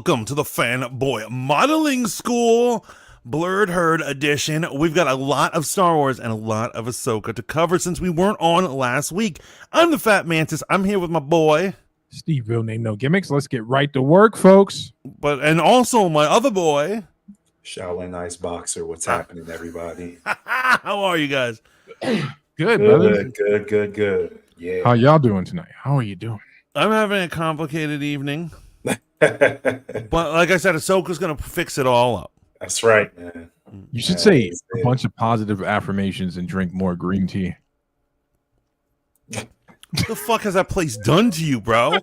welcome to the Fanboy Modeling School Blurred Herd edition. We've got a lot of Star Wars and a lot of Ahsoka to cover since we weren't on last week. I'm the Fat Mantis. I'm here with my boy Steve, real name, no gimmicks. Let's get right to work, folks. And also my other boy Shaolin Ice Boxer. What's happening, everybody? How are you guys? Good, brother. Good. Yeah. How y'all doing tonight? How are you doing? I'm having a complicated evening. But like I said, Ahsoka's going to fix it all up. That's right, man. You should say a bunch of positive affirmations and drink more green tea. What the fuck has that place done to you, bro?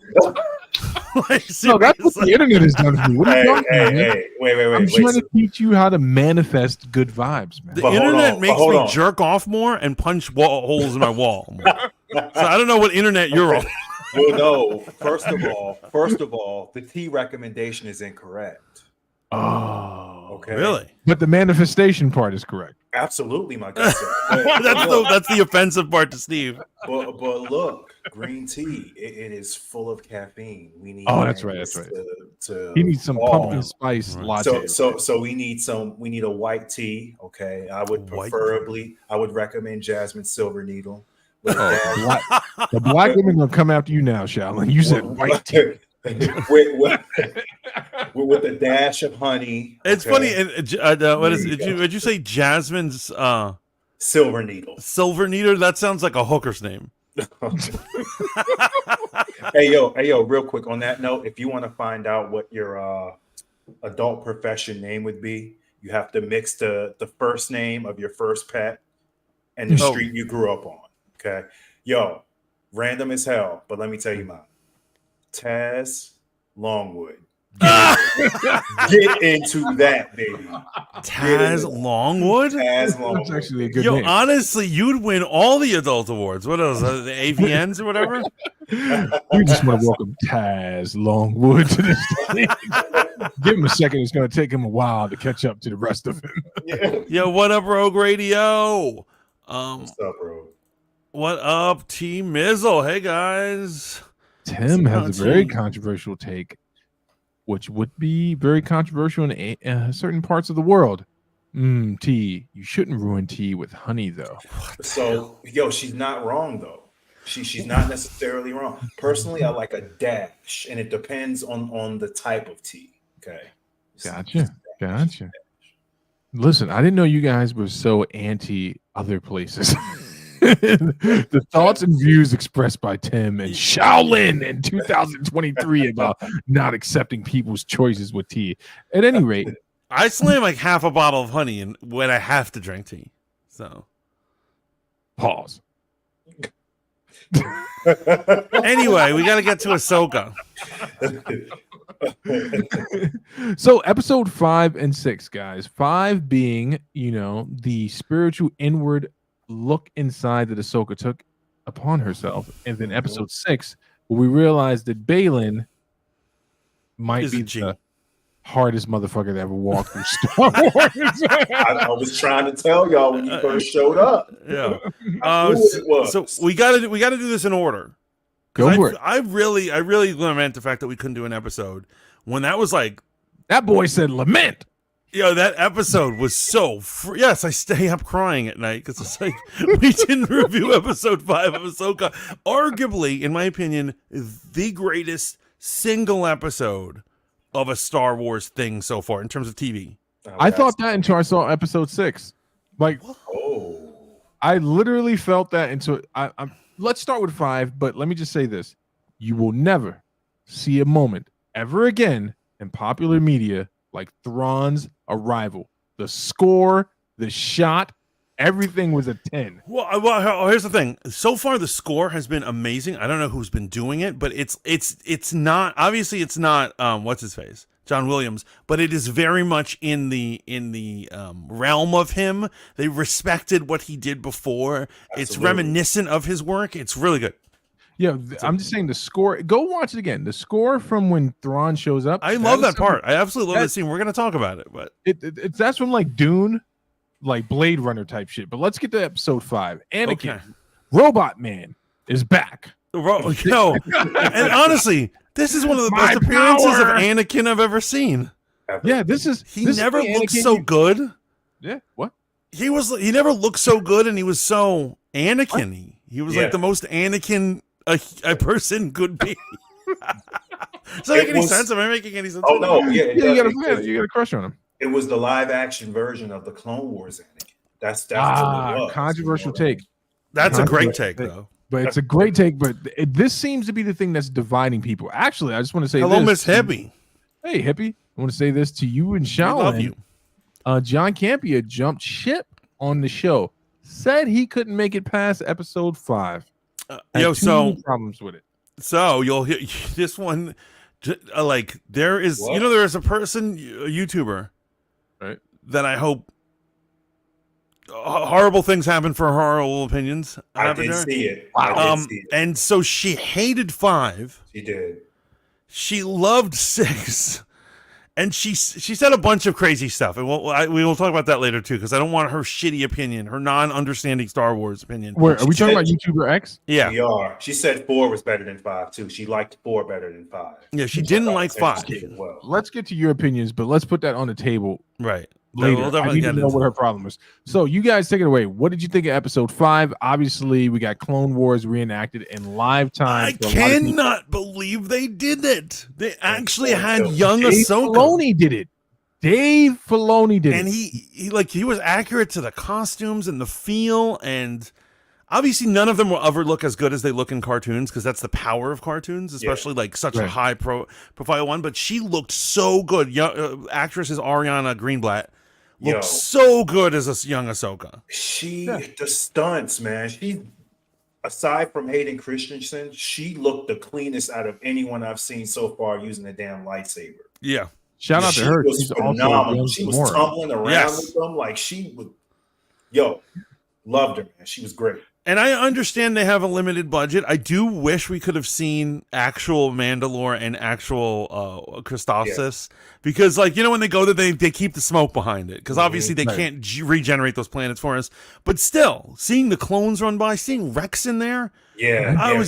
Like, No, that's what the internet has done to me. What are you talking about, man? Wait. I'm trying to teach you how to manifest good vibes, man. The internet makes me jerk off more and punch holes in my wall more. So I don't know what internet you're on. Well, no. First of all, the tea recommendation is incorrect. Oh, okay. Really? But the manifestation part is correct. Absolutely, my God. That's the offensive part to Steve. But look, green tea, it is full of caffeine. We need. That's right. He needs some pumpkin spice latte. So we need a white tea. Okay, I would recommend Jasmine Silver Needle. The black women gonna come after you now, Shaolin. You said white tea. with a dash of honey. It's funny. What is it? Did you say Jasmine's Silver Needle? Silver Needle. That sounds like a hooker's name. Hey yo! Real quick on that note, if you want to find out what your adult profession name would be, you have to mix the first name of your first pet and the street you grew up on. Okay, yo, random as hell, but let me tell you mine. Taz Longwood. Get into that, baby. Taz Longwood? Taz Longwood. That's actually a good name. Honestly, you'd win all the adult awards. What else? The AVNs or whatever? We just want to welcome Taz Longwood to this stage. Give him a second. It's going to take him a while to catch up to the rest of him. Yo, what up, Rogue Radio? What's up, bro? What up, T Mizzle? Hey, guys. Tim has a very controversial take, which would be very controversial in certain parts of the world. Tea. You shouldn't ruin tea with honey, though. So, she's not wrong, though. She's not necessarily wrong. Personally, I like a dash, and it depends on the type of tea. Okay. Gotcha. Listen, I didn't know you guys were so anti other places. The thoughts and views expressed by Tim and Shaolin in 2023 about not accepting people's choices with tea. At any rate, I slam like half a bottle of honey when I have to drink tea. So, pause. Anyway, we got to get to Ahsoka. So, episode 5 and 6, guys. 5 being, the spiritual inward look inside that Ahsoka took upon herself, and then episode 6, where we realized that Balin might be the hardest motherfucker that ever walked through Star Wars. I was trying to tell y'all when you first showed up. Yeah. So we gotta do this in order. Go for it. I really lament the fact that we couldn't do an episode when that was like that boy said lament. That episode was so yes, I stay up crying at night because it's like we didn't review episode 5 of Ahsoka. Arguably, in my opinion, the greatest single episode of a Star Wars thing so far in terms of TV. I thought that until I saw episode 6. Like, I literally felt that until let's start with 5, but let me just say this. You will never see a moment ever again in popular media like Thrawn's arrival. The score, the shot, everything was a 10. Well, here's the thing. So far, the score has been amazing. I don't know who's been doing it, but it's not obviously it's not what's his face, John Williams, but it is very much in the realm of him. They respected what he did before. Absolutely. It's reminiscent of his work. It's really good. Yeah, I'm just saying the score. Go watch it again. The score from when Thrawn shows up. I love that part. I absolutely love that scene. We're going to talk about it, but that's from like Dune, like Blade Runner type shit. But let's get to episode 5. Anakin, Robot Man, is back. Yo, and honestly, this is one of the My best appearances of power! Anakin I've ever seen. Yeah, this He is never the looked Anakin so you- good. Yeah, what? He never looked so good, and he was so Anakin. He was like the most Anakin a person could be. Does that make any sense? Am I making any sense? Oh no, yeah, Yeah, you got a crush on him. it was the live action version of the Clone Wars Anakin. That's what it was. Controversial take. That's a great take, though. But it's a great take. But this seems to be the thing that's dividing people. Actually, I just want to say Hello, this. Miss Hippie. Hey, Hippie. I want to say this to you and We love Shaolin. you. John Campea jumped ship on the show. Said he couldn't make it past episode 5. Yo, so problems with it. So you'll hear this one. Like there is, What? there is a person, a YouTuber, right, that I hope horrible things happen for horrible opinions. I did see it. Wow. I did see it. And so she hated 5. She did. She loved 6. And she said a bunch of crazy stuff, and we will talk about that later too, because I don't want her shitty opinion, her non-understanding Star Wars opinion. Where, are we talking about YouTuber X? Yeah, We are. She said 4 was better than 5 too. She liked 4 better than 5. yeah, she didn't like 5. Well, Let's get to your opinions, but let's put that on the table Right. later. We'll I definitely need get to know into what her problem is. So you guys take it away. What did you think of episode 5? Obviously, we got Clone Wars reenacted in live time. I for a lot of people. cannot believe they did it. They actually had Dave young Dave Ahsoka. Filoni did it. Dave Filoni did And it. he was accurate to the costumes and the feel, and obviously none of them will ever look as good as they look in cartoons, because that's the power of cartoons, especially like such a Right. high profile one. But she looked so good. Actress is Ariana Greenblatt looked so good as a young Ahsoka. the stunts, man. She, aside from Hayden Christensen, she looked the cleanest out of anyone I've seen so far using the damn lightsaber. Yeah. Shout out She to her. was She's also phenomenal. young She was Gamora. tumbling around Yes. with them like she would. Loved her, man. She was great. And I understand they have a limited budget. I do wish we could have seen actual Mandalore and actual Christophsis, because, like, when they go there, they keep the smoke behind it, because obviously they can't regenerate those planets for us. But still, seeing the clones run by, seeing Rex in there, I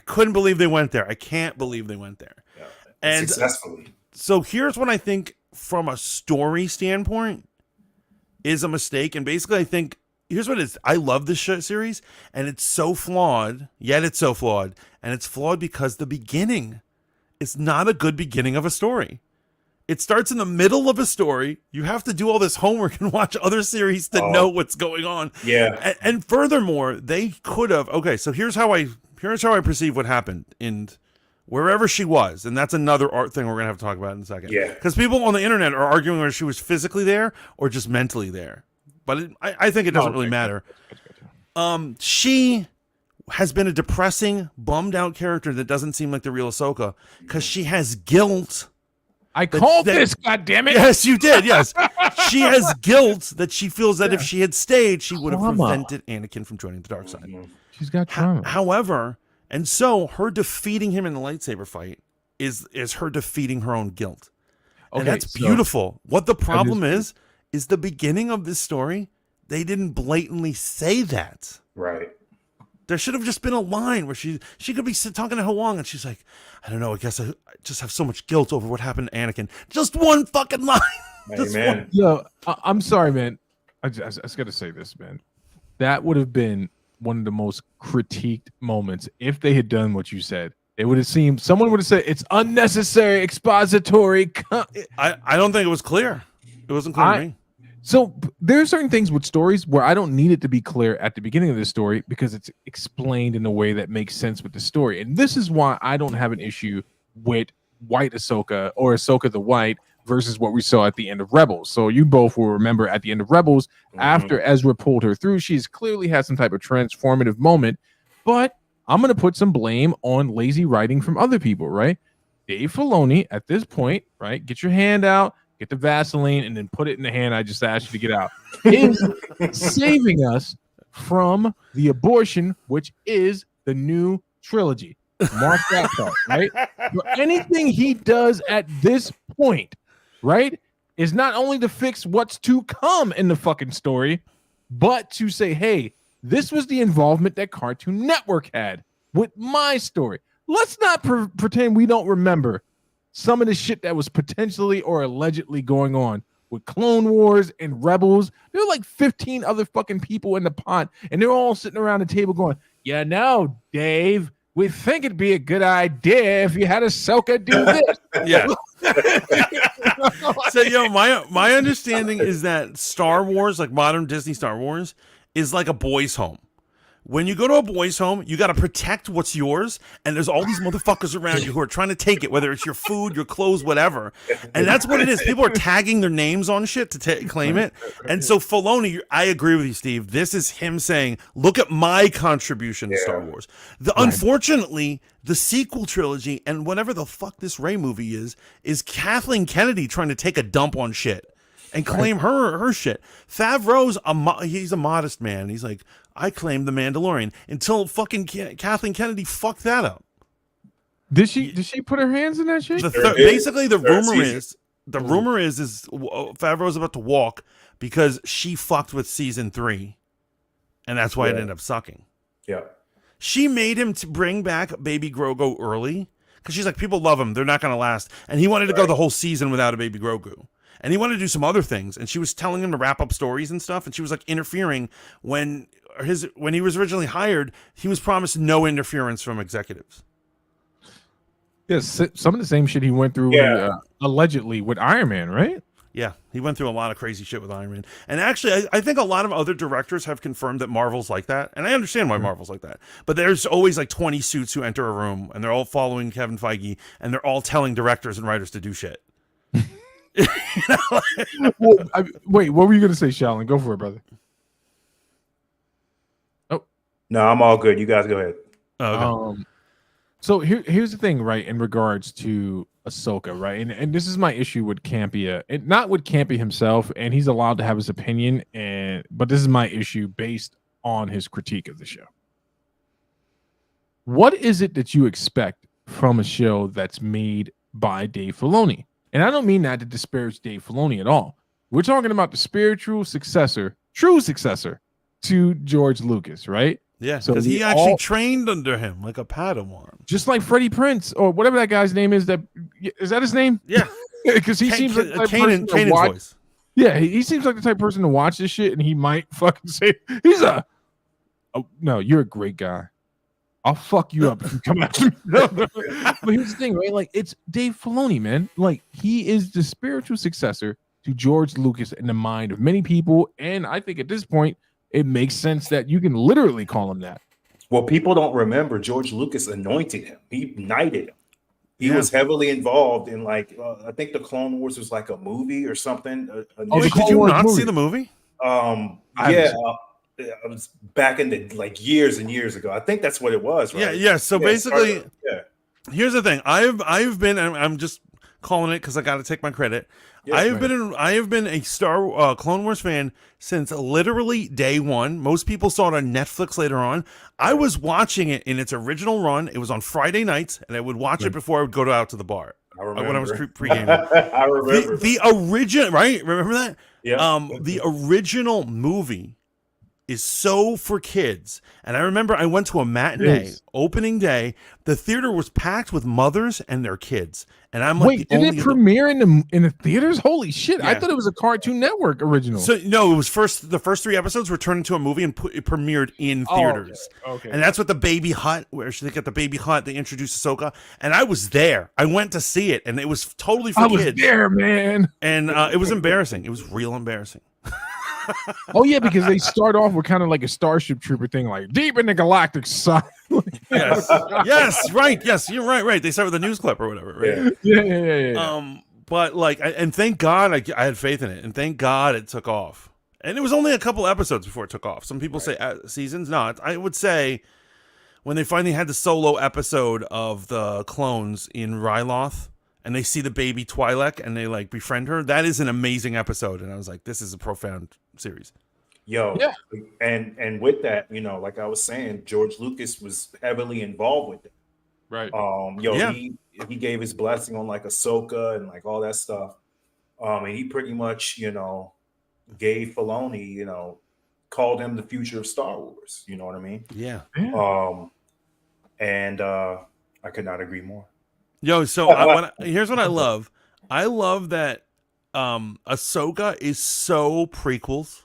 couldn't believe they went there. I can't believe they went there. Yeah. And Successfully. so here's what I think from a story standpoint is a mistake. And basically, I think here's what it is. I love this series, and it's so flawed, yet it's so flawed. And it's flawed because the beginning is not a good beginning of a story. It starts in the middle of a story. You have to do all this homework and watch other series to know what's going on. Yeah. And furthermore, they could have. Okay, so here's how I perceive what happened in wherever she was, and that's another art thing we're gonna have to talk about in a second. Yeah. Because people on the internet are arguing whether she was physically there or just mentally there. But I think it doesn't really matter. She has been a depressing, bummed out character that doesn't seem like the real Ahsoka, because she has guilt. I called this, goddammit. Yes, you did. Yes, she has guilt that she feels that if she had stayed, she would have prevented Anakin from joining the dark side. She's got trauma. However, and so her defeating him in the lightsaber fight is her defeating her own guilt. And that's beautiful. What the problem is the beginning of this story, they didn't blatantly say that. Right. There should have just been a line where she could be talking to Huang, and she's like, I don't know, I guess I just have so much guilt over what happened to Anakin. Just one fucking line. Amen. Yo, I'm sorry, man. I just got to say this, man. That would have been one of the most critiqued moments if they had done what you said. It would have seemed, someone would have said it's unnecessary expository. I don't think it was clear. It wasn't clear to me. So there are certain things with stories where I don't need it to be clear at the beginning of the story, because it's explained in a way that makes sense with the story. And this is why I don't have an issue with White Ahsoka or Ahsoka the White versus what we saw at the end of Rebels. So you both will remember at the end of Rebels, after Ezra pulled her through, she's clearly had some type of transformative moment, but I'm going to put some blame on lazy writing from other people, right? Dave Filoni at this point, right? Get your hand out, get the Vaseline, and then put it in the hand I just asked you to get out. Is saving us from the abortion, which is the new trilogy. Mark that part, right? But anything he does at this point, right, is not only to fix what's to come in the fucking story, but to say, hey, this was the involvement that Cartoon Network had. with my story. Let's not pretend we don't remember some of the shit that was potentially or allegedly going on with Clone Wars and Rebels. There were like 15 other fucking people in the pot, and they're all sitting around the table going, yeah, no, Dave, we think it'd be a good idea if you had Ahsoka do this. Yeah. So, my understanding is that Star Wars, like modern Disney Star Wars, is like a boys' home. When you go to a boys' home, you got to protect what's yours, and there's all these motherfuckers around you who are trying to take it, whether it's your food, your clothes, whatever. And that's what it is. People are tagging their names on shit to claim it. And so Filoni, I agree with you, Steve. This is him saying, look at my contribution to Star Wars. Unfortunately, the sequel trilogy and whatever the fuck this Rey movie is Kathleen Kennedy trying to take a dump on shit and claim her shit. Favreau's he's a modest man. He's like, I claim the Mandalorian until fucking Kathleen Kennedy fucked that up. Did she put her hands in that shit? Basically, the rumor is Favreau's about to walk because she fucked with season 3, and that's why it ended up sucking. Yeah, she made him to bring back Baby Grogu early because she's like, people love him, they're not going to last, and he wanted to go the whole season without a Baby Grogu. And he wanted to do some other things, and she was telling him to wrap up stories and stuff, and she was like interfering when he was originally hired. He was promised no interference from executives. Yes, some of the same shit he went through allegedly with Iron Man, right? Yeah, he went through a lot of crazy shit with Iron Man. And actually, I think a lot of other directors have confirmed that Marvel's like that, and I understand why Marvel's like that. But there's always like 20 suits who enter a room, and they're all following Kevin Feige, and they're all telling directors and writers to do shit. Wait, what were you gonna say, Shalin? Go for it, brother. Oh no, I'm all good. You guys go ahead. Okay. So here's the thing, right? In regards to Ahsoka, right? And this is my issue with Campia, and not with Campia himself, and he's allowed to have his opinion, but this is my issue based on his critique of the show. What is it that you expect from a show that's made by Dave Filoni? And I don't mean that to disparage Dave Filoni at all. We're talking about the true successor to George Lucas, right? Yeah, because he actually trained under him like a Padawan. Just like Freddie Prinze, or whatever that guy's name is. Is that his name? Yeah. Because he seems like the type of person to watch. Voice. Yeah, he seems like the type of person to watch this shit, and he might fucking say, no, you're a great guy. I'll fuck you up if you come after me. But here's the thing, right? Like, it's Dave Filoni, man. Like, he is the spiritual successor to George Lucas in the mind of many people. And I think at this point, it makes sense that you can literally call him that. Well, people don't remember George Lucas anointed him. He knighted him. He was heavily involved in, like, I think the Clone Wars was like a movie or something. Did you not see the movie? I was back in the years and years ago. I think that's what it was, right? Yeah. So basically, here's the thing. I've been, and I'm just calling it because I got to take my credit. Yeah, I have been a Clone Wars fan since literally day one. Most people saw it on Netflix later on. I was watching it in its original run. It was on Friday nights, and I would watch it before I would go out to the bar. I remember when I was pre-gaming. I remember the original, right? Remember that? Yeah. The original movie is so for kids. And I remember I went to a matinee opening day. The theater was packed with mothers and their kids. And I'm like, wait, did it premiere in the theaters? Holy shit. Yeah. I thought it was a Cartoon Network original. So no, it was the first 3 episodes were turned into a movie and it premiered in theaters. Okay. And that's what the baby hut, where they get the baby hut, they introduced Ahsoka. And I was there. I went to see it, and it was totally for kids. I was there, man. And it was embarrassing. It was real embarrassing. Oh yeah, because they start off with kind of like a Starship Trooper thing, like deep in the galactic side. Yes, right. Yes, you're right. They start with a news clip or whatever, right? Yeah. But like, and thank God I had faith in it, and thank God it took off. And it was only a couple episodes before it took off. Some people say seasons. No, I would say when they finally had the solo episode of the clones in Ryloth, and they see the baby Twi'lek and they like befriend her. That is an amazing episode. And I was like, this is a profound series. Yo, yeah. And with that, like I was saying, George Lucas was heavily involved with it. Right. He gave his blessing on like Ahsoka and like all that stuff. And he pretty much, gave Filoni, called him the future of Star Wars. You know what I mean? Yeah. And I could not agree more. Yo, so here's what I love. I love that Ahsoka is so prequels,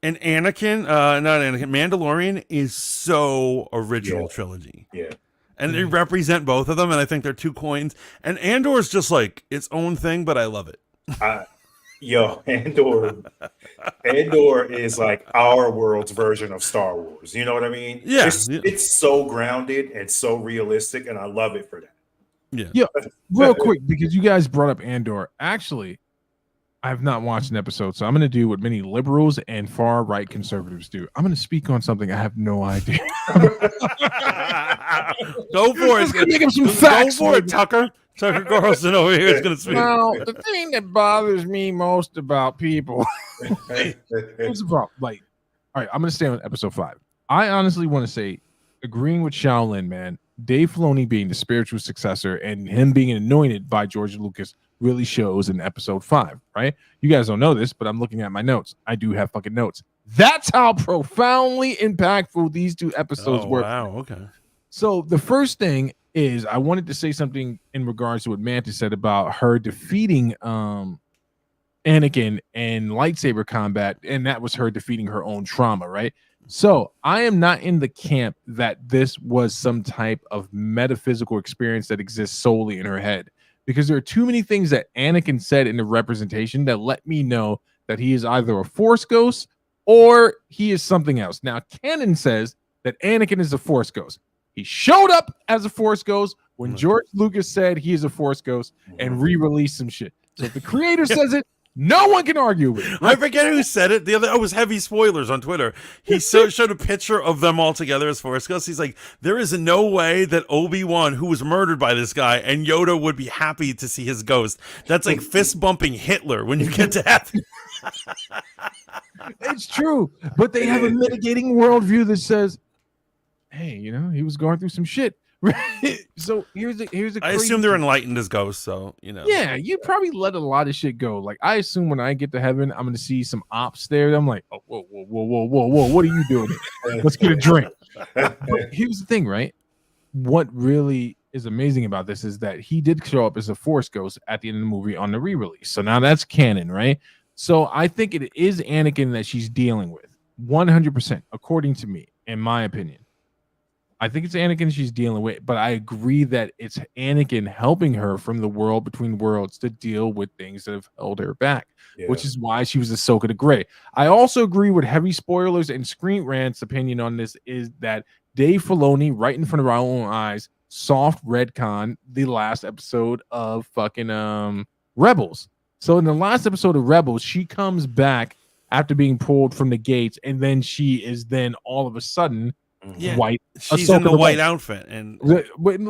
and Anakin, not Anakin, Mandalorian is so original trilogy. Yeah. And they represent both of them, and I think they're two coins. And Andor is just like its own thing, but I love it. Andor is like our world's version of Star Wars. You know what I mean? Yeah. It's so grounded and so realistic, and I love it for that. Yeah. Real quick, because you guys brought up Andor. Actually, I have not watched an episode, so I'm going to do what many liberals and far right conservatives do. I'm going to speak on something I have no idea. Go for it. Give him some facts. Go for it, Tucker. Tucker Carlson over here is going to speak. Well, the thing that bothers me most about people here's the problem. Like, all right, I'm going to stay on episode 5. I honestly want to say, agreeing with Shaolin, man, Dave Filoni being the spiritual successor and him being anointed by George Lucas really shows in episode 5, right? You guys don't know this, but I'm looking at my notes. I do have fucking notes. That's how profoundly impactful these 2 episodes were. Wow, okay. So the first thing is I wanted to say something in regards to what Mantis said about her defeating Anakin in lightsaber combat, and that was her defeating her own trauma, right? So I am not in the camp that this was some type of metaphysical experience that exists solely in her head, because there are too many things that Anakin said in the representation that let me know that he is either a Force ghost or he is something else. Now, canon says that Anakin is a Force ghost. He showed up as a Force ghost when George Lucas said he is a Force ghost and re-released some shit. So if the creator says it, no one can argue with it. I forget who said it. It was Heavy Spoilers on Twitter. He showed a picture of them all together as Force Ghosts. He's like, there is no way that Obi-Wan, who was murdered by this guy, and Yoda would be happy to see his ghost. That's like fist bumping Hitler when you get to that. It's true, but they have a mitigating worldview that says, hey, he was going through some shit. Right? So here's a I assume they're enlightened as ghosts, so Yeah, you probably let a lot of shit go. Like, I assume when I get to heaven, I'm gonna see some ops there. I'm like, oh, whoa, what are you doing here? Let's get a drink. But here's the thing, right? What really is amazing about this is that he did show up as a Force ghost at the end of the movie on the re-release. So now that's canon, right? So I think it is Anakin that she's dealing with, 100%, according to me, in my opinion. I think it's Anakin she's dealing with, but I agree that it's Anakin helping her from the world between worlds to deal with things that have held her back, which is why she was Ahsoka the Grey. I also agree with Heavy Spoilers and Screen Rant's opinion on this is that Dave Filoni, right in front of our own eyes, soft retcon the last episode of fucking Rebels. So in the last episode of Rebels, she comes back after being pulled from the gates, and then she is then all of a sudden white. She's in the white outfit, and wait,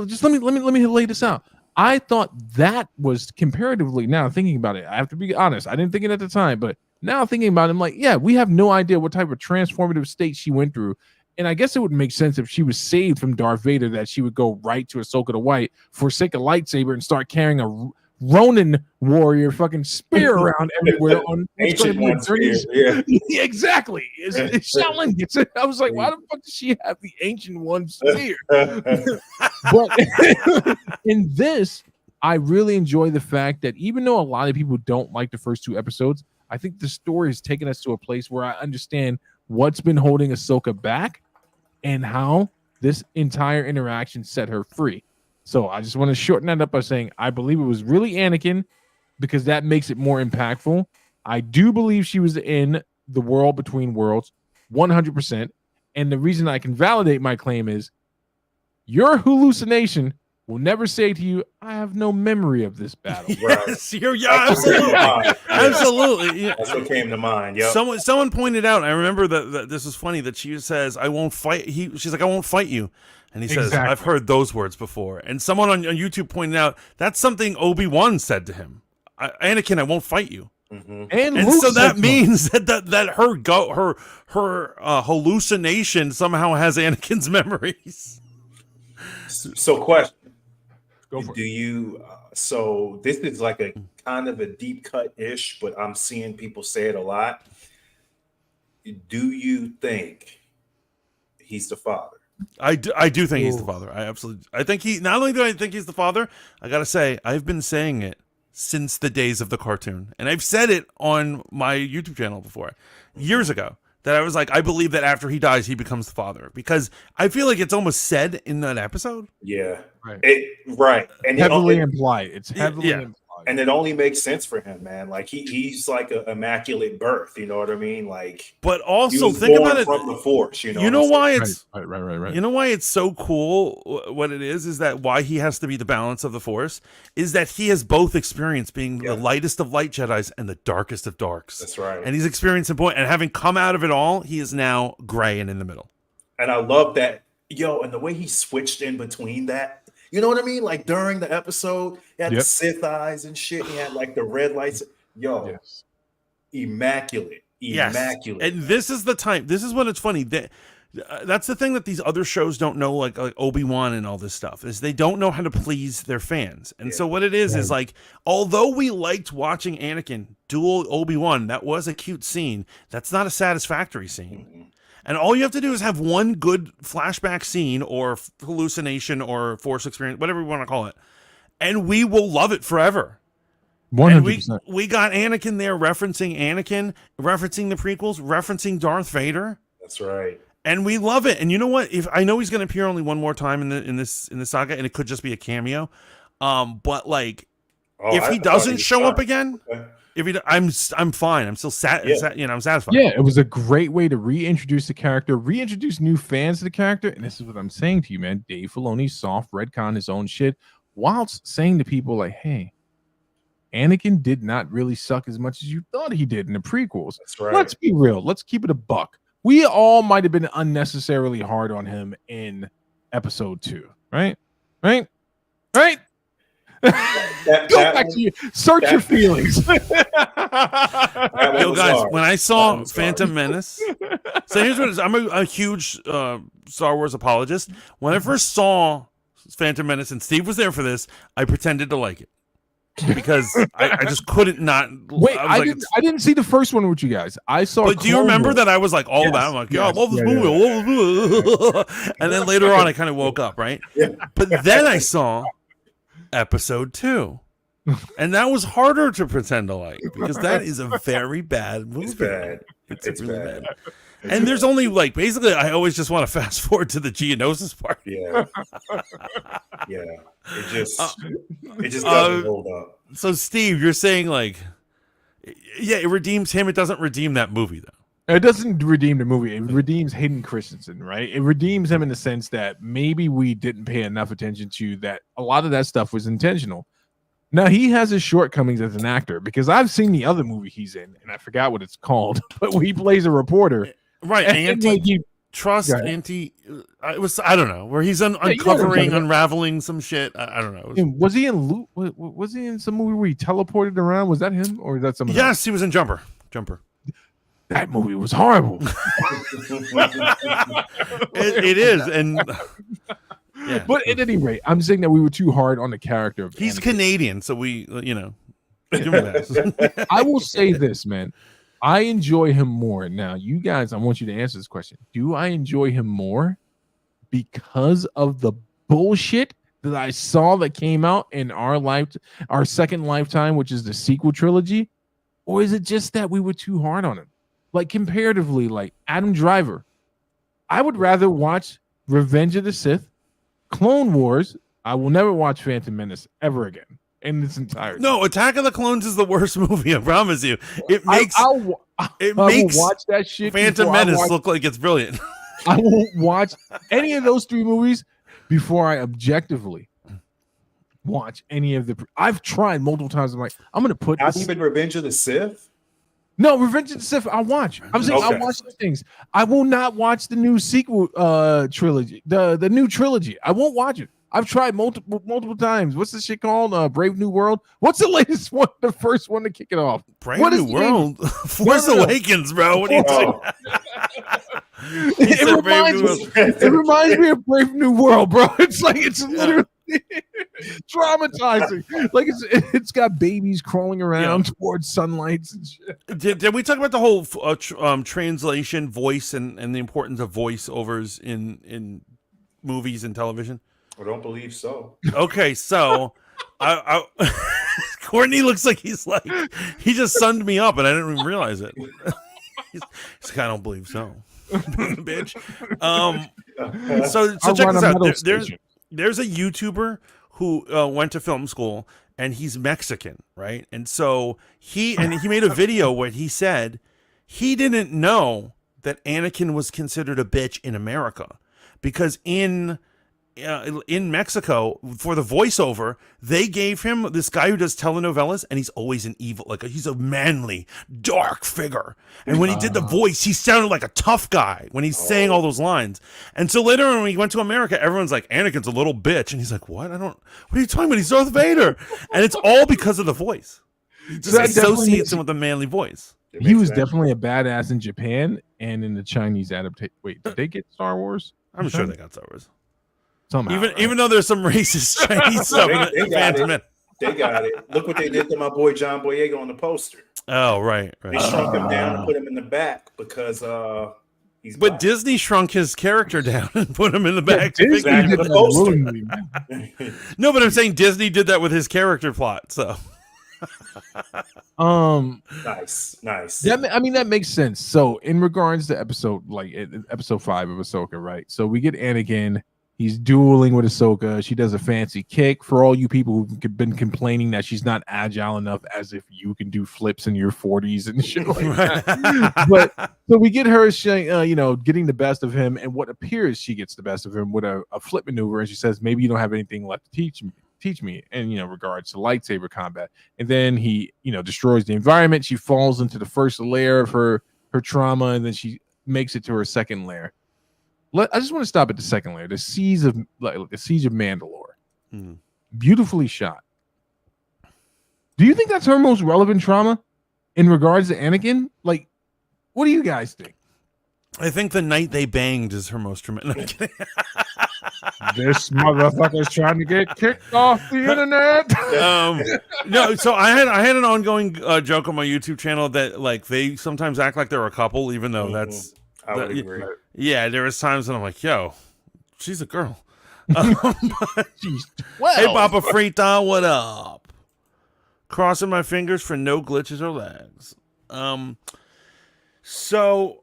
just let me lay this out. I thought that was comparatively, now thinking about it, I have to be honest, I didn't think it at the time, but now thinking about it, I'm like, yeah, we have no idea what type of transformative state she went through. And I guess it would make sense if she was saved from Darth Vader that she would go right to Ahsoka the White, forsake a lightsaber, and start carrying a Ronin warrior fucking spear around everywhere on ancient one spear. Yeah. Yeah, exactly. Shaolin gets it. I was like, why the fuck does she have the ancient one spear? But in this, I really enjoy the fact that even though a lot of people don't like the first 2 episodes, I think the story has taken us to a place where I understand what's been holding Ahsoka back and how this entire interaction set her free. So I just want to shorten that up by saying I believe it was really Anakin because that makes it more impactful. I do believe she was in the world between worlds 100%. And the reason I can validate my claim is your hallucination will never say to you, I have no memory of this battle. Yes, absolutely. Yeah. That's what came to mind. Yep. Someone pointed out, I remember that this was funny, that she says, I won't fight. She's like, I won't fight you. And he says, I've heard those words before. And someone on YouTube pointed out, that's something Obi-Wan said to him. Anakin, I won't fight you. Mm-hmm. And so that means that her hallucination somehow has Anakin's memories. So question. Go for Do you so this is like a kind of a deep cut ish, but I'm seeing people say it a lot. Do you think he's the father? I do think he's the father. I think he, not only do I think he's the father, I gotta say, I've been saying it since the days of the cartoon. And I've said it on my YouTube channel before, years ago, that I was like, I believe that after he dies, he becomes the father. Because I feel like it's almost said in that episode. Yeah. Right. Right. And heavily implied. It's heavily implied. And it only makes sense for him, man. Like he's like an immaculate birth, you know what I mean? Like, but also think about it from the Force, you know. You know why it's right. You know why it's so cool? What it is that why he has to be the balance of the Force is that he has both experienced being the lightest of light Jedis and the darkest of darks. That's right. And he's experiencing both, and having come out of it all, he is now gray and in the middle. And I love that, and the way he switched in between that. You know what I mean? Like during the episode, he had the Sith eyes and shit. He had like the red lights. Immaculate. And this is the time. This is when it's funny. That's the thing that these other shows don't know, like Obi-Wan and all this stuff, is they don't know how to please their fans. And so what it is like, although we liked watching Anakin duel Obi-Wan, that was a cute scene. That's not a satisfactory scene. Mm-hmm. And all you have to do is have one good flashback scene or hallucination or Force experience, whatever we want to call it, and we will love it forever. 100%. We got Anakin there referencing Anakin, referencing the prequels, referencing Darth Vader. That's right. And we love it. And you know what? If I know he's going to appear only one more time in this saga, and it could just be a cameo, but like if he doesn't show up again. Okay. I'm fine. I'm still I'm satisfied. Yeah, it was a great way to reintroduce the character, reintroduce new fans to the character. And this is what I'm saying to you, man. Dave Filoni soft retcon his own shit whilst saying to people like, hey, Anakin did not really suck as much as you thought he did in the prequels. That's right. Let's be real. Let's keep it a buck. We all might have been unnecessarily hard on him in episode 2, right? Go back to you. Search your feelings. Yo, guys, when I saw Phantom Menace, so here's what it is. I'm a huge Star Wars apologist. When I first saw Phantom Menace, and Steve was there for this, I pretended to like it because I just couldn't not. Wait, I didn't see the first one with you guys. I saw. But do you remember that I was like all about? I'm like, I love this movie. And then later on, I kind of woke up, right? Yeah. But then I saw episode 2. And that was harder to pretend to like because that is a very bad movie. It's bad. It's really bad. And there's only like basically I always just want to fast forward to the Geonosis part. Yeah. It just doesn't hold up. So Steve, you're saying like it redeems him, it doesn't redeem that movie though. It doesn't redeem the movie. It redeems Hayden Christensen, right? It redeems him in the sense that maybe we didn't pay enough attention to that. A lot of that stuff was intentional. Now, he has his shortcomings as an actor because I've seen the other movie he's in, and I forgot what it's called, but he plays a reporter. Right. Antitrust, I don't know, where he's uncovering, unraveling some shit. I don't know. Was he in some movie where he teleported around? Was that him or is that something else? He was in Jumper. That movie was horrible. it is, and but at any rate, I'm saying that we were too hard on the character of He's Anakin. Canadian, so we, give him that. I will say this, man. I enjoy him more. Now, you guys, I want you to answer this question. Do I enjoy him more because of the bullshit that I saw that came out in our second lifetime, which is the sequel trilogy? Or is it just that we were too hard on him? Like comparatively, like Adam Driver, I would rather watch Revenge of the Sith, Clone Wars. I will never watch Phantom Menace ever again in its entirety. No, Attack of the Clones is the worst movie. I promise you. It makes I will watch that shit. Phantom Menace look like it's brilliant. I won't watch any of those 3 movies before I objectively watch any of the. I've tried multiple times. I'm like, I'm going to put. Not even Revenge of the Sith. No, Revenge of the Sith, I'll watch. I'm saying I'll watch those things. I will not watch the new sequel trilogy, the new trilogy. I won't watch it. I've tried multiple times. What's this shit called? Brave New World? What's the latest one? The first one to kick it off? Brave New World? Force Awakens, bro. What are you doing? It reminds me of Brave New World, bro. It's like it's literally traumatizing. Like it's got babies crawling around towards sunlights and shit. Did we talk about the whole translation voice and the importance of voiceovers in movies and television? I don't believe so. Okay, so I Courtney looks like he just sunned me up and I didn't even realize it. he's like, I don't believe so, bitch. So check this out. There's a YouTuber who went to film school and he's Mexican, right? And so he made a video where he said he didn't know that Anakin was considered a bitch in America because in Mexico for the voiceover, they gave him this guy who does telenovelas, and he's always an evil, he's a manly, dark figure. And when he did the voice, he sounded like a tough guy when he's saying all those lines. And so later when he went to America, everyone's like, Anakin's a little bitch, and he's like, what are you talking about? He's Darth Vader, and it's all because of the voice. He just associates him with a manly voice. He was definitely a badass in Japan and in the Chinese adaptation. Wait, did they get Star Wars? I'm sure they got Star Wars. Somehow, even though there's some racist Chinese stuff in the Phantom. They got it. Look what they did to my boy John Boyega on the poster. Oh, right. They shrunk him down and put him in the back because he's But black. Disney shrunk his character down and put him in the back. Disney did No, but I'm saying Disney did that with his character plot. So nice. That makes sense. So in regards to episode 5 of Ahsoka, right? So we get Anakin. He's dueling with Ahsoka. She does a fancy kick. For all you people who've been complaining that she's not agile enough, as if you can do flips in your 40s and shit like that. But so we get her, getting the best of him, and what appears she gets the best of him with a flip maneuver, and she says, "Maybe you don't have anything left to teach me." And regards to lightsaber combat, and then he destroys the environment. She falls into the first layer of her trauma, and then she makes it to her second layer. I just want to stop at the second layer, the siege of Mandalore. Beautifully shot. Do you think that's her most relevant trauma in regards to Anakin? Like, what do you guys think? I think the night they banged is her most traumatic. This motherfucker's trying to get kicked off the internet. No, so I had an ongoing joke on my YouTube channel that they sometimes act like they're a couple, even though that's. I would agree. Yeah, there was times when I'm like, yo, she's a girl. She's 12. Hey, Papa Frita, what up? Crossing my fingers for no glitches or lags. So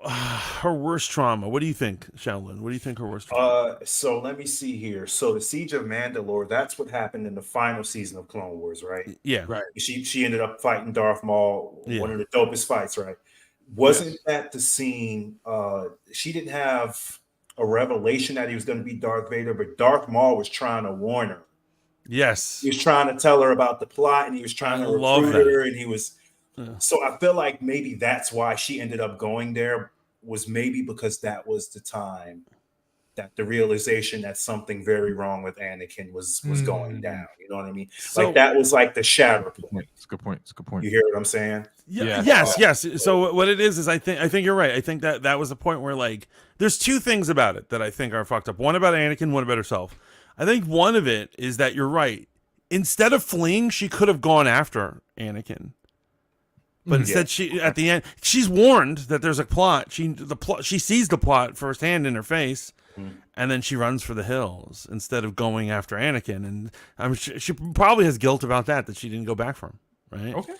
her worst trauma. What do you think, Shaolin? What do you think her worst trauma? So let me see here. So the Siege of Mandalore, that's what happened in the final season of Clone Wars, right? Yeah. Right. She ended up fighting Darth Maul, one of the dopest fights, right? Wasn't that the scene? She didn't have a revelation that he was going to be Darth Vader, but Darth Maul was trying to warn her. Yes. He was trying to tell her about the plot, and he was trying to recruit her, and he was. Yeah. So I feel like maybe that's why she ended up going there, was maybe because that was the time that the realization that something very wrong with Anakin was going down. You know what I mean? So, that was like the shatter point. It's a good point. You hear what I'm saying? Yeah. Yes. So what it is I think you're right. I think that was the point where there's two things about it that I think are fucked up. One about Anakin, one about herself. I think one of it is that you're right. Instead of fleeing, she could have gone after Anakin. But instead, she at the end, she's warned that there's a plot. She sees the plot firsthand in her face, and then she runs for the hills instead of going after Anakin. And I'm sure she probably has guilt about that she didn't go back for him. Right? Okay.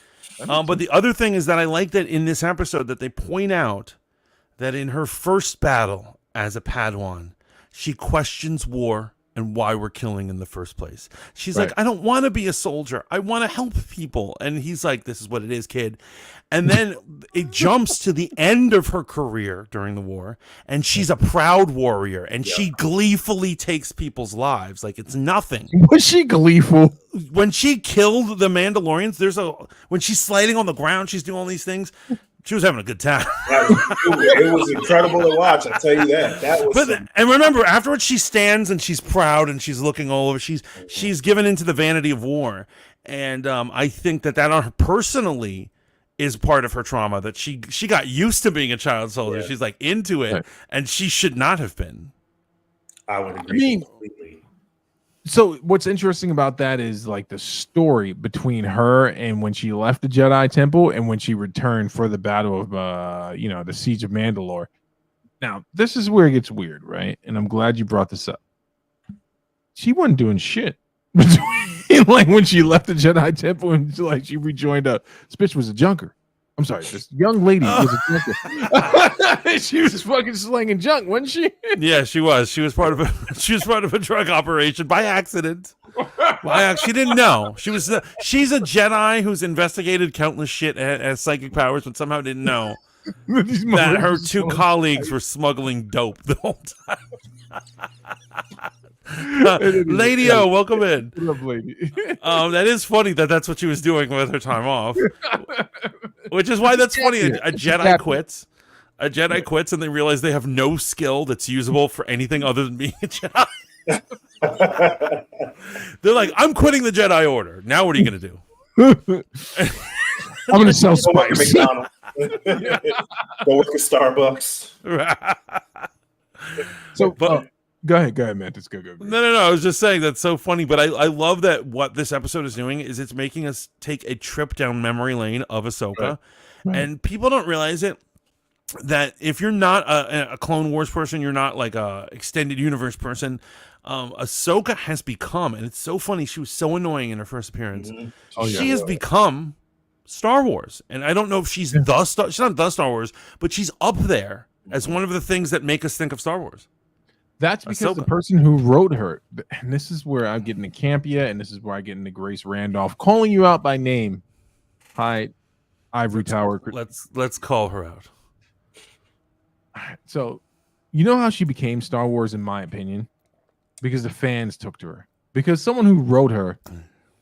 But the other thing is that I like that in this episode that they point out that in her first battle as a Padawan, she questions war and why we're killing in the first place. She's like, I don't want to be a soldier. I want to help people. And he's like, this is what it is, kid. And then it jumps to the end of her career during the war, and she's a proud warrior, and she gleefully takes people's lives like it's nothing. Was she gleeful? When she killed the Mandalorians, when she's sliding on the ground, she's doing all these things. She was having a good time. It was incredible to watch. I tell you that. And remember, afterwards, she stands and she's proud and she's looking all over. She's given into the vanity of war, and I think that on her personally is part of her trauma. That she got used to being a child soldier. Yeah. She's into it, and she should not have been. I would agree completely. So what's interesting about that is the story between her and when she left the Jedi Temple and when she returned for the battle of the Siege of Mandalore. Now, this is where it gets weird, right? And I'm glad you brought this up. she wasn't doing shit. Like when she left the Jedi Temple and she rejoined this bitch was a junker. I'm sorry, this young lady was a junker. She was fucking slinging junk, wasn't she? Yeah, she was. She was part of a drug operation by accident. She didn't know. She's a Jedi who's investigated countless shit and has psychic powers, but somehow didn't know that her two colleagues were smuggling dope the whole time. Lady O, welcome in. Lady. That is funny that's what she was doing with her time off, which is why that's funny. A Jedi quits. A Jedi quits and they realize they have no skill that's usable for anything other than being a Jedi. They're like, I'm quitting the Jedi Order. Now what are you going to do? I'm going to sell spice. Go work at Starbucks. So, go ahead, man. Just go. No. I was just saying that's so funny, but I love that what this episode is doing is it's making us take a trip down memory lane of Ahsoka, right. And people don't realize it. That if you're not a Clone Wars person, you're not like a extended universe person. Ahsoka has become, and it's so funny. She was so annoying in her first appearance. Mm-hmm. She has become Star Wars, and I don't know if she's she's not the Star Wars, but she's up there as one of the things that make us think of Star Wars. That's because Ahsoka. the person who wrote her, and this is where I get into Campia, and this is where I get into Grace Randolph, calling you out by name. Hi, Ivory Tower. Let's call her out. So, you know how she became Star Wars, in my opinion? Because the fans took to her. Because someone who wrote her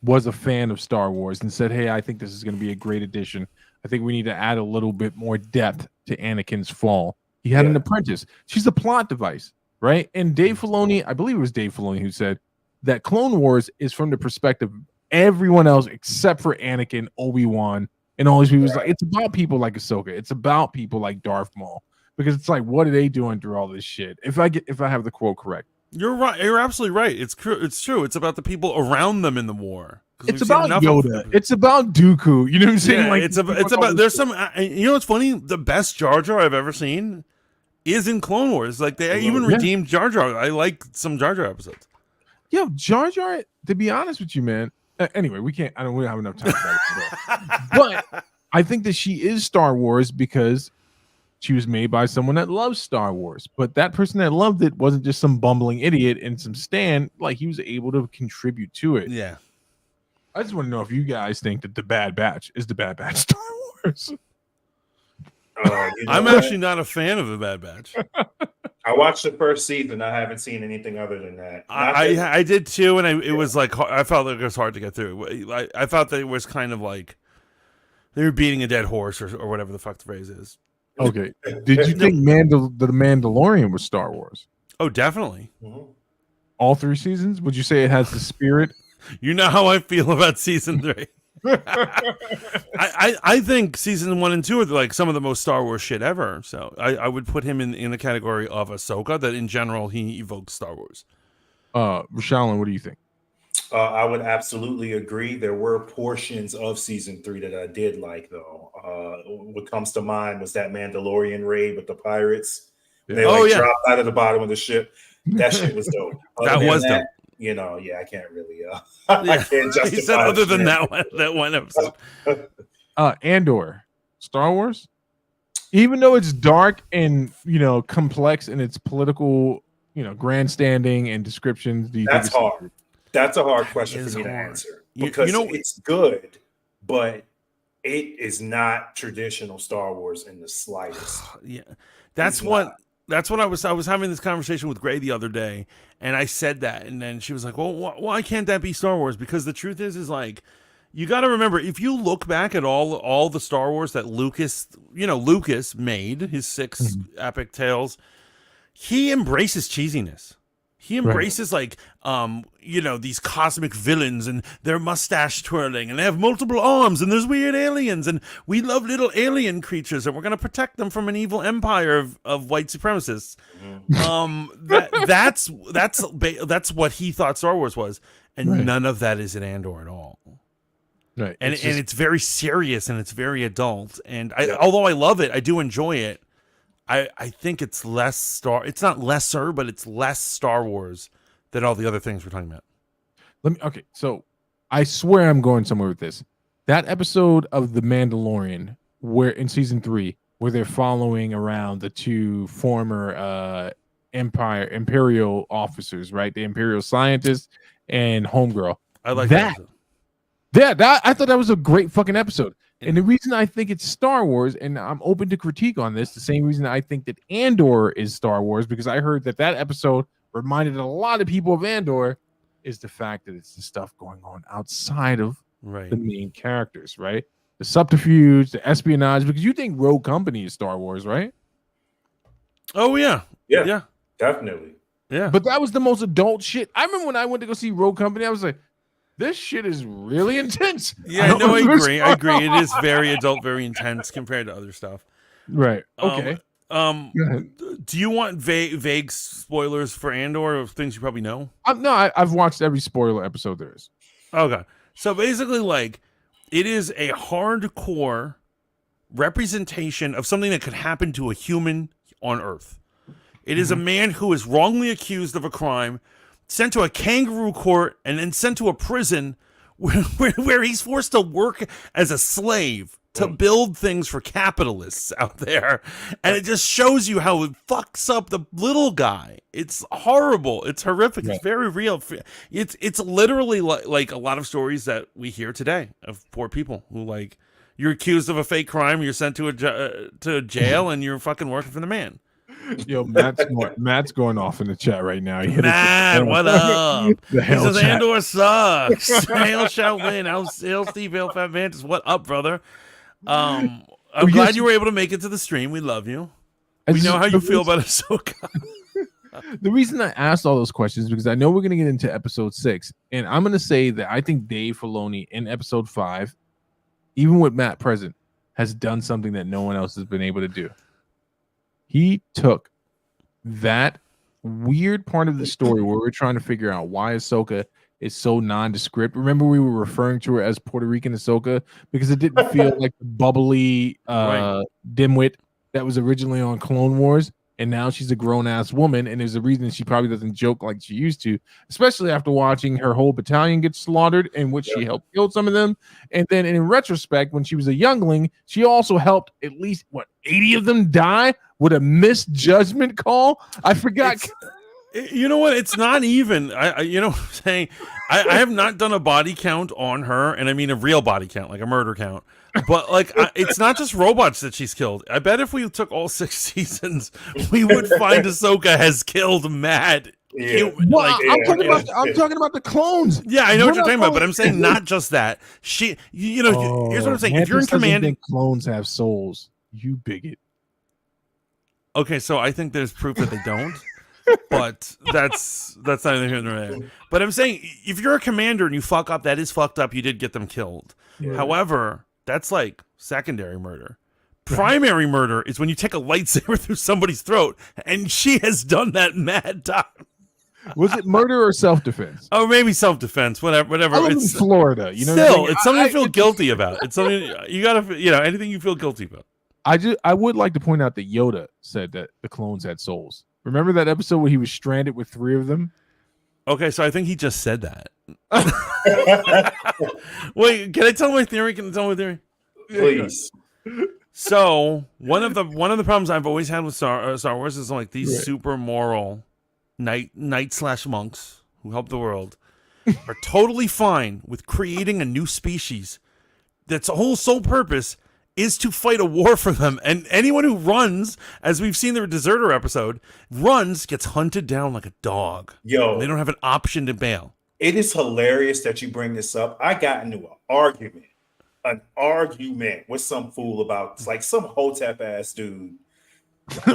was a fan of Star Wars and said, hey, I think this is going to be a great addition. I think we need to add a little bit more depth to Anakin's fall. He had an apprentice. She's a plot device, right? And Dave Filoni, I believe it was Dave Filoni who said that Clone Wars is from the perspective of everyone else except for Anakin, Obi-Wan, and all these people. Like, it's about people like Ahsoka. It's about people like Darth Maul. Because it's like, what are they doing through all this shit? If I have the quote correct, you're right. You're absolutely right. It's true. It's about the people around them in the war. It's about Yoda. It's about Dooku. You know what I'm saying? Yeah, like it's about. There's some. You know what's funny? The best Jar Jar I've ever seen is in Clone Wars. Like they even redeemed Jar Jar. I like some Jar Jar episodes. Yo, Jar Jar. To be honest with you, man. Anyway, we don't have enough time about it. But I think that she is Star Wars because she was made by someone that loves Star Wars, but that person that loved it wasn't just some bumbling idiot and some stan. Like, he was able to contribute to it. Yeah. I just want to know if you guys think that the Bad Batch is the Bad Batch Star Wars. I'm actually not a fan of the Bad Batch. I watched the first season. I haven't seen anything other than that. I did too, and it was like I felt like it was hard to get through. I thought that it was kind of like they were beating a dead horse or whatever the fuck the phrase is. Okay. Did you think the Mandalorian was Star Wars? Oh, definitely. Mm-hmm. All 3 seasons? Would you say it has the spirit? You know how I feel about season 3. I think season 1 and 2 are like some of the most Star Wars shit ever. So I would put him in the category of Ahsoka, that in general he evokes Star Wars. Rashawn, what do you think? I would absolutely agree. There were portions of season 3 that I did like, though. What comes to mind was that Mandalorian raid with the pirates. They dropped out of the bottom of the ship. That shit was dope. That was dope. You know, I can't really. I can't justify. He said other than that one episode. Andor, Star Wars. Even though it's dark and complex in its political, grandstanding and descriptions, that's hard. That's a hard question for me to answer because it's good, but it is not traditional Star Wars in the slightest. Yeah, that's what I was having this conversation with Gray the other day, and I said that, and then she was like, "Well, why can't that be Star Wars?" Because the truth is like, you got to remember, if you look back at all the Star Wars that Lucas made, his 6 epic tales, he embraces cheesiness. He embraces these cosmic villains and their mustache twirling, and they have multiple arms, and there's weird aliens, and we love little alien creatures, and we're gonna protect them from an evil empire of white supremacists. That's what he thought Star Wars was, and none of that is in Andor at all. Right, and it's very serious and it's very adult. And although I love it, I do enjoy it. I think it's less it's not lesser, but it's less Star Wars than all the other things we're talking about. Okay, so I swear I'm going somewhere with this. That episode of The Mandalorian, where in season 3, where they're following around the two former Imperial officers, right? The Imperial scientist and Homegirl. I like that. episode. Yeah, I thought that was a great fucking episode. And the reason I think it's Star Wars, and I'm open to critique on this, the same reason I think that Andor is Star Wars, because I heard that episode reminded a lot of people of Andor, is the fact that it's the stuff going on outside of the main characters, right? The subterfuge, the espionage, because you think Rogue Company is Star Wars, right? Oh, yeah. Yeah. Definitely. Yeah. But that was the most adult shit. I remember when I went to go see Rogue Company, I was like, this shit is really intense. Yeah, no, I agree. It is very adult, very intense compared to other stuff. Right. Okay. Do you want vague spoilers for Andor of things you probably know? No, I've watched every spoiler episode there is. Okay. So basically, like, it is a hardcore representation of something that could happen to a human on Earth. It is a man who is wrongly accused of a crime, sent to a kangaroo court, and then sent to a prison where he's forced to work as a slave to build things for capitalists out there. And it just shows you how it fucks up the little guy. It's horrible. It's horrific. It's very real. It's literally like a lot of stories that we hear today of poor people who, like, you're accused of a fake crime, you're sent to jail, and you're fucking working for the man. Yo, Matt's going off in the chat right now. Matt, what up? He says Andor sucks. Hail Shout Lin. Hail Steve. Hail Fat Mantis. What up, brother? I'm glad you were able to make it to the stream. We love you. We know how you feel about Ahsoka. The reason I asked all those questions is because I know we're going to get into episode 6, and I'm going to say that I think Dave Filoni in episode 5, even with Matt present, has done something that no one else has been able to do. He took that weird part of the story where we're trying to figure out why Ahsoka is so nondescript. Remember, we were referring to her as Puerto Rican Ahsoka because it didn't feel like the bubbly dimwit that was originally on Clone Wars. And now she's a grown-ass woman, and there's a reason she probably doesn't joke like she used to, especially after watching her whole battalion get slaughtered, in which she helped kill some of them. And then in retrospect, when she was a youngling, she also helped at least, 80 of them die with a misjudgment call? I forgot. You know what? It's not even. You know what I'm saying? I have not done a body count on her, and I mean a real body count, like a murder count. But like, it's not just robots that she's killed. I bet if we took all 6 seasons, we would find Ahsoka has killed mad. Yeah. I'm talking about the clones. Yeah, I know what you're talking about, but I'm saying not just that. Here's what I'm saying. If you're in command, clones have souls. You bigot. Okay, so I think there's proof that they don't. But that's not anything there. But I'm saying, if you're a commander and you fuck up, that is fucked up. You did get them killed. Yeah. However, that's like secondary murder. Primary murder is when you take a lightsaber through somebody's throat, and she has done that mad time. Was it murder or self-defense? Oh, maybe self-defense. Whatever. I live in Florida. You know, still, it's something you feel guilty about. It's something you gotta, anything you feel guilty about. I would like to point out that Yoda said that the clones had souls. Remember that episode where he was stranded with 3 of them? Okay, so I think he just said that. Wait, can I tell my theory? Please. So one of the problems I've always had with Star Wars is like these super moral knight/monks who help the world are totally fine with creating a new species that's whole sole purpose is to fight a war for them. And anyone who runs, as we've seen the Deserter episode, gets hunted down like a dog. Yo, they don't have an option to bail. It is hilarious that you bring this up. I got into an argument with some fool about like some hotep ass dude.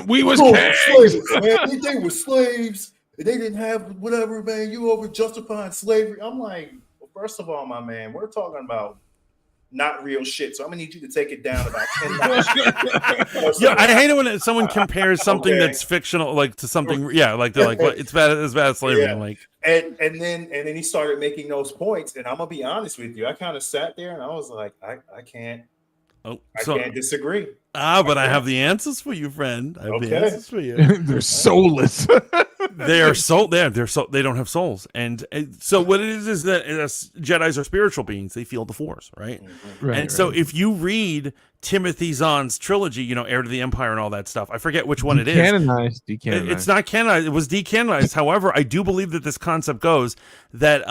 We was slaves, man. They were slaves. They didn't have whatever, man. You over justifying slavery. I'm like, well, first of all, my man, we're talking about not real shit. So I'm gonna need you to take it down about 10 notches. Yeah, I hate it when someone compares something that's fictional, like to something. Yeah, like they're like, "What? It's bad as slavery." Yeah. Like, and then he started making those points, and I'm gonna be honest with you. I kind of sat there and I was like, I can't. I can't disagree. But I have the answers for you, friend. I have the answers for you. They're soulless. They're soul. They don't have souls, and so what it is that Jedis are spiritual beings. They feel the Force, right? And so if you read Timothy Zahn's trilogy, Heir to the Empire and all that stuff, I forget which one it is. Decanonized. It's not canonized. It was decanonized. However, I do believe that this concept goes that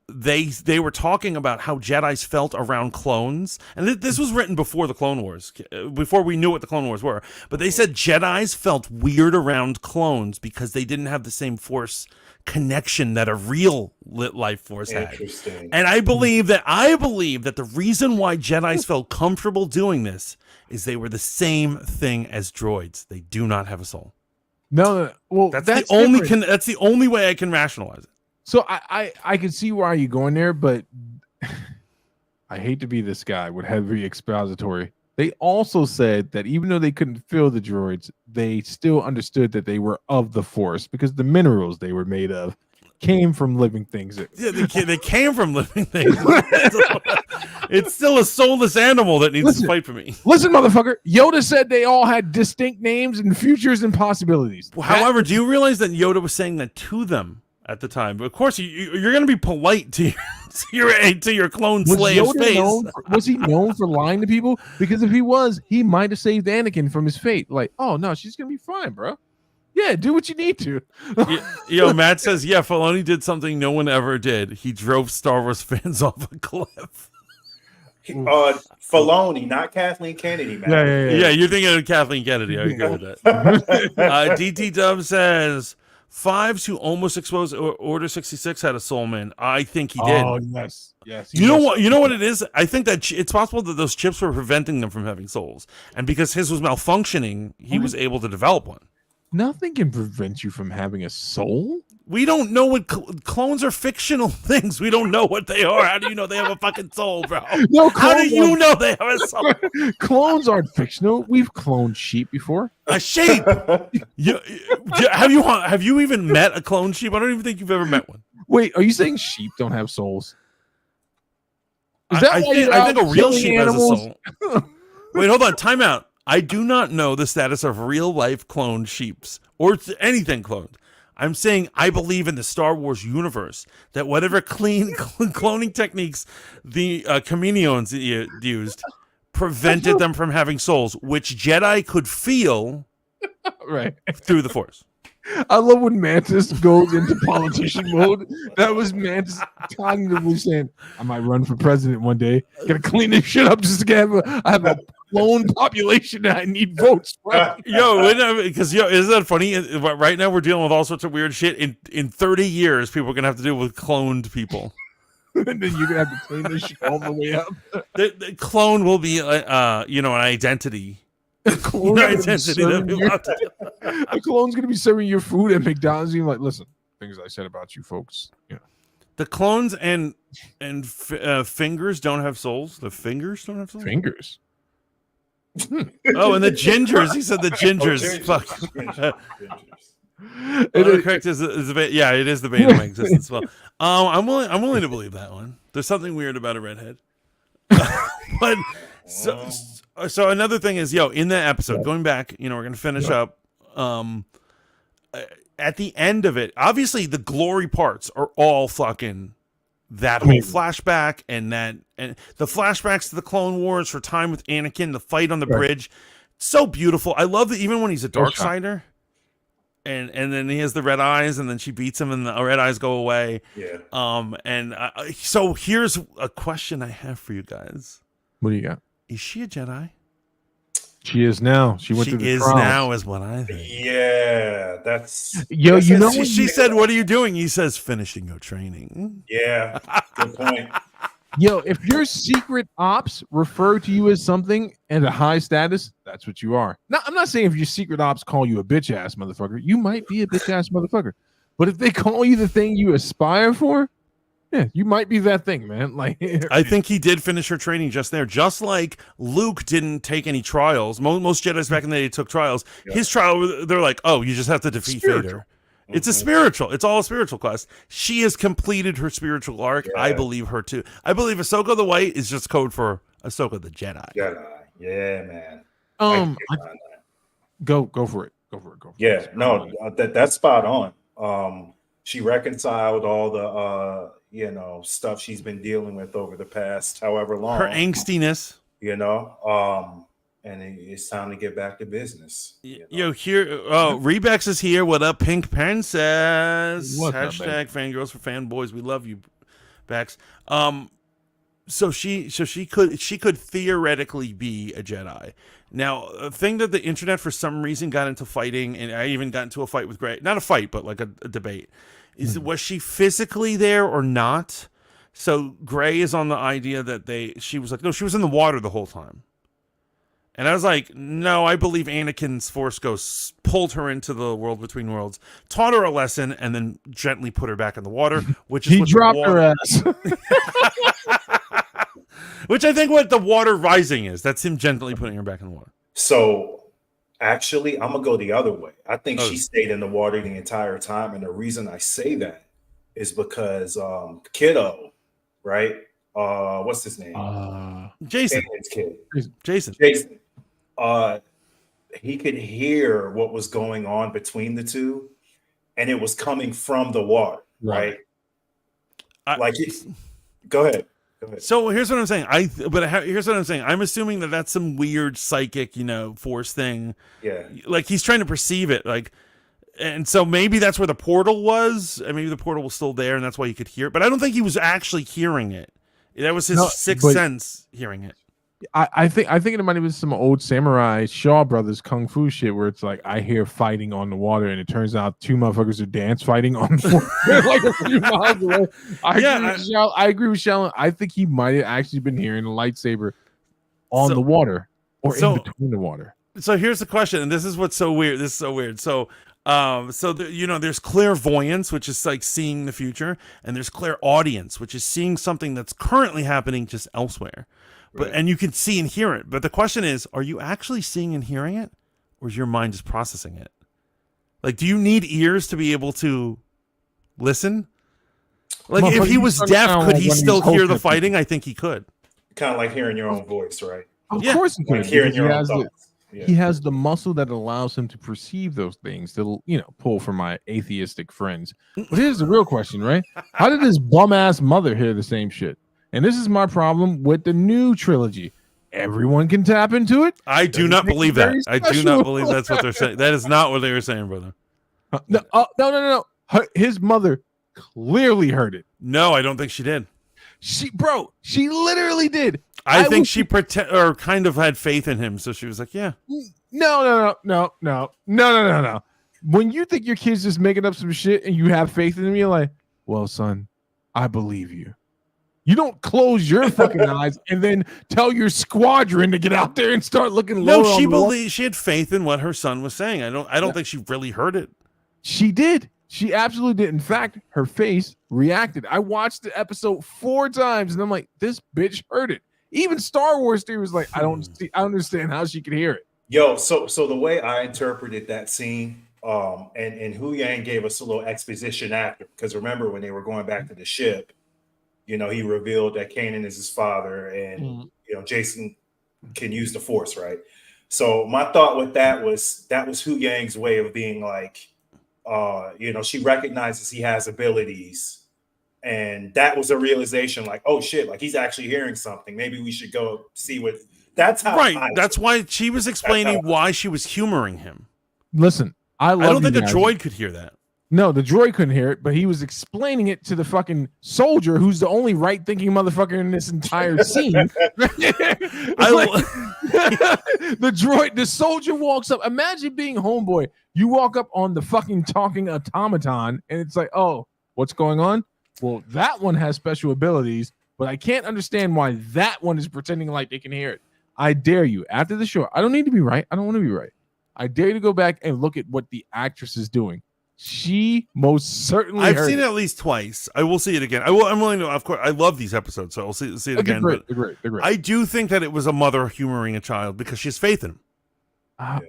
they were talking about how Jedis felt around clones, and this was written before the Clone Wars, before we knew what the Clone Wars were. But they said Jedis felt weird around clones because they didn't have the same Force connection that a real lit life force had. Interesting. And I believe that the reason why Jedis felt comfortable doing this is they were the same thing as droids. They do not have a soul. No. Well, that's the only different. that's the only way I can rationalize it. So I can see why you're going there, but I hate to be this guy with heavy expository. They also said that even though they couldn't feel the droids, they still understood that they were of the Force because the minerals they were made of came from living things. Yeah, they came from living things. It's still a soulless animal that needs to fight for me. Listen, motherfucker. Yoda said they all had distinct names and futures and possibilities. However, do you realize that Yoda was saying that to them at the time? But of course, you're going to be polite to your clone slave's face. Was he known for lying to people? Because if he was, he might have saved Anakin from his fate. Like, oh no, she's gonna be fine, bro. Yeah, do what you need to. Matt says, yeah, Filoni did something no one ever did. He drove Star Wars fans off a cliff. Filoni, not Kathleen Kennedy, man. Yeah, you're thinking of Kathleen Kennedy. I agree with that. DT Dub says, Fives who almost exposed Order 66 had a soulman. I think he did. Oh, yes. You know what it is? I think that it's possible that those chips were preventing them from having souls. And because his was malfunctioning, he was able to develop one. Nothing can prevent you from having a soul. We don't know what clones are fictional things. We don't know what they are. How do you know they have a fucking soul, bro? No, how do you know they have a soul? Clones aren't fictional. We've cloned sheep before. A sheep? Have you even met a clone sheep? I don't even think you've ever met one. Wait, are you saying sheep don't have souls? I think a real sheep animals? Has a soul. Wait, hold on. Time out. I do not know the status of real life cloned sheeps or anything cloned. I'm saying I believe in the Star Wars universe that whatever cloning techniques the Kaminoans used prevented them from having souls, which Jedi could feel through the Force. I love when Mantis goes into politician mode. That was Mantis cognitively saying, I might run for president one day. Gotta clean this shit up just to I have a clone population that I need votes from. Because isn't that funny? Right now we're dealing with all sorts of weird shit. In 30 years, people are gonna have to deal with cloned people. And then you're gonna have to clean this shit all the way up. The clone will be an identity. A clone's gonna be serving your food at McDonald's. You're like, listen, things I said about you folks. Yeah. The clones and fingers don't have souls. The fingers don't have souls. Fingers. Oh, and the gingers. He said the gingers. Fuck. Correct. It is the Beta of existence. Well, I'm willing to believe that one. There's something weird about a redhead. But so another thing is, in that episode, going back, we're gonna finish up. At the end of it, obviously the glory parts are all fucking that whole flashback and the flashbacks to the Clone Wars for time with Anakin, the fight on the bridge, so beautiful. I love that even when he's a Darksider, and then he has the red eyes, and then she beats him, and the red eyes go away. Yeah. So here's a question I have for you guys. What do you got? Is she a Jedi? She is now. She went through the trials. Now, is what I think. Yeah, that's. She said, "What are you doing?" He says, "Finishing your training." Yeah, good point. If your secret ops refer to you as something at a high status, that's what you are. Now, I'm not saying if your secret ops call you a bitch ass motherfucker, you might be a bitch ass motherfucker. But if they call you the thing you aspire for, yeah, you might be that thing, man. Like, I think he did finish her training just there. Just like Luke didn't take any trials. Most Jedis back in the day took trials. Yeah. His trial, they're like, oh, you just have to defeat Vader. It's a spiritual. It's all a spiritual quest. She has completed her spiritual arc. Yeah. I believe her too. I believe Ahsoka the White is just code for Ahsoka the Jedi. Yeah, man. Go for it. Go for it. Yeah, no, that's spot on. She reconciled all the stuff she's been dealing with over the past however long. Her angstiness. And it's time to get back to business. Yo, here, Rebex is here. What up, Pink Princess? What's up, Hashtag fangirls for fanboys. We love you, Bex. So she could theoretically be a Jedi. Now, a thing that the internet for some reason got into fighting, and I even got into a fight with Gray. Not a fight, but like a debate. Is was she physically there or not? So Gray is on the idea that she was like, no, she was in the water the whole time. And I was like, no, I believe Anakin's Force Ghost pulled her into the world between worlds, taught her a lesson, and then gently put her back in the water, which is He what dropped her ass. which I think what the water rising is. That's him gently putting her back in the water. So actually, I'm gonna go the other way. I think she stayed in the water the entire time, and the reason I say that is because Kiddo, right? What's his name? Jason. Anakin's kid. Jason. He could hear what was going on between the two, and it was coming from the water, right? Go ahead. So here's what I'm saying. Here's what I'm saying. I'm assuming that that's some weird psychic, force thing. Yeah. Like he's trying to perceive it, and so maybe that's where the portal was, and maybe the portal was still there, and that's why he could hear it. But I don't think he was actually hearing it. That was his sixth sense hearing it. I think it might have been some old samurai Shaw Brothers kung fu shit where it's like I hear fighting on the water and it turns out two motherfuckers are dance fighting on like a few miles away. I agree with Shallon. I think he might have actually been hearing a lightsaber on the water or in between the water. So here's the question, and this is what's so weird. This is so weird. So there's clairvoyance, which is like seeing the future, and there's clairaudience, which is seeing something that's currently happening just elsewhere. But and you can see and hear it. But the question is, are you actually seeing and hearing it, or is your mind just processing it? Like, do you need ears to be able to listen? Like, if he was deaf, could he still hear the fighting? I think he could. Kind of like hearing your own voice, right? Of course he could. Like hearing your own thoughts. He has the muscle that allows him to perceive those things, to pull from my atheistic friends. But here's the real question, right? How did his bum ass mother hear the same shit? And this is my problem with the new trilogy. Everyone can tap into it. I do not believe that. I do not believe that's what they're saying. That is not what they were saying, brother. No. His mother clearly heard it. No, I don't think she did. She literally did. I think she kind of had faith in him, so she was like, "Yeah." No. When you think your kid's just making up some shit and you have faith in him, you're like, "Well, son, I believe you." You don't close your fucking eyes and then tell your squadron to get out there and start looking low. No, she believed. She had faith in what her son was saying. I don't think she really heard it. She did. She absolutely did. In fact, her face reacted. I watched the episode 4 times and I'm like, this bitch heard it. Even Star Wars theory was like, I understand how she could hear it. Yo, so the way I interpreted that scene, and Hu Yang gave us a little exposition after, because remember when they were going back to the ship, he revealed that Kanan is his father, and Jason can use the Force, right? So my thought with that was Hu Yang's way of being like, she recognizes he has abilities, and that was a realization, like, oh shit, like he's actually hearing something. Maybe we should go see what. That's how. Right. That's why she was explaining why she was humoring him. Listen, I don't think a droid could hear that. No, the droid couldn't hear it, but he was explaining it to the fucking soldier, who's the only right-thinking motherfucker in this entire scene. The soldier walks up. Imagine being homeboy. You walk up on the fucking talking automaton, and it's like, oh, what's going on? Well, that one has special abilities, but I can't understand why that one is pretending like they can hear it. I dare you, after the show, I don't need to be right. I don't want to be right. I dare you to go back and look at what the actress is doing. She most certainly. I've seen it at least twice. I will see it again. I'm willing to. Of course, I love these episodes, so I'll see it again. They're great. I do think that it was a mother humoring a child because she has faith in him.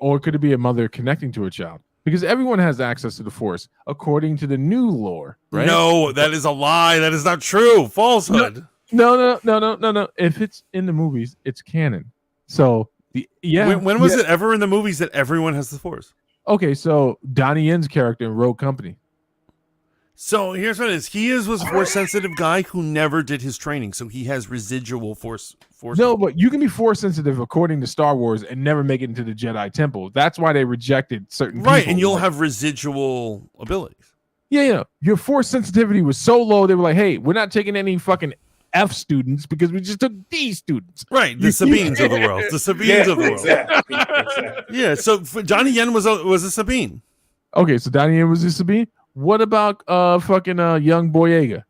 Or could it be a mother connecting to a child? Because everyone has access to the Force, according to the new lore. Right? No, that is a lie. That is not true. Falsehood. No. If it's in the movies, it's canon. So when was it ever in the movies that everyone has the Force? Okay, so Donnie Yen's character in Rogue Company. So here's what it is. He was a force sensitive guy who never did his training, so he has residual force. No, but you can be force sensitive according to Star Wars and never make it into the Jedi Temple. That's why they rejected certain Right, people. and you'll have residual abilities. Yeah. Your force sensitivity was so low, they were like, hey, we're not taking any fucking F students because we just took D students. Right, the Sabines of the world. The Sabines of the world. Exactly. Yeah, so Johnny Yen was a Sabine. Okay, so Donnie Yen was a Sabine. What about fucking young Boyega?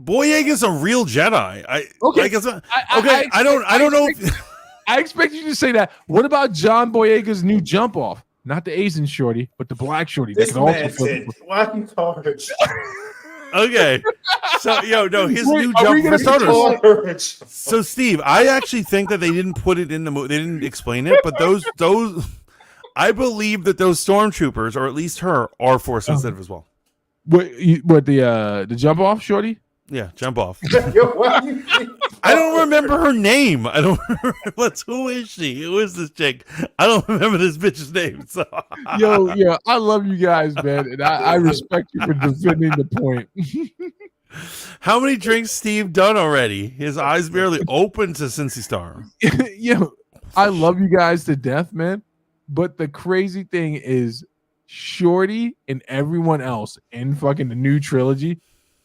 Boyega's a real Jedi. I don't know. I expect you to say that. What about John Boyega's new jump off? Not the Asian shorty, but the black shorty. This man said, why you courage? Okay. So his new jump for starters. So Steve, I actually think that they didn't put it in the movie. They didn't explain it, but those I believe that those stormtroopers, or at least her, are force sensitive as well. What the jump off shorty? Yeah, jump off. I don't remember her name. I don't remember who is she? Who is this chick? I don't remember this bitch's name. So Yo, I love you guys, man, and I respect you for defending the point. How many drinks Steve done already? His eyes barely open to Cincy Star. Yo, I love you guys to death, man. But the crazy thing is, Shorty and everyone else in fucking the new trilogy,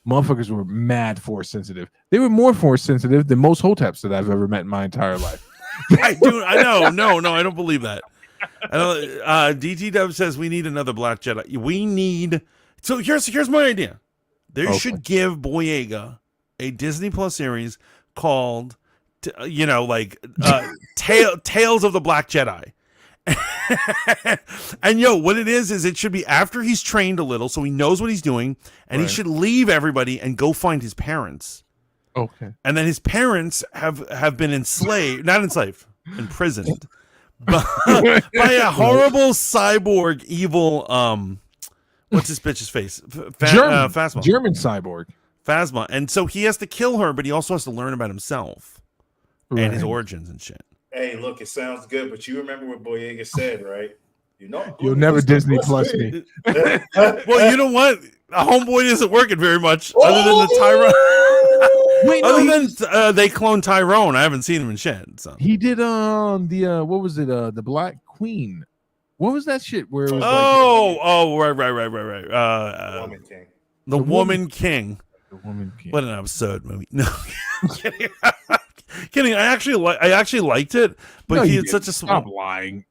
motherfuckers were mad force sensitive. They were more force sensitive than most hoteps that I've ever met in my entire life. I know. No, I don't believe that. DT Dub says we need another Black Jedi. We need. So here's my idea. They should give Boyega a Disney Plus series called, Tales of the Black Jedi. And what it is it should be after he's trained a little, so he knows what he's doing, and he should leave everybody and go find his parents. Okay. And then his parents have been imprisoned by a horrible cyborg evil what's this bitch's face? Phasma. German cyborg. Phasma. And so he has to kill her, but he also has to learn about himself and his origins and shit. Hey, look, it sounds good, but you remember what Boyega said, right? You'll never Disney Plus me. Well, you know what? A homeboy isn't working very much, other than the Tyrone. Wait, than they cloned Tyrone. I haven't seen him in shit. So. He did the what was it? The Black Queen. What was that shit? Where it was right. Woman King. The Woman King. The Woman King. What an absurd movie. No, kidding. I actually liked it, but he had such a stop lying.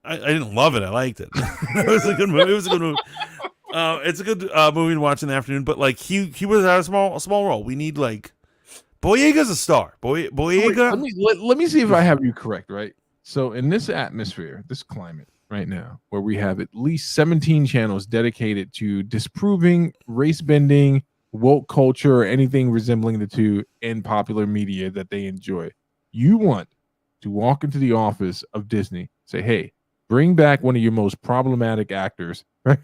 I didn't love it. I liked it. It was a good movie. It's a good movie to watch in the afternoon. But like he was at a small role. We need Boyega's a star. Boyega. Let me see if I have you correct. Right. So in this atmosphere, this climate right now, where we have at least 17 channels dedicated to disproving race bending, woke culture, or anything resembling the two in popular media that they enjoy, you want to walk into the office of Disney, say, hey, bring back one of your most problematic actors, right?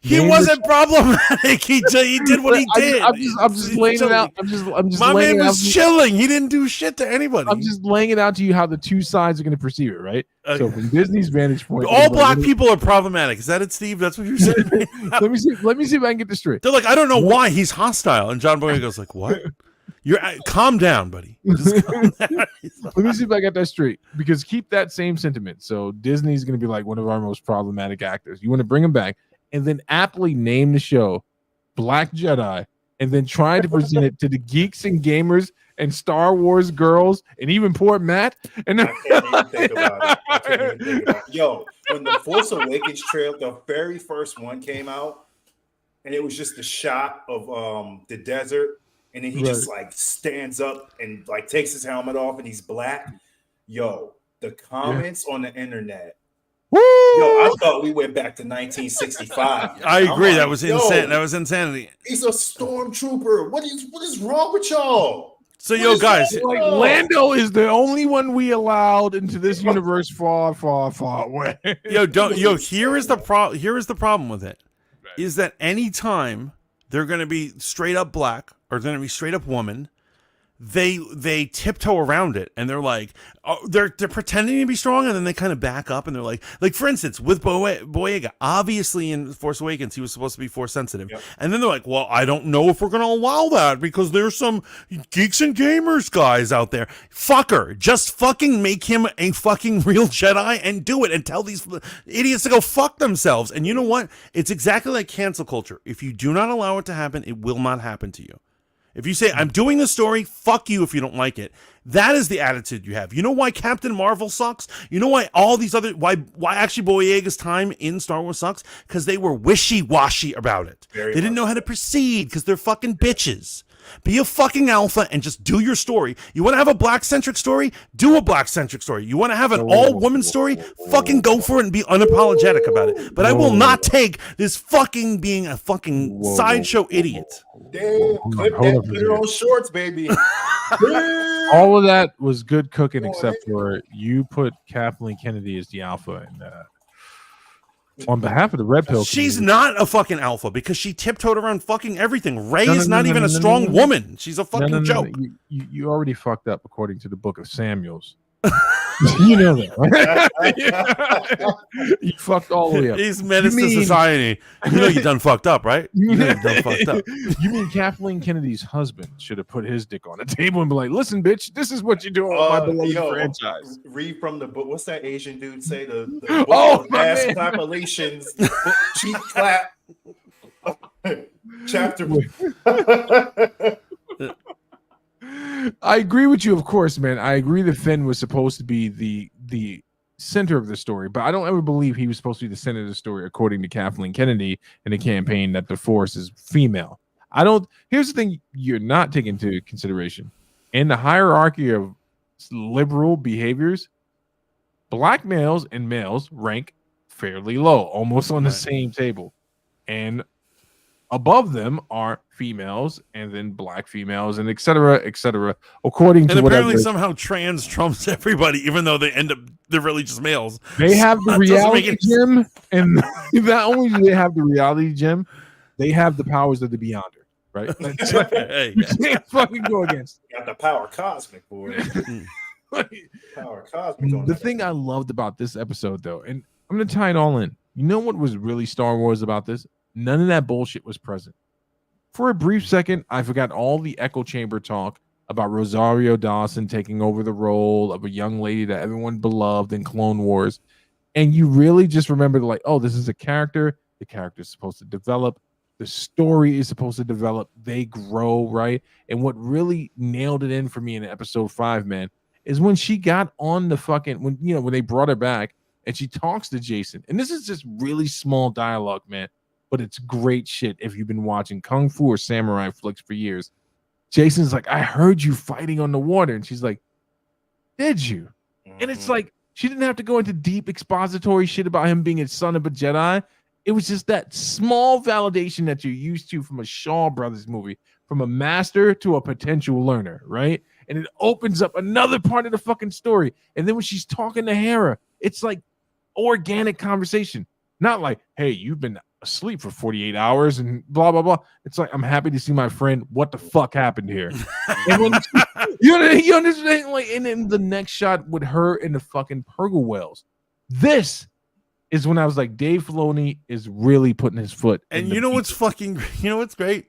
He wasn't problematic. He did what he did. I'm just laying it out. I'm just. My man was chilling. He didn't do shit to anybody. I'm just laying it out to you how the two sides are going to perceive it, right? So from Disney's vantage point, all black people are problematic. Is that it, Steve? That's what you're saying. Let me see if I can get this straight. They're like, I don't know why he's hostile, and John Boyega goes like, what? You're calm down, buddy. Just calm down. Let me see if I got that straight. Because keep that same sentiment. So Disney's going to be like one of our most problematic actors. You want to bring him back, and then aptly name the show Black Jedi, and then try to present it to the geeks and gamers and Star Wars girls, and even poor Matt. And I can't even think about it. Yo, when the Force Awakens trailer, the very first one came out, and it was just a shot of the desert, and then he just like stands up and like takes his helmet off, and he's black. Yo, the comments on the internet. Woo! Yo, I thought we went back to 1965. I agree. That was insane. That was insanity. He's a stormtrooper. What is wrong with y'all? So, guys, like Lando is the only one we allowed into this universe far, far, far away. Here is the problem with it. Is that anytime they're going to be straight up black or they're going to be straight up woman, they tiptoe around it, and they're like, they're pretending to be strong, and then they kind of back up, and they're like for instance with Boyega, obviously in Force Awakens he was supposed to be Force sensitive, and then they're like, well, I don't know if we're gonna allow that because there's some geeks and gamers guys out there. Fucker, just fucking make him a fucking real Jedi and do it, and tell these idiots to go fuck themselves. And you know what? It's exactly like cancel culture. If you do not allow it to happen, it will not happen to you. If you say, I'm doing the story, fuck you if you don't like it. That is the attitude you have. You know why Captain Marvel sucks? You know why all these other, why actually Boyega's time in Star Wars sucks? Because they were wishy-washy about it. They didn't know how to proceed because they're fucking bitches. Be a fucking alpha and just do your story. You want to have a black-centric story? Do a black-centric story. You want to have an all-woman story? Fucking go for it and be unapologetic about it. But I will not take this fucking being a fucking sideshow idiot. Damn, put it on shorts, baby. All of that was good cooking, except for you put Kathleen Kennedy as the alpha, and on behalf of the Red Pill, she's not a fucking alpha because she tiptoed around fucking everything. Rey is not even a strong woman. She's a fucking joke. You already fucked up according to the Book of Samuels. You know that, right? You fucked all the way up. He's menace to society. You know you done fucked up, right? You know you done fucked up. You mean Kathleen Kennedy's husband should have put his dick on the table and be like, listen, bitch, this is what you're doing with my beloved franchise. Read from the book. What's that Asian dude say? The book of mass clapations, cheek clap. Chapter. I agree with you, of course, man. I agree that Finn was supposed to be the center of the story, but I don't ever believe he was supposed to be the center of the story, according to Kathleen Kennedy in the campaign, that the Force is female. I don't. Here's the thing you're not taking into consideration. In the hierarchy of liberal behaviors, black males and males rank fairly low, almost on the same table. And above them are females, and then black females, and et cetera, according to and apparently whatever. Somehow trans trumps everybody, even though they're really just males. They have the reality gem, and not only do they have the reality gem, they have the powers of the Beyonder, right? Like, you can't fucking go against it. Got the power cosmic, boy. Power cosmic. The thing I loved about this episode, though, and I'm going to tie it all in. You know what was really Star Wars about this? None of that bullshit was present. For a brief second, I forgot all the echo chamber talk about Rosario Dawson taking over the role of a young lady that everyone beloved in Clone Wars. And you really just remember, like, oh, this is a character. The character is supposed to develop. The story is supposed to develop. They grow, right? And what really nailed it in for me in episode 5, man, is when she got on the fucking, when they brought her back and she talks to Jason. And this is just really small dialogue, man. But it's great shit if you've been watching Kung Fu or samurai flicks for years. Jason's like, I heard you fighting on the water. And she's like, did you? Mm-hmm. And it's like, she didn't have to go into deep expository shit about him being a son of a Jedi. It was just that small validation that you're used to from a Shaw Brothers movie, from a master to a potential learner, right? And it opens up another part of the fucking story. And then when she's talking to Hera, it's like organic conversation. Not like, hey, you've been asleep for 48 hours and blah, blah, blah. It's like, I'm happy to see my friend. What the fuck happened here? And when, you understand? Like, and then the next shot with her in the fucking Purgle Wells. This is when I was like, Dave Filoni is really putting his foot. And you know what's great?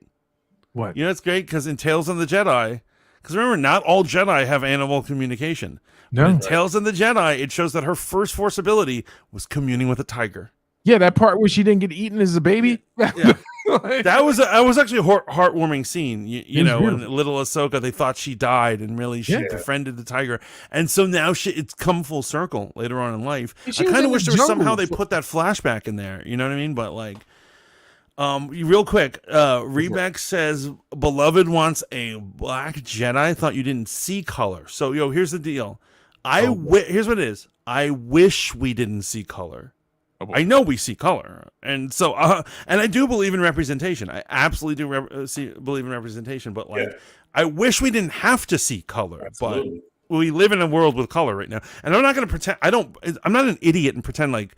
What? You know what's great? Because in Tales of the Jedi, because remember, not all Jedi have animal communication. No. But in Tales of the Jedi, it shows that her first Force ability was communing with a tiger. Yeah, that part where she didn't get eaten as a baby. Yeah. that was actually a heartwarming scene. You know, when little Ahsoka, they thought she died, and really she befriended the tiger. And so now it's come full circle later on in life. I kind of wish there was somehow they put that flashback in there. You know what I mean? But like, real quick, Rebeck says, "Beloved wants a black Jedi." I thought you didn't see color. So here's the deal. Here's what it is. I wish we didn't see color. I know we see color, and so and I do believe in representation. I absolutely do believe in representation, but like, I wish we didn't have to see color. Absolutely. But we live in a world with color right now, and I'm not going to pretend. I'm not an idiot and pretend like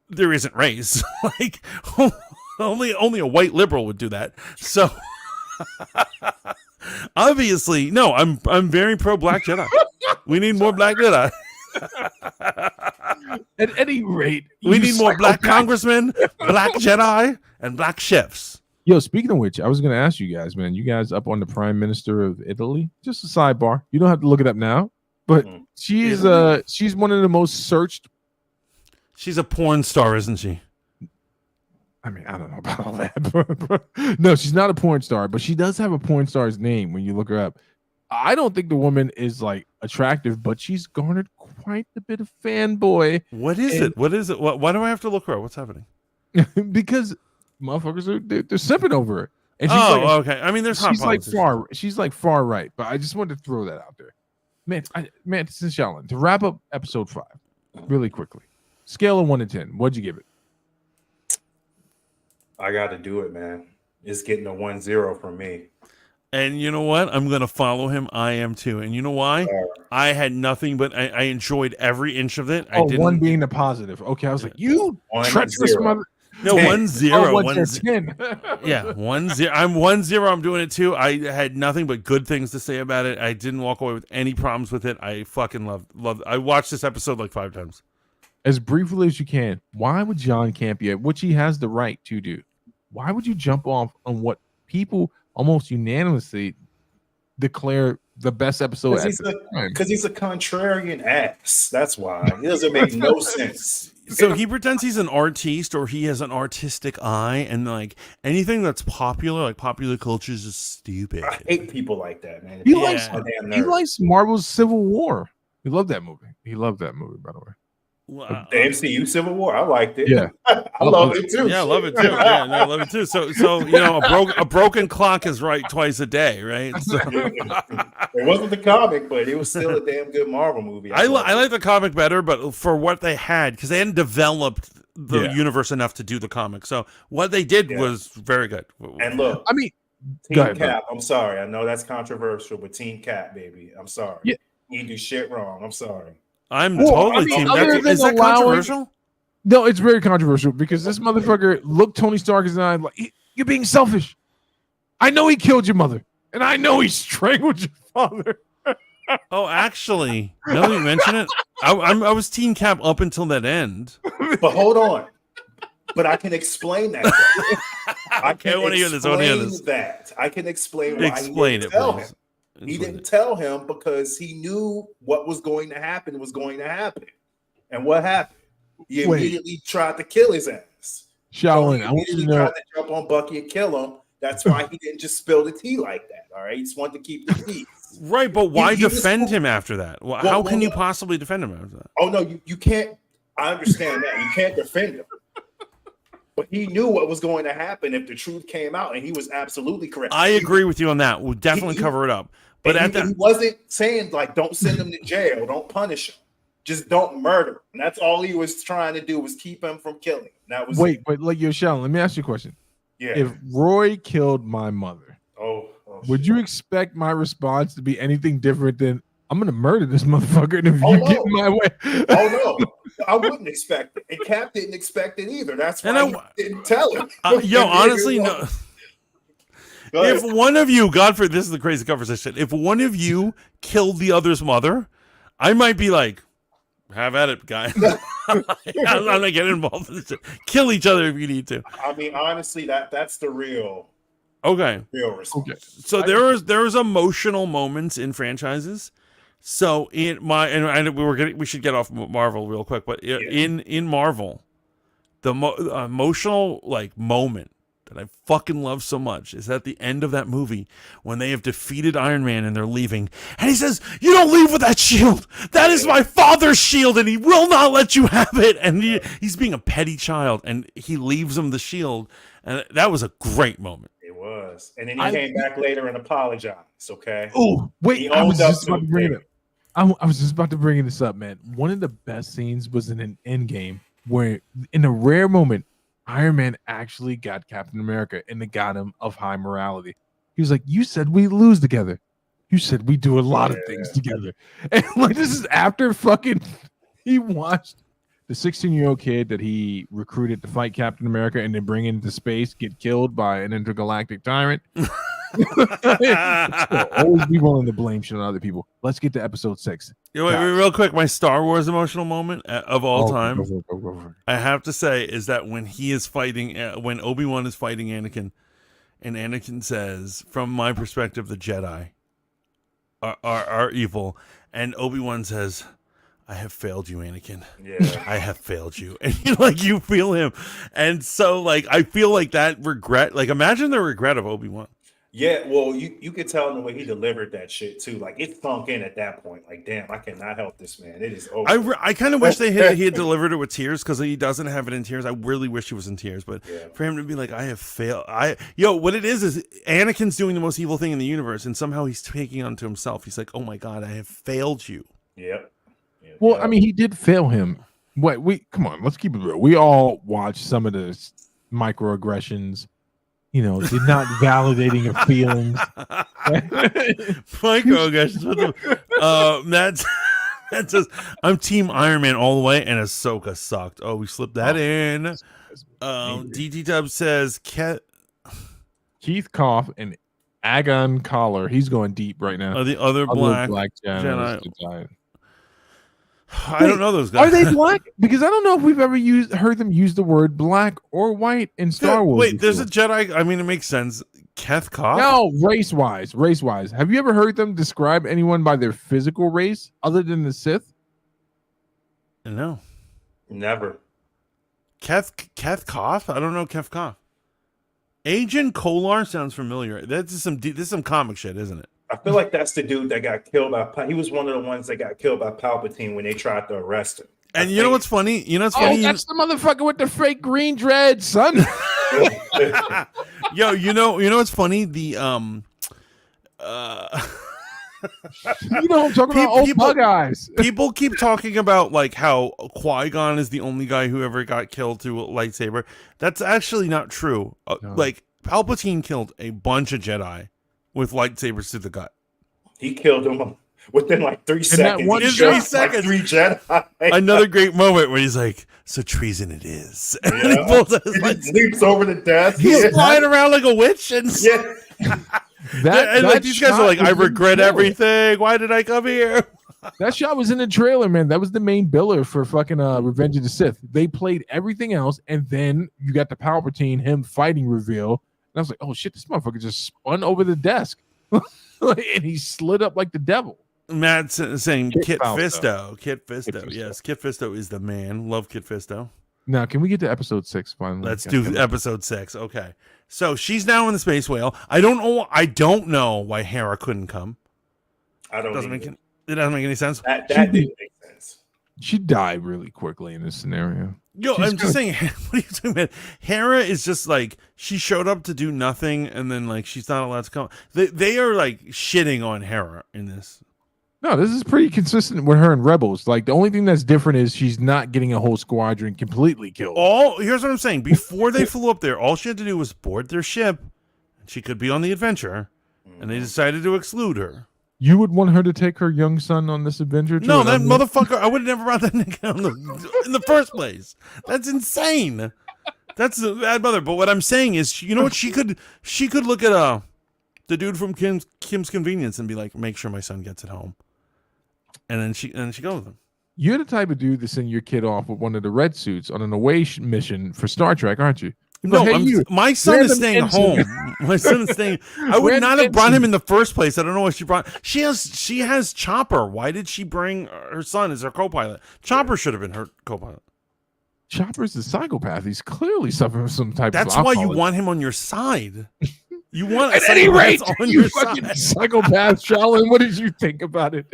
there isn't race. Like only a white liberal would do that. So. Obviously, no. I'm very pro Black Jedi. We need more Black Jedi. At any rate, We you need more Black psychopath. congressmen, Black Jedi, and Black chefs. Yo, speaking of which, I was going to ask you guys, man. You guys up on the Prime Minister of Italy? Just a sidebar. You don't have to look it up now, but she's one of the most searched. She's a porn star, isn't she? I mean, I don't know about all that. No, she's not a porn star, but she does have a porn star's name when you look her up. I don't think the woman is like attractive, but she's garnered quite a bit of fanboy. What is it? What is it? Why do I have to look her up? What's happening? Because motherfuckers they're simping over her. And she's okay. I mean, there's hot politics. She's like far right, but I just wanted to throw that out there, man. Since Shaolin, to wrap up episode 5, really quickly, scale of 1 to 10, what'd you give it? I got to do it, man. It's getting a 1-0 from me. And you know what? I'm going to follow him. I am too. And you know why? I had nothing, but I enjoyed every inch of it. Oh, 1 being the positive. Okay, I was like, you treacherous mother. No, 1-0. 1-10. Yeah, 1-0. I'm 1-0. I'm doing it too. I had nothing but good things to say about it. I didn't walk away with any problems with it. I fucking loved. I watched this episode like 5 times. As briefly as you can, why would John Campea, which he has the right to do, why would you jump off on what people almost unanimously declare the best episode? Because he's a contrarian ass. That's why. It doesn't make no sense. So he pretends he's an artiste, or he has an artistic eye, and like anything that's popular, like popular culture, is just stupid. I hate people like that, man. He likes Marvel's Civil War. He loved that movie. He loved that movie, by the way. Well, the MCU Civil War, I liked it. Yeah, I love it too. Yeah, I love it too. Yeah, no, I love it too. So you know, a broken clock is right twice a day, right? So. It wasn't the comic, but it was still a damn good Marvel movie. I like the comic better, but for what they had, because they hadn't developed the universe enough to do the comic. So what they did was very good. And look, I mean, Team Cap. I'm sorry. I know that's controversial, but Team Cap, baby. I'm sorry. Yeah. You do shit wrong. I'm sorry. I'm totally team. Is that controversial? No, it's very controversial because this motherfucker looked Tony Stark in the eye like, you're being selfish. I know he killed your mother, and I know he strangled your father. Oh, actually, now that you mention it, I was Team Cap up until that end. But hold on. But I can explain that. I want to hear this. I want to hear this. That I can explain why Explain it, please. He didn't tell him because he knew what was going to happen was going to happen. And what happened? He immediately tried to kill his ass. Shaolin, I want you to know. Tried to jump on Bucky and kill him. That's why he didn't just spill the tea like that. All right, he just wanted to keep the peace. Right, but why defend him after that? Well, how can you possibly defend him after that? Oh no, you can't. I understand that you can't defend him. But he knew what was going to happen if the truth came out, and he was absolutely correct. I agree with you on that. We'll definitely cover it up. But he wasn't saying like, don't send him to jail, don't punish him, just don't murder him. And that's all he was trying to do was keep him from killing him. That was but like Shaolin, let me ask you a question. Yeah. If Roy killed my mother, would you expect my response to be anything different than I'm gonna murder this motherfucker and if you get in my way? Oh no, I wouldn't expect it. And Cap didn't expect it either. That's why he didn't tell him. Honestly, no. If one of you, God forbid, this is the crazy conversation. If one of you killed the other's mother, I might be like, have at it, guy. I'm not getting involved in this shit. Kill each other if you need to. I mean, honestly, that's the real. Okay. Real response. Okay. So there's emotional moments in franchises. So we should get off Marvel real quick, but in Marvel, the emotional like moment that I fucking love so much is at the end of that movie when they have defeated Iron Man and they're leaving, and he says, "You don't leave with that shield. That is my father's shield, and he will not let you have it." And he's being a petty child, and he leaves him the shield, and that was a great moment. It was, and then he came back later and apologized. Okay. Oh wait, I was just about to bring it up. I was just about to bring this up, man. One of the best scenes was in an Endgame where, in a rare moment, Iron Man actually got Captain America and it got him of high morality. He was like, "You said we lose together. You said we do a lot of things together." And like, this is after fucking he watched the 16-year-old kid that he recruited to fight Captain America and then bring into space get killed by an intergalactic tyrant. Always be willing to blame shit on other people. Let's get to episode 6. Wait, real quick, my Star Wars emotional moment of all time, Go for it. I have to say, is that when he is fighting, when Obi-Wan is fighting Anakin, and Anakin says, "From my perspective, the Jedi are evil," and Obi-Wan says, "I have failed you, Anakin. Yeah. I have failed you." And you feel him. And so like I feel like that regret, like imagine the regret of Obi-Wan. Yeah, well, you could tell in the way he delivered that shit too. Like it sunk in at that point. Like, damn, I cannot help this man. It is over. I kind of wish he had delivered it with tears, because he doesn't have it in tears. I really wish he was in tears, but for him to be like, "I have failed." What it is Anakin's doing the most evil thing in the universe, and somehow he's taking it onto himself. He's like, "Oh my God, I have failed you." Yep. Well, I mean, he did fail him. Come on, let's keep it real. We all watched some of the microaggressions. Did not validating of feelings. Microaggressions. That's just. I'm Team Iron Man all the way, and Ahsoka sucked. Oh, we slipped that in. DT Dub says Keith Koff and Agon Collar. He's going deep right now. The other black Jedi. I don't know those guys. Are they black? Because I don't know if we've ever heard them use the word black or white in Star Wars. Wait, there's a Jedi. I mean, it makes sense. Keth Koff? No, race-wise. Have you ever heard them describe anyone by their physical race other than the Sith? No. Never. Keth Koff? I don't know Keth Koff. Agent Kolar sounds familiar. This is some comic shit, isn't it? I feel like that's the dude that got killed by. He was one of the ones that got killed by Palpatine when they tried to arrest him. And you know what's funny? That's the motherfucker with the fake green dreads, son. Yo, you know what's funny? The you know I'm talking about old bug eyes. People keep talking about like how Qui-Gon is the only guy who ever got killed through a lightsaber. That's actually not true. No. Like Palpatine killed a bunch of Jedi with lightsabers to the gut. He killed him within like 3 seconds. In 3 seconds. Like 3 Jedi. Another great moment where he's like, "So treason it is." And he leaps over the desk. He's flying around like a witch. And these guys are like, "I regret everything. Why did I come here?" That shot was in the trailer, man. That was the main biller for fucking Revenge of the Sith. They played everything else, and then you got the Palpatine, him fighting reveal. And I was like, "Oh shit, this motherfucker just spun over the desk." And he slid up like the devil. Matt's saying Kit Fisto. Fisto. Kit Fisto. Yes, Kit Fisto is the man. Love Kit Fisto. Now, can we get to episode 6 finally? Let's do episode 6. Okay. So she's now in the space whale. I don't know why Hera couldn't come. It doesn't make any sense. That didn't make sense. She died really quickly in this scenario. I'm just saying, what are you talking about? Hera is just like, she showed up to do nothing, and then like she's not allowed to come. They are like shitting on Hera in this. No, this is pretty consistent with her and Rebels. Like the only thing that's different is she's not getting a whole squadron completely killed. Here's what I'm saying. Before they flew up there, all she had to do was board their ship, and she could be on the adventure, and they decided to exclude her. You would want her to take her young son on this adventure? No, that motherfucker, I would have never brought that nigga in the first place. That's insane. That's a bad mother. But what I'm saying is, you know what? She could look at the dude from Kim's Convenience and be like, "Make sure my son gets it home." And then she goes with him. You're the type of dude to send your kid off with one of the red suits on an away mission for Star Trek, aren't you? No, my son is staying home. My son is staying. I would not have brought him in the first place. I don't know why she brought. She has Chopper. Why did she bring her son as her co-pilot? Chopper should have been her co-pilot. Chopper's a psychopath. He's clearly suffering from some type That's of. That's why you want him on your side. You want at any rate on your side. Psychopath, Shaolin. What did you think about it?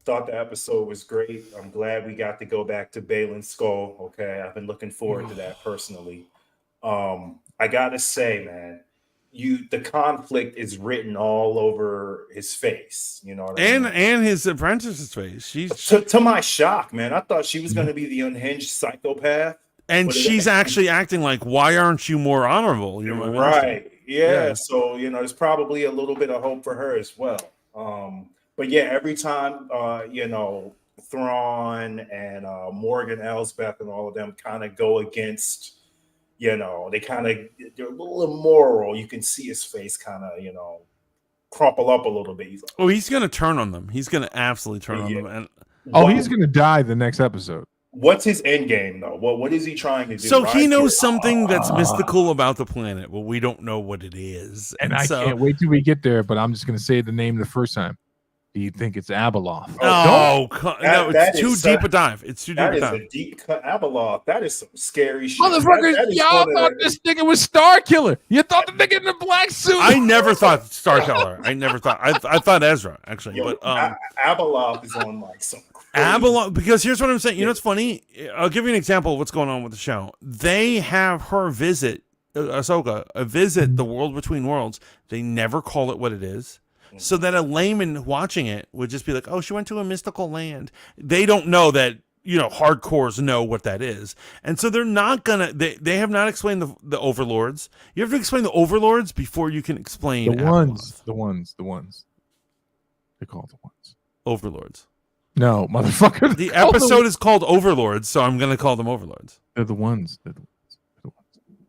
Thought the episode was great. I'm glad we got to go back to Balin's skull. Okay, I've been looking forward to that personally. I gotta say, man, the conflict is written all over his face. You know what I mean? And his apprentice's face. She's to my shock, man. I thought she was going to be the unhinged psychopath, and she's actually acting like, "Why aren't you more honorable?" You know, right? Yeah. So there's probably a little bit of hope for her as well. But yeah, every time, Thrawn and Morgan Elsbeth and all of them kind of go against, you know, they're a little immoral. You can see his face kind of, you know, crumple up a little bit. He's like, Oh, he's gonna turn on them. He's gonna absolutely turn on them. And he's gonna die the next episode. What's his end game though? What is he trying to do? so he knows something that's mystical about the planet. Well, we don't know what it is, And I can't wait till we get there. But I'm just gonna say the name the first time. Do you think it's Abeloth? No, it's too deep a dive. It's too deep a dive. That is a deep cut. Abeloth. That is some scary shit. Motherfuckers, y'all thought this nigga was Star Killer. You thought the nigga in the black suit. I never thought Star Killer. I never thought. I thought Ezra actually, but Abeloth is on like some. Abeloth, because here's what I'm saying. You know what's funny? I'll give you an example of what's going on with the show. They have her visit Ahsoka, visit the world between worlds. They never call it what it is. So that a layman watching it would just be like, oh, she went to a mystical land. They don't know that, you know, hardcores know what that is. And so they're not gonna, they have not explained the overlords. You have to explain the overlords before you can explain the ones. They call the ones. Overlords. No, motherfucker. The episode is called Overlords, so I'm gonna call them Overlords. They're the ones.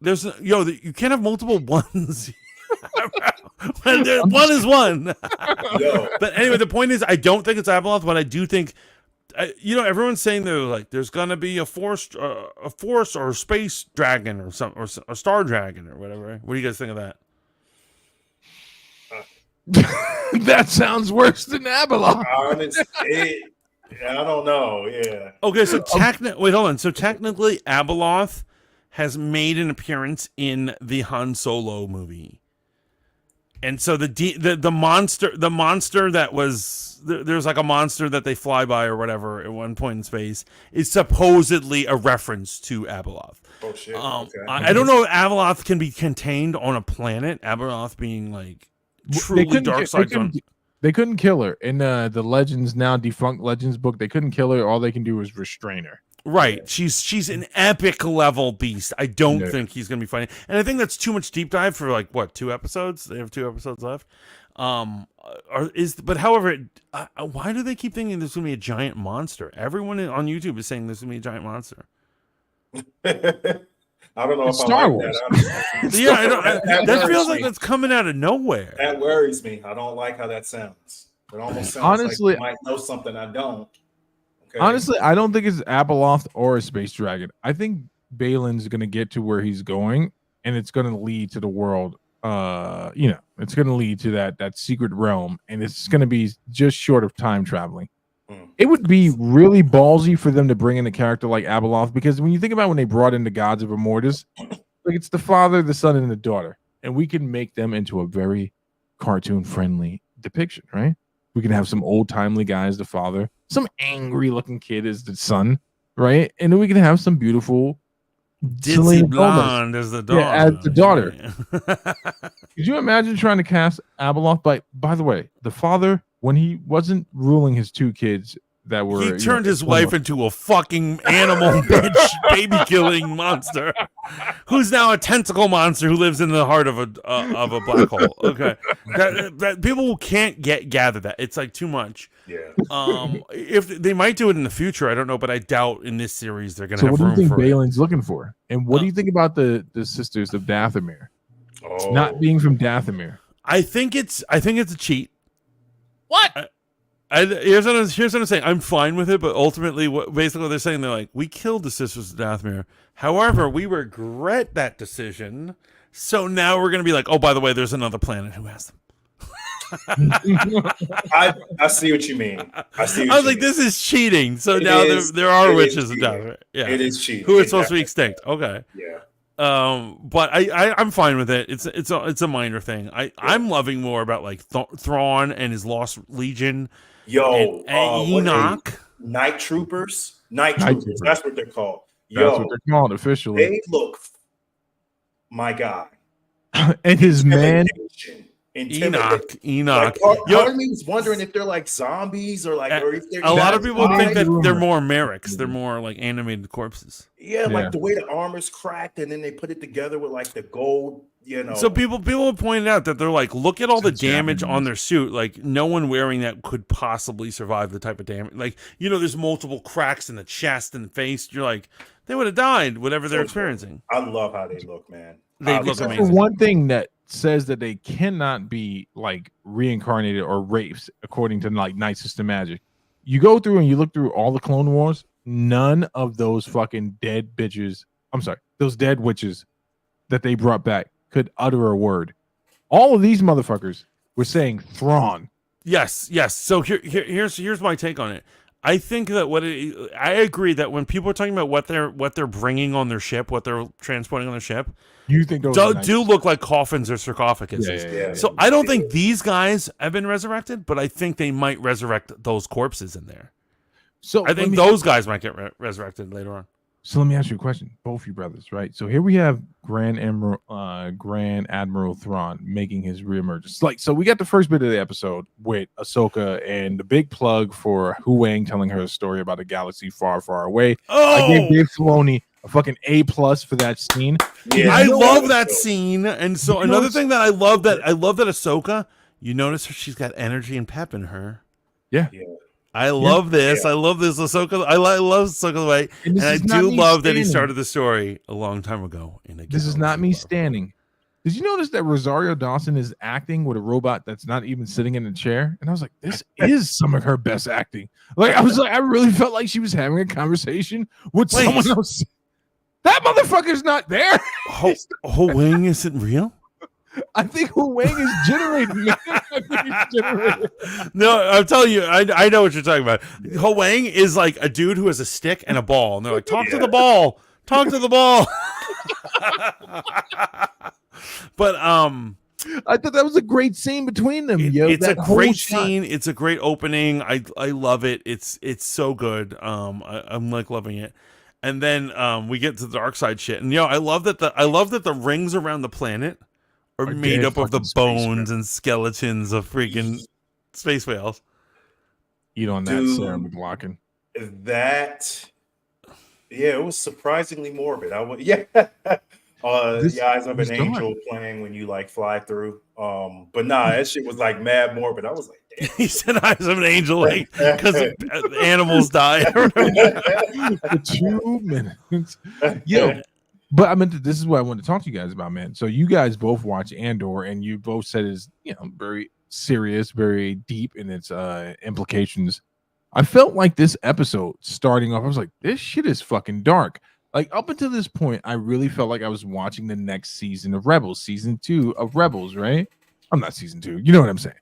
There's you can't have multiple ones. One is one. But anyway, the point is, I don't think it's Abeloth, but I do think, you know, everyone's saying they're like, there's gonna be a force or a space dragon or something, or a star dragon or whatever. What do you guys think of that? That sounds worse than Abeloth. I don't know. Yeah. Okay, so wait, hold on. So technically, Abeloth has made an appearance in the Han Solo movie. And so the monster that was there's like a monster that they fly by or whatever at one point in space is supposedly a reference to Abeloth. Oh shit! Okay. I don't know if Abeloth can be contained on a planet. Abeloth being like truly dark side. They couldn't kill her in the Legends, now defunct Legends book. They couldn't kill her. All they can do is restrain her. Right. Yeah. She's an epic level beast. I don't think he's going to be fighting. And I think that's too much deep dive for like, what, 2 episodes? They have 2 episodes left. But however, why do they keep thinking there's going to be a giant monster? Everyone on YouTube is saying there's going to be a giant monster. I don't know if Star Wars. That. That feels like that's coming out of nowhere. That worries me. I don't like how that sounds. It almost sounds honestly, like you might know something I don't. Okay. Honestly, I don't think it's Abeloth or a space dragon. I think Balin's going to get to where he's going, and it's going to lead to the world. It's going to lead to that secret realm, and it's going to be just short of time traveling. It would be really ballsy for them to bring in a character like Abeloth, because when you think about when they brought in the gods of Immortus, like it's the father, the son, and the daughter, and we can make them into a very cartoon-friendly depiction, right? We can have some old-timely guys, the father, some angry-looking kid as the son, right? And then we can have some beautiful ditzy blonde as the daughter. Yeah, as the daughter. Could you imagine trying to cast Abeloth? By the way, the father, when he wasn't ruling his 2 kids that were... He turned his wife into a fucking animal bitch, baby-killing monster, who's now a tentacle monster who lives in the heart of a black hole. Okay. That people can't gather that. It's like too much. Yeah. If they might do it in the future, I don't know, but I doubt in this series they're going to have room for it. So what do you think Balin's looking for? And what do you think about the sisters of Dathomir? Not being from Dathomir. I think it's a cheat. What? Here's what I'm saying. I'm fine with it, but ultimately, what they're saying, they're like, we killed the sisters of Dathomir. However, we regret that decision. So now we're going to be like, oh, by the way, there's another planet who has them. I see what you mean. I was like, this is cheating. So now there are witches of Dathomir. Yeah, it is cheating. Who are supposed to be extinct? Okay. Yeah. But I'm fine with it. It's a minor thing. I'm loving more about like Thrawn and his Lost Legion. And Enoch. Night Troopers. Night Troopers. That's what they're called. That's what they're called officially. They look, my God. And his man. Enoch. Like, part of me was wondering if they're like zombies or like, or if they're a lot of people think that they're more Merrics. They're more like animated corpses. Yeah, like the way the armor's cracked, and then they put it together with like the gold. So people have pointed out that they're like, look at all the damage on their suit. Like no one wearing that could possibly survive the type of damage. Like, there's multiple cracks in the chest and face. You're like, they would have died, whatever they're experiencing. I love how they look, man. They look Except for amazing. one thing that says that they cannot be like reincarnated or raped, according to like Night Sister Magic. You go through and you look through all the Clone Wars, none of those fucking dead bitches, I'm sorry, those dead witches that they brought back could utter a word. All of these motherfuckers were saying Thrawn. Yes. So here's my take on it. I think that I agree that when people are talking about what they're bringing on their ship, what they're transporting on their ship, You think those do look like coffins or sarcophaguses. Yeah. So I don't think these guys have been resurrected, but I think they might resurrect those corpses in there. So I think those guys might get resurrected later on. So let me ask you a question, both you brothers, right? So here we have Grand Admiral Thrawn making his reemergence. Like, so we got the first bit of the episode with Ahsoka and the big plug for Hu Wang telling her a story about a galaxy far, far away. I gave Dave Filoni a fucking A+ for that scene. Yeah, I love that scene, and so another thing that I love that Ahsoka. You notice she's got energy and pep in her. Yeah. I love this. Yeah. I love this Ahsoka. I love Ahsoka the way, and I do love that he started the story a long time ago. This is not me standing. Did you notice that Rosario Dawson is acting with a robot that's not even sitting in a chair? And I was like, this is some of her best acting. Like, I really felt like she was having a conversation with someone else. That motherfucker's not there. Ho Wing isn't real. I think Hu Wang is generating. I think he's generating. No, I'm telling you, I know what you're talking about. Ho Wang is like a dude who has a stick and a ball, and they're like, talk to the ball. Talk to the ball. But I thought that was a great scene between them. It's a great scene. It's a great opening. I love it. It's so good. I'm like loving it. And then we get to the dark side shit. And I love that the rings around the planet are made up of the bones and skeletons of freaking space whales. Eat on that, Sarah McLachlan. It was surprisingly morbid. The eyes of an angel playing when you like fly through. But nah, that shit was like mad morbid. I was like, damn. He said eyes of an angel, like because animals die. For 2 minutes. But I meant this is what I wanted to talk to you guys about, man. So you guys both watch Andor, and you both said is very serious, very deep in its implications. I felt like this episode starting off, I was like, this shit is fucking dark. Like up until this point, I really felt like I was watching the next season of Rebels, season 2 of Rebels, right? I'm not season 2. You know what I'm saying?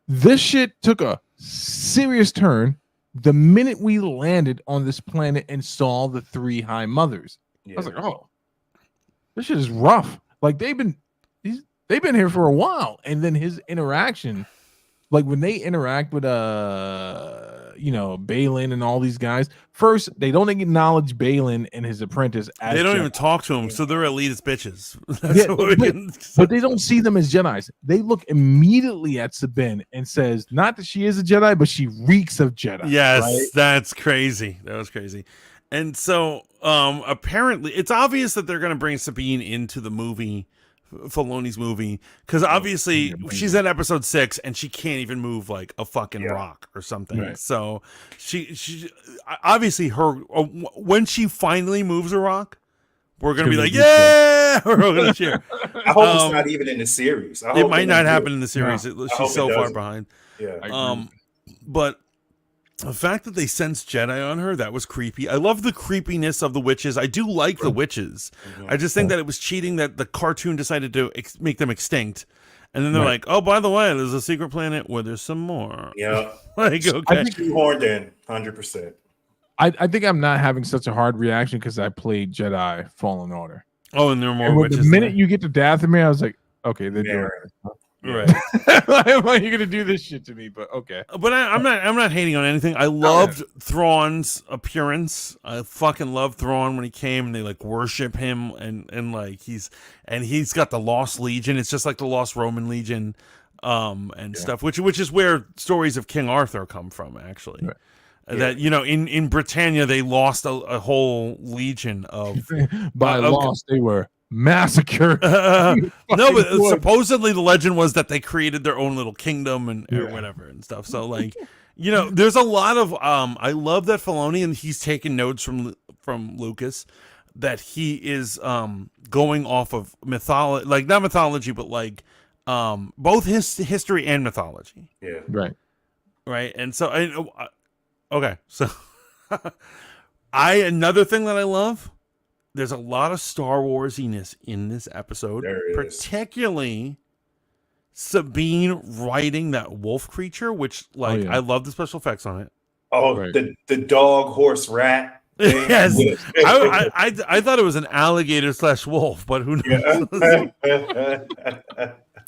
This shit took a serious turn the minute we landed on this planet and saw the 3 High Mothers. I was like, oh, this shit is rough. Like they've been here for a while, and then his interaction, like when they interact with Balin and all these guys. First, they don't acknowledge Balin and his apprentice as they don't Jedi. even talk to him, so they're elitist bitches. But they don't see them as Jedis. They look immediately at Sabine and says, not that she is a Jedi, but she reeks of Jedi. Yes, right? That's crazy. That was crazy. And so apparently it's obvious that they're going to bring Sabine into the movie, Filoni's movie, because obviously she's at episode 6 and she can't even move like a fucking rock or something. Right. So she obviously when she finally moves a rock, we're going to be like, yeah, we're going to cheer. I hope it's not even in the series. It might not happen in the series. She's so far behind. Yeah. But the fact that they sensed Jedi on her, that was creepy. I love the creepiness of the witches. I do like the witches. Mm-hmm. I just think that it was cheating that the cartoon decided to make them extinct. And then they're like, oh, by the way, there's a secret planet where there's some more. Yeah. Like, okay. I think you horned in 100%. I think I'm not having such a hard reaction because I played Jedi Fallen Order. Oh, and there are more witches. The minute you get to Dathomir, I was like, okay, they're doing it. Right. Why are you gonna do this shit to me? But okay. But I'm not hating on anything. I loved Thrawn's appearance. I fucking loved Thrawn when he came and they like worship him and like he's got the Lost Legion. It's just like the Lost Roman Legion stuff, which is where stories of King Arthur come from, actually. Right. That in Britannia they lost a whole legion of lost they were massacred. No, but supposedly the legend was that they created their own little kingdom or whatever and stuff. So like, there's a lot of I love that Filoni and he's taking notes from from Lucas that he is going off of mythology, like not mythology, but like both his history and mythology. Yeah. Right. And so okay, so another thing that I love, there's a lot of Star Warsiness in this episode, particularly Sabine riding that wolf creature, which I love the special effects on it. Oh, the dog, horse, rat thing. Yes. I thought it was an alligator / wolf, but who knows? Yeah.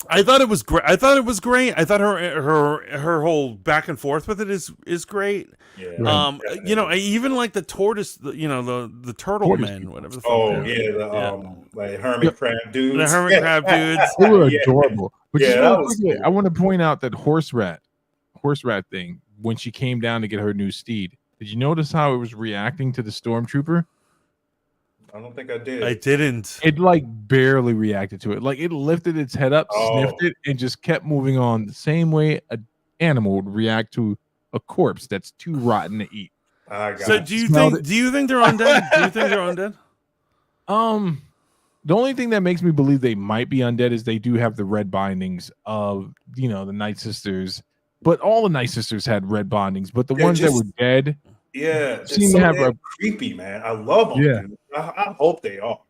I thought it was great. I thought her whole back and forth with it is great. Yeah. I even like the tortoise, the turtle Tortoise men, whatever the fuck. Like hermit crab dudes. The hermit crab dudes. They were adorable. But cool. I want to point out that horse rat thing, when she came down to get her new steed, did you notice how it was reacting to the stormtrooper? I don't think I did. I didn't. It like barely reacted to it. Like it lifted its head up, sniffed it, and just kept moving on the same way an animal would react to a corpse that's too rotten to eat. So do you think they're undead? Do you think they're undead? The only thing that makes me believe they might be undead is they do have the red bindings of the Night Sisters, but all the Night Sisters had red bindings, but the ones that were dead, seem to have a creepy, man. I love them. Yeah, I hope they are.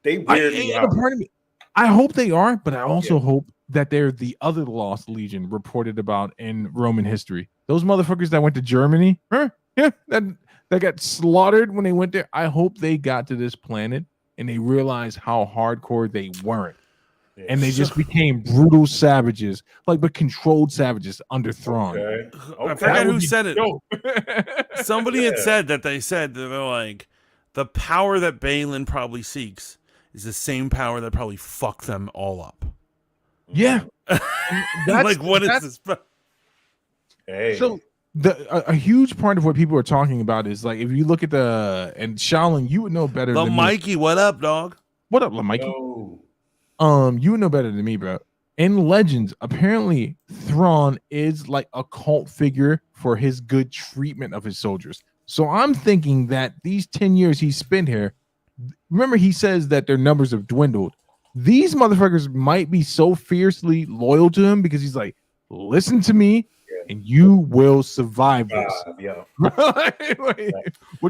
They weirdly are. Part of me, I hope they are, but I also hope that they're the other lost legion reported about in Roman history. Those motherfuckers that went to Germany, that got slaughtered when they went there. I hope they got to this planet and they realized how hardcore they weren't. Yeah. And they just became brutal savages, but controlled savages under Thrawn. Okay. I forget who said it. Somebody had said that they're like, the power that Balin probably seeks is the same power that probably fucked them all up. Yeah. Is this? Hey. So a huge part of what people are talking about is if you look at and Shaolin, you would know better than Mikey, me. What up, dog? What up, Mikey? No. You would know better than me, bro. In Legends, apparently Thrawn is like a cult figure for his good treatment of his soldiers. So I'm thinking that these 10 years he spent here, remember he says that their numbers have dwindled. These motherfuckers might be so fiercely loyal to him because he's like, listen to me and you will survive this. What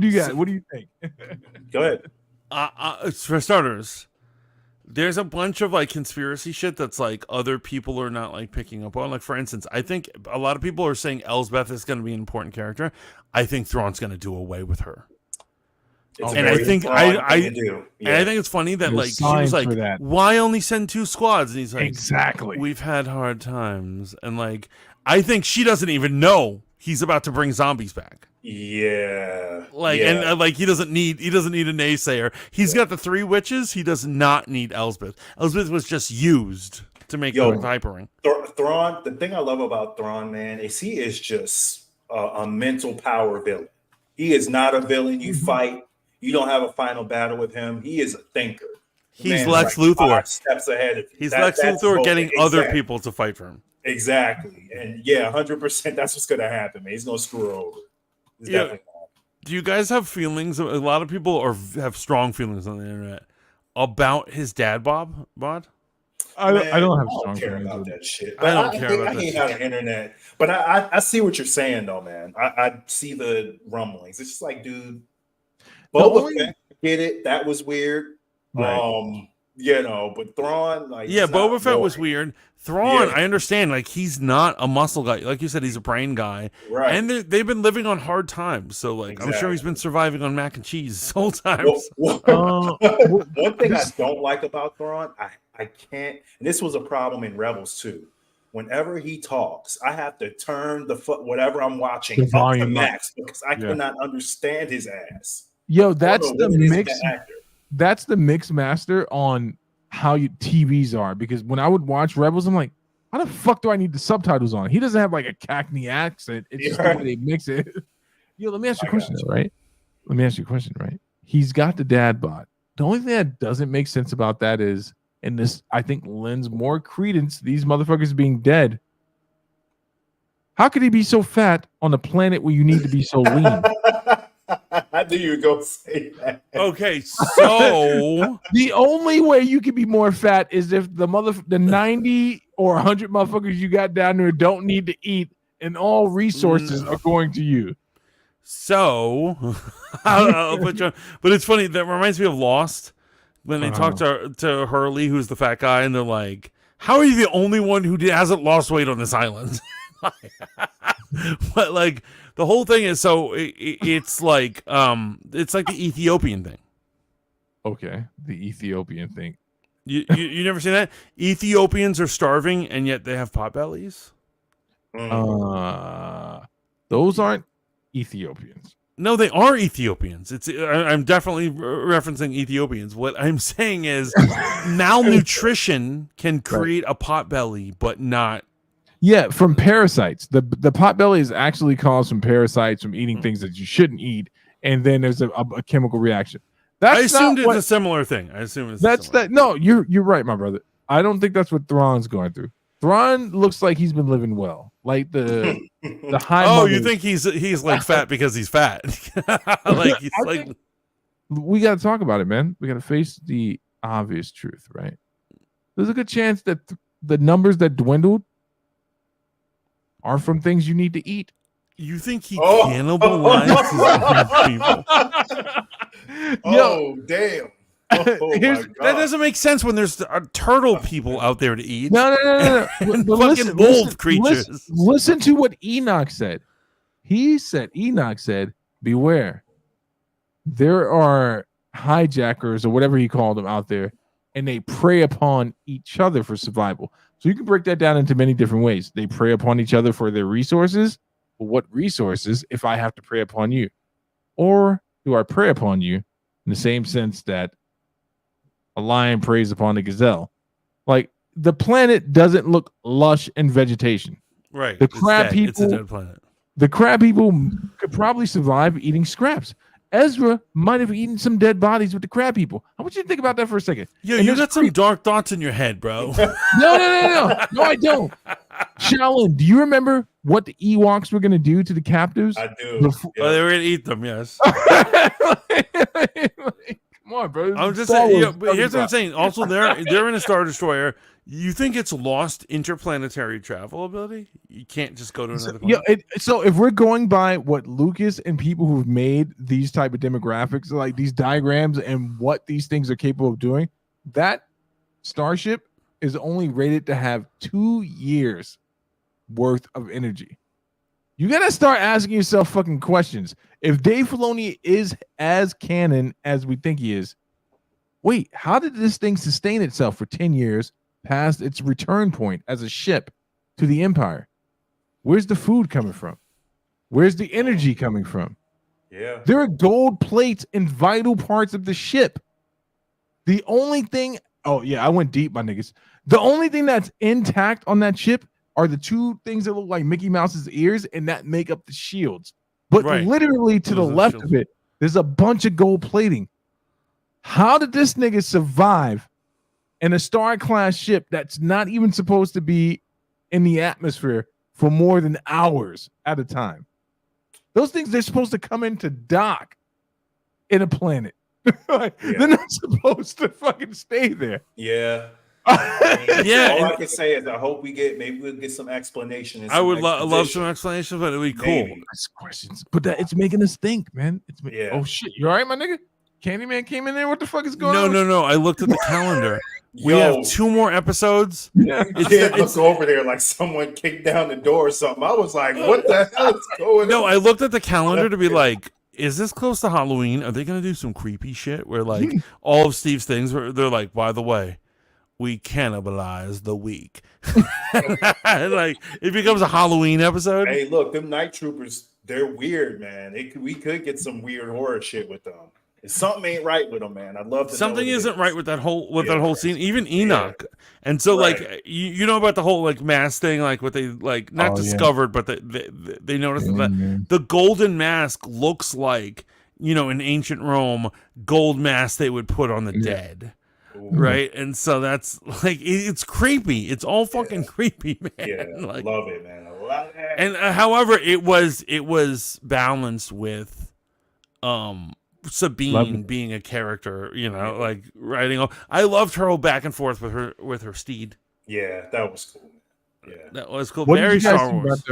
do you got? What do you think? Go ahead. For starters, there's a bunch of conspiracy shit that's other people are not picking up on. For instance, I think a lot of people are saying Elsbeth is going to be an important character. I think Thrawn's going to do away with her. And I think I think it's funny that she was like, why only send 2 squads? And he's like, exactly. We've had hard times, and I think she doesn't even know he's about to bring zombies back. Yeah. And he doesn't need a naysayer. He's got the 3 witches. He does not need Elsbeth. Elsbeth was just used to make the Viper ring. Thrawn, the thing I love about Thrawn, man, is he is just a mental power villain. He is not a villain you fight. You don't have a final battle with him. He is a thinker. He's Lex Luthor. 5 steps ahead of you. He's Lex Luthor getting other people to fight for him. Exactly. And 100%, that's what's going to happen, man. He's going to screw her over. Do you guys have feelings? A lot of people have strong feelings on the internet about his dad, Bod? I don't have strong feelings about that shit. I don't care about that. I hate how the internet. But I see what you're saying, though, man. I see the rumblings. It's just dude, Boba Fett, get it. That was weird. Right. But Thrawn, Boba Fett was weird. Thrawn, I understand. He's not a muscle guy. Like you said, he's a brain guy. Right. And they've been living on hard times. So, I'm sure he's been surviving on mac and cheese this whole time. One thing I don't like about Thrawn, I can't, and this was a problem in Rebels too. Whenever he talks, I have to turn whatever I'm watching up to max because I cannot understand his ass. Yo, that's the mix. That's the mix master on how TVs are, because when I would watch Rebels, I'm like, how the fuck do I need the subtitles on? He doesn't have a Cockney accent. It's just the way they mix it. Yo, let me ask you a question, right? Let me ask you a question, right? He's got the dad bod. The only thing that doesn't make sense about that is, and this I think lends more credence to these motherfuckers being dead. How could he be so fat on a planet where you need to be so lean? knew you were going to say that. Okay, so The only way you can be more fat is if the 90 or 100 motherfuckers you got down there don't need to eat, and all resources are going to you. So, I'll put you on. But it's funny, that reminds me of Lost, when they talk to Hurley, who's the fat guy, and they're like, how are you the only one who hasn't lost weight on this island? But like, the whole thing is, so it's like the Ethiopian thing. Okay, the Ethiopian thing. You never seen that? Ethiopians are starving, and yet they have potbellies? Those aren't Ethiopians. No, they are Ethiopians. I'm definitely referencing Ethiopians. What I'm saying is malnutrition can create a potbelly, but not. Yeah, from parasites. The potbelly is actually caused from parasites from eating things that you shouldn't eat, and then there's a chemical reaction. I assumed it's a similar thing. I assume it's that. No, you're right, my brother. I don't think that's what Thrawn's going through. Thrawn looks like he's been living well, like the high. Oh, you think he's like fat because he's fat? Like he's like. We got to talk about it, man. We got to face the obvious truth, right? There's a good chance that the numbers that dwindled are from things you need to eat. You think he cannibalized his own people? Yo, damn. That doesn't make sense when there's turtle people out there to eat. No. And fucking wolf creatures. Listen to what Enoch said. Enoch said, beware. There are hijackers or whatever he called them out there, and they prey upon each other for survival. So you can break that down into many different ways. They prey upon each other for their resources. Well, what resources if I have to prey upon you? Or do I prey upon you in the same sense that a lion preys upon a gazelle? Like, the planet doesn't look lush in vegetation. Right. The crab people, it's a dead planet. The crab people could probably survive eating scraps. Ezra might have eaten some dead bodies with the crab people. I want you to think about that for a second. Yo, you got some dark thoughts in your head, bro. No, I don't. Shaolin, do you remember what the Ewoks were going to do to the captives? I do. Oh, they were going to eat them, yes. Come on, bro. I'm just saying. But here's what I'm saying. Also, they're in a Star Destroyer. You think it's lost interplanetary travel ability? You can't just go to another planet. So if we're going by what Lucas and people who've made these type of demographics, like these diagrams and what these things are capable of doing, that starship is only rated to have 2 years worth of energy. You gotta start asking yourself fucking questions. If Dave Filoni is as canon as we think he is, wait, how did this thing sustain itself for 10 years past its return point as a ship to the Empire? Where's the food coming from? Where's the energy coming from? Yeah. There are gold plates in vital parts of the ship. The only thing, I went deep, my niggas. The only thing that's intact on that ship are the two things that look like Mickey Mouse's ears and that make up the shields. But literally to the left of it, there's a bunch of gold plating. How did this nigga survive in a Star-class ship that's not even supposed to be in the atmosphere for more than hours at a time? Those things, they're supposed to come in to dock in a planet. They're not supposed to fucking stay there. Yeah. Yeah. All I can say is I hope maybe we'll get some explanation. I would love some explanation, but it'd be cool. That's questions, but it's making us think, man. Oh shit, you all right, my nigga? Candyman came in there. What the fuck is going on? No. I looked at the calendar. We have 2 more episodes. I was over there like someone kicked down the door or something. I was like, what the hell is going on? No, I looked at the calendar to be like, is this close to Halloween? Are they going to do some creepy shit where like all of Steve's things where they're like, by the way, we cannibalize the week. Like it becomes a Halloween episode. Hey, look, them night troopers, they're weird, man. We could get some weird horror shit with them. Something ain't right with them, man. I'd love to. Something isn't right with that whole scene. Even Enoch, and so like you know about the whole like mask thing, like what they like not discovered, but they noticed that the golden mask looks like in ancient Rome gold mask they would put on the dead, right? And so that's like it's creepy. It's all fucking creepy, man. Yeah, like, love it, man. I love it. And however, it was balanced with Sabine being a character, like riding off. I loved her whole back and forth with her steed. Yeah, that was cool. Yeah, that was cool. What Very did you guys Star think Wars.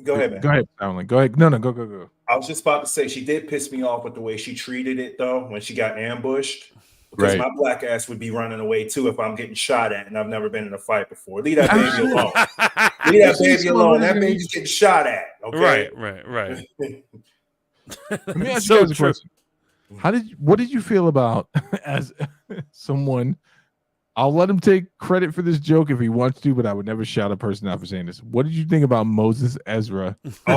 Go ahead, man. Go ahead, Alan. Go ahead. No, go. I was just about to say she did piss me off with the way she treated it though when she got ambushed. Because my black ass would be running away too if I'm getting shot at and I've never been in a fight before. Leave that baby alone. Leave that baby alone. That baby's getting shot at. Okay. Right. Let me ask you guys a question. What did you feel about as someone? I'll let him take credit for this joke if he wants to, but I would never shout a person out for saying this. What did you think about Moses Ezra? And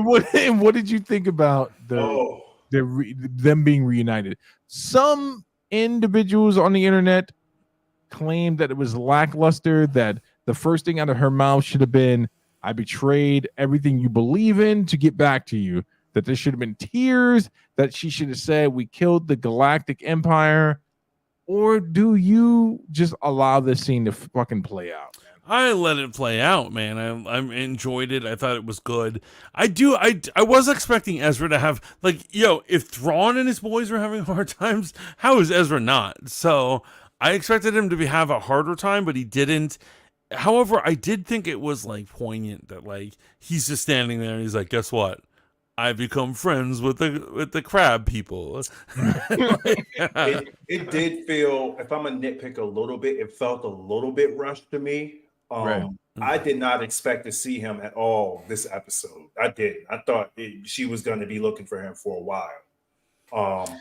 what did you think about them being reunited? Some individuals on the internet claimed that it was lackluster, that the first thing out of her mouth should have been, I betrayed everything you believe in to get back to you, that there should have been tears, that she should have said, we killed the Galactic Empire. Or do you just allow this scene to fucking play out? I let it play out, man. I enjoyed it. I thought it was good. I was expecting Ezra to have, if Thrawn and his boys were having hard times, how is Ezra not? So I expected him to have a harder time, but he didn't. However, I did think it was poignant that he's just standing there and he's like, guess what? I become friends with the crab people. It did feel, if I'm a nitpick a little bit, it felt a little bit rushed to me. I did not expect to see him at all this episode. I didn't. I thought she was going to be looking for him for a while.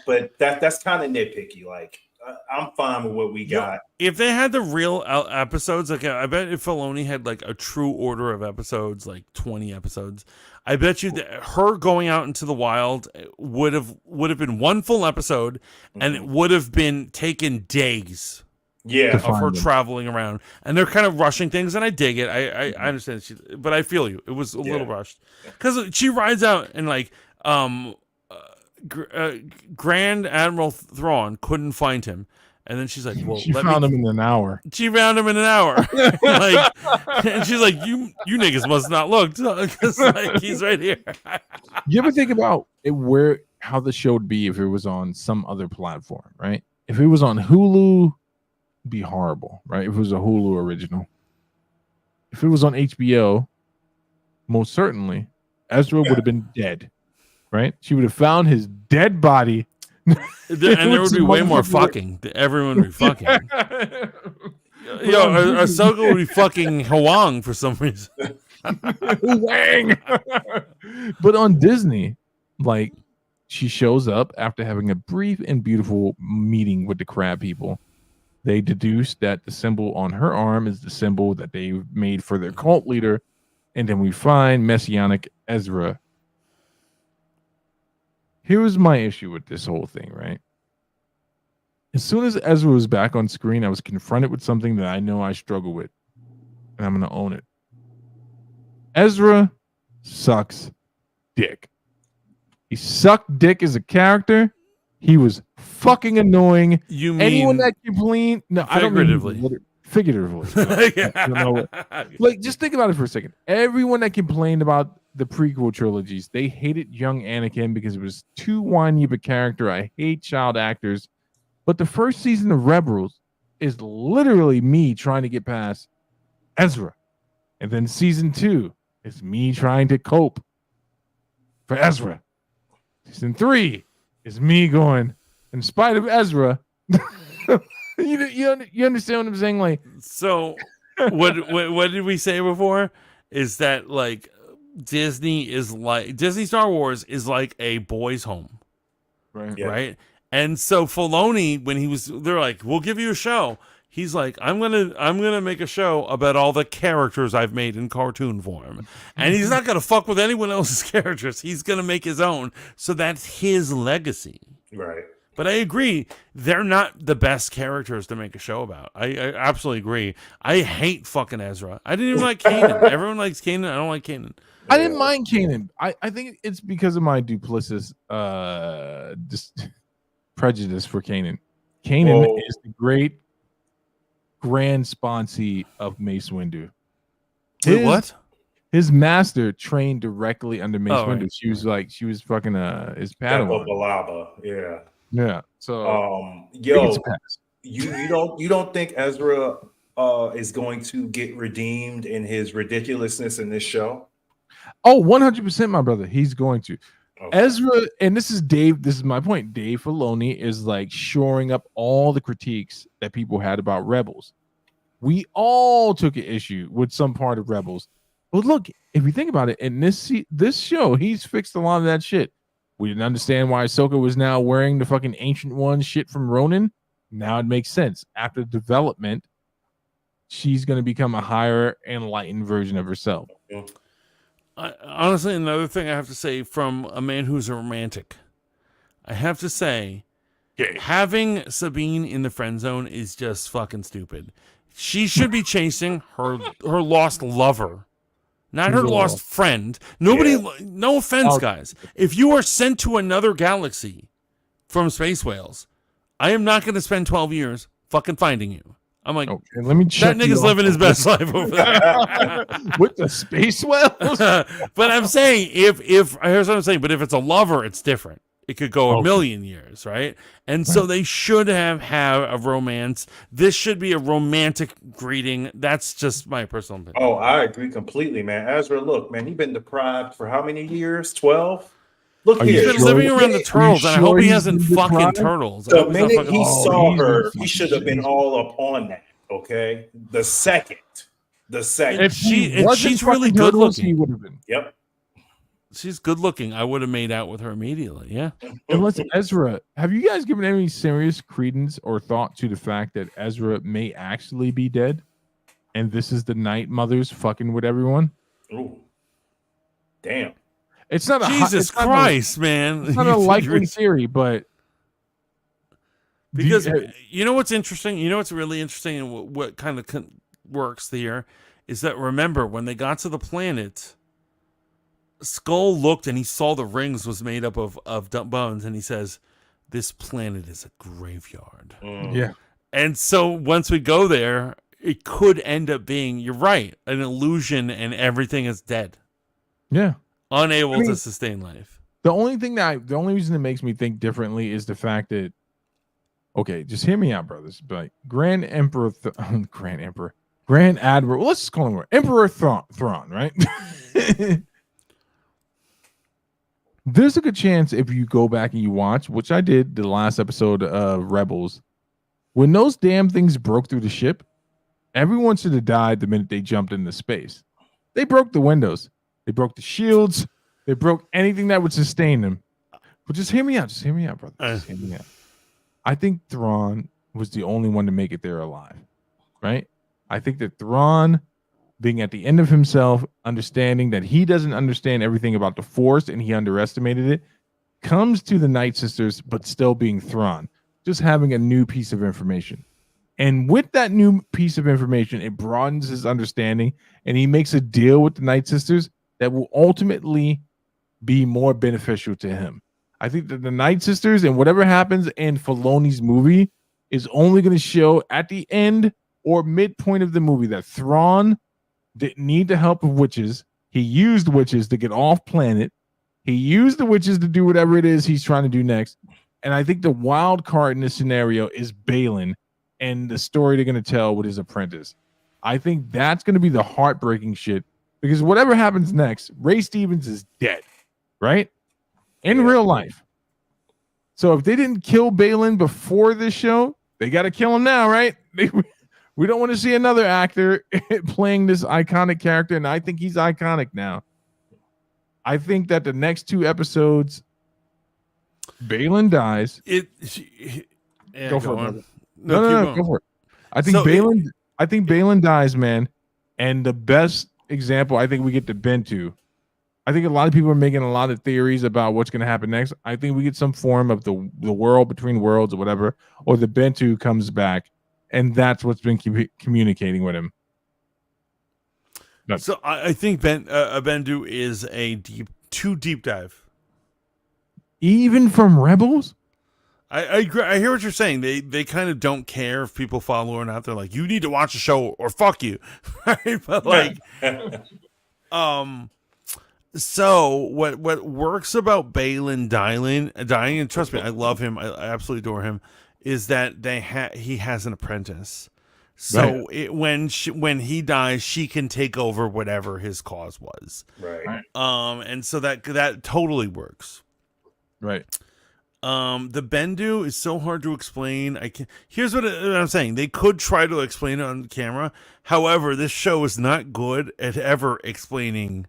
But that's kind of nitpicky. I'm fine with what we got. If they had the real episodes, I bet if Filoni had a true order of episodes, 20 episodes, I bet you that her going out into the wild would have been one full episode, and it would have been taken days. Of her traveling around, and they're kind of rushing things, and I dig it. I understand, but I feel you. It was a little rushed because she rides out and Grand Admiral Thrawn couldn't find him, and then she's like, "Well, she found him in an hour." She found him in an hour, and she's like, "You niggas must not look, because he's right here." You ever think about how the show would be if it was on some other platform, right? If it was on Hulu, it'd be horrible, right? If it was a Hulu original. If it was on HBO, most certainly Ezra would have been dead. Right? She would have found his dead body. And there would be way more fucking. Everyone would be fucking. Ahsoka would be fucking Huang for some reason. Wang! But on Disney, she shows up after having a brief and beautiful meeting with the crab people. They deduce that the symbol on her arm is the symbol that they made for their cult leader. And then we find Messianic Ezra. Here was my issue with this whole thing, right? As soon as Ezra was back on screen, I was confronted with something that I know I struggle with, and I'm going to own it. Ezra sucks dick. He sucked dick as a character. He was fucking annoying. You mean anyone that complained? No, I don't mean figuratively. Just think about it for a second. Everyone that complained about the prequel trilogies, they hated young Anakin because it was too whiny of a character. I hate child actors. But the first season of Rebels is literally me trying to get past Ezra. And then season 2 is me trying to cope for Ezra. Season 3 is me going, in spite of Ezra. You understand what I'm saying? So what did we say before? Is that Disney Star Wars is like a boys' home, right? Yeah. Right. And so Filoni, when they're like, "We'll give you a show," he's like, "I'm gonna make a show about all the characters I've made in cartoon form," and he's not gonna fuck with anyone else's characters. He's gonna make his own. So that's his legacy, right? But I agree, they're not the best characters to make a show about. I absolutely agree. I hate fucking Ezra. I didn't even like Kanan. Everyone likes Kanan. I don't like Kanan. I didn't mind Kanan. I think it's because of my duplicitous prejudice for Kanan. Kanan is the great grand sponsee of Mace Windu. What? his master trained directly under Mace Oh, Windu. right. She was fucking his Peppa Padawan. Balaba, yeah. Yeah. So he gets a Yo, pass. you don't think Ezra is going to get redeemed in his ridiculousness in this show? Oh, 100%, my brother. He's going to. Okay. Ezra, and this is Dave. This is my point. Dave Filoni is like shoring up all the critiques that people had about Rebels. We all took an issue with some part of Rebels. But look, if you think about it, in this show, he's fixed a lot of that shit. We didn't understand why Ahsoka was now wearing the fucking Ancient One shit from Ronin. Now it makes sense. After development, she's going to become a higher enlightened version of herself. Honestly, another thing I have to say from a man who's a romantic, I have to say, having Sabine in the friend zone is just fucking stupid. She should be chasing her lost lover, not her lost friend. Nobody, no offense, guys. If you are sent to another galaxy from Space Whales, I am not going to spend 12 years fucking finding you. I'm like, okay, let me check. That nigga's living his best life over there with the space whales. But I'm saying, if here's what I'm saying. But if it's a lover, it's different. It could go a million years, right? And so they should have a romance. This should be a romantic greeting. That's just my personal opinion. Oh, I agree completely, man. Ezra, look, man, he's been deprived for how many years? 12? Look here. He's been living around the turtles, and I hope he hasn't fucking turtles. The minute he saw her, he should have been all up on that, okay? The second. If she's really good looking. He would have been. Yep. She's good looking. I would have made out with her immediately, yeah. And listen, Ezra, have you guys given any serious credence or thought to the fact that Ezra may actually be dead? And this is the Night Mothers fucking with everyone? Ooh. Damn. It's not Jesus Christ, man. It's not a likely theory, but because you know what's interesting? You know what's really interesting and what kind of works here is that, remember, when they got to the planet, Skull looked and he saw the rings was made up of bones, and he says, "This planet is a graveyard." Yeah. And so once we go there, it could end up being, you're right, an illusion, and everything is dead. Yeah. Unable to sustain life. The only reason it makes me think differently is the fact that, okay, just hear me out, brothers. But Grand Admiral, well, let's just call him Emperor Thrawn, right? There's a good chance if you go back and you watch, which I did the last episode of Rebels, when those damn things broke through the ship, everyone should have died the minute they jumped into space. They broke the windows. They broke the shields. They broke anything that would sustain them. But just hear me out. Just hear me out, brother. Just hear me out. I think Thrawn was the only one to make it there alive, right? I think that Thrawn, being at the end of himself, understanding that he doesn't understand everything about the Force and he underestimated it, comes to the Night Sisters, but still being Thrawn, just having a new piece of information. And with that new piece of information, it broadens his understanding, and he makes a deal with the Night Sisters that will ultimately be more beneficial to him. I think that the Night Sisters and whatever happens in Filoni's movie is only going to show at the end or midpoint of the movie that Thrawn didn't need the help of witches. He used witches to get off planet. He used the witches to do whatever it is he's trying to do next. And I think the wild card in this scenario is Balin and the story they're going to tell with his apprentice. I think that's going to be the heartbreaking shit, because whatever happens next, Ray Stevens is dead, right? In real life. So if they didn't kill Balin before this show, they got to kill him now, right? We don't want to see another actor playing this iconic character, and I think he's iconic now. I think that the next 2 episodes, Balin dies. Go for it. No, go for it. I think Balin dies, man. And the best example, I think we get to Bentu. I think a lot of people are making a lot of theories about what's going to happen next. I think we get some form of the world between worlds or whatever, or the Bentu comes back, and that's what's been communicating with him. So I think Bendu is too deep dive. Even from Rebels? I hear what you're saying. They kind of don't care if people follow or not. They're like, you need to watch the show or fuck you. Right? But like, So what works about Balin dying, and trust me, I love him. I absolutely adore him. Is that he has an apprentice. So when he dies, she can take over whatever his cause was. Right. And so that totally works. Right. The Bendu is so hard to explain. Here's what I'm saying. They could try to explain it on camera. However, this show is not good at ever explaining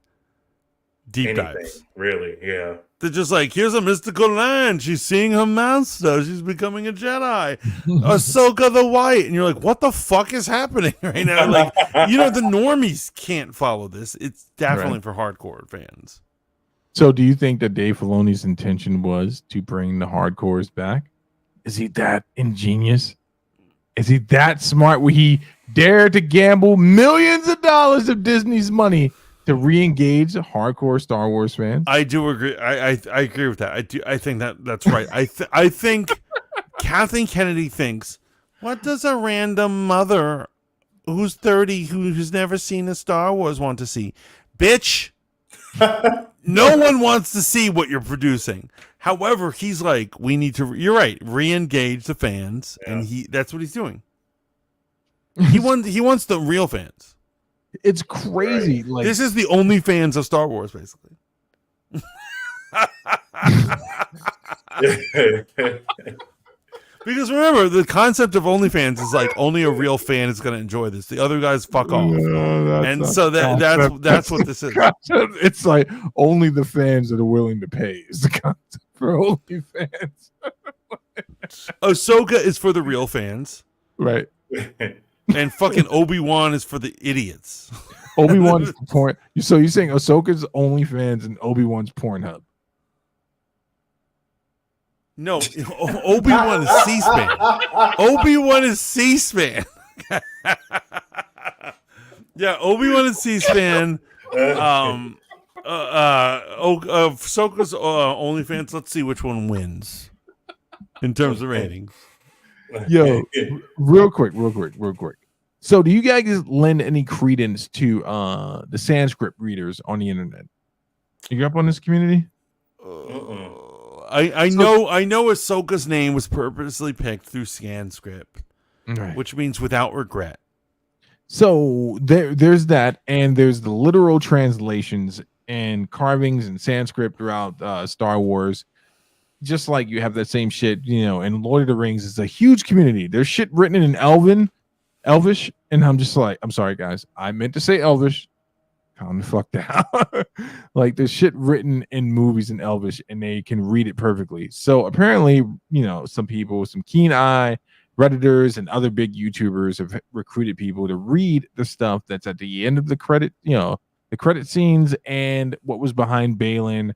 deep dives. Really, yeah. They're just like, here's a mystical land. She's seeing her master. She's becoming a Jedi. Ahsoka the White. And you're like, what the fuck is happening right now? Like, the normies can't follow this. It's definitely for hardcore fans. So do you think that Dave Filoni's intention was to bring the hardcores back? Is he that ingenious? Is he that smart where he dared to gamble millions of dollars of Disney's money to re-engage hardcore Star Wars fans? I do agree. I agree with that. I think that's right. I think Kathleen Kennedy thinks, what does a random mother who's 30 who's never seen a Star Wars want to see? Bitch. No one wants to see what you're producing. However, he's like, we need to. You're right. Re-engage the fans, and that's what he's doing. He wants the real fans. It's crazy. Right. Like, this is the only fans of Star Wars, basically. Because remember, the concept of OnlyFans is like only a real fan is going to enjoy this. The other guys fuck off, and so that's what this is. It's like only the fans that are willing to pay is the concept for OnlyFans. Ahsoka is for the real fans, right? And fucking Obi-Wan is for the idiots. Obi-Wan is porn. So you're saying Ahsoka's OnlyFans and Obi-Wan's Pornhub? No, Obi-Wan is C-SPAN. Obi-Wan is C-SPAN. Yeah, Obi-Wan is C-SPAN. Ahsoka's OnlyFans. Let's see which one wins in terms of ratings. Yo, real quick. So do you guys lend any credence to the Sanskrit readers on the internet? You up on this community? I know Ahsoka's name was purposely picked through Sanskrit, which means without regret. So there's that, and there's the literal translations and carvings in Sanskrit throughout Star Wars. Just like you have that same shit, in Lord of the Rings, it's a huge community. There's shit written in Elvish, and I'm just like, I'm sorry, guys. I meant to say Elvish. Calm the fuck down. Like, there's shit written in movies in Elvish, and they can read it perfectly. So apparently, some people with some keen eye, Redditors and other big YouTubers have recruited people to read the stuff that's at the end of the credit, the credit scenes and what was behind Balin.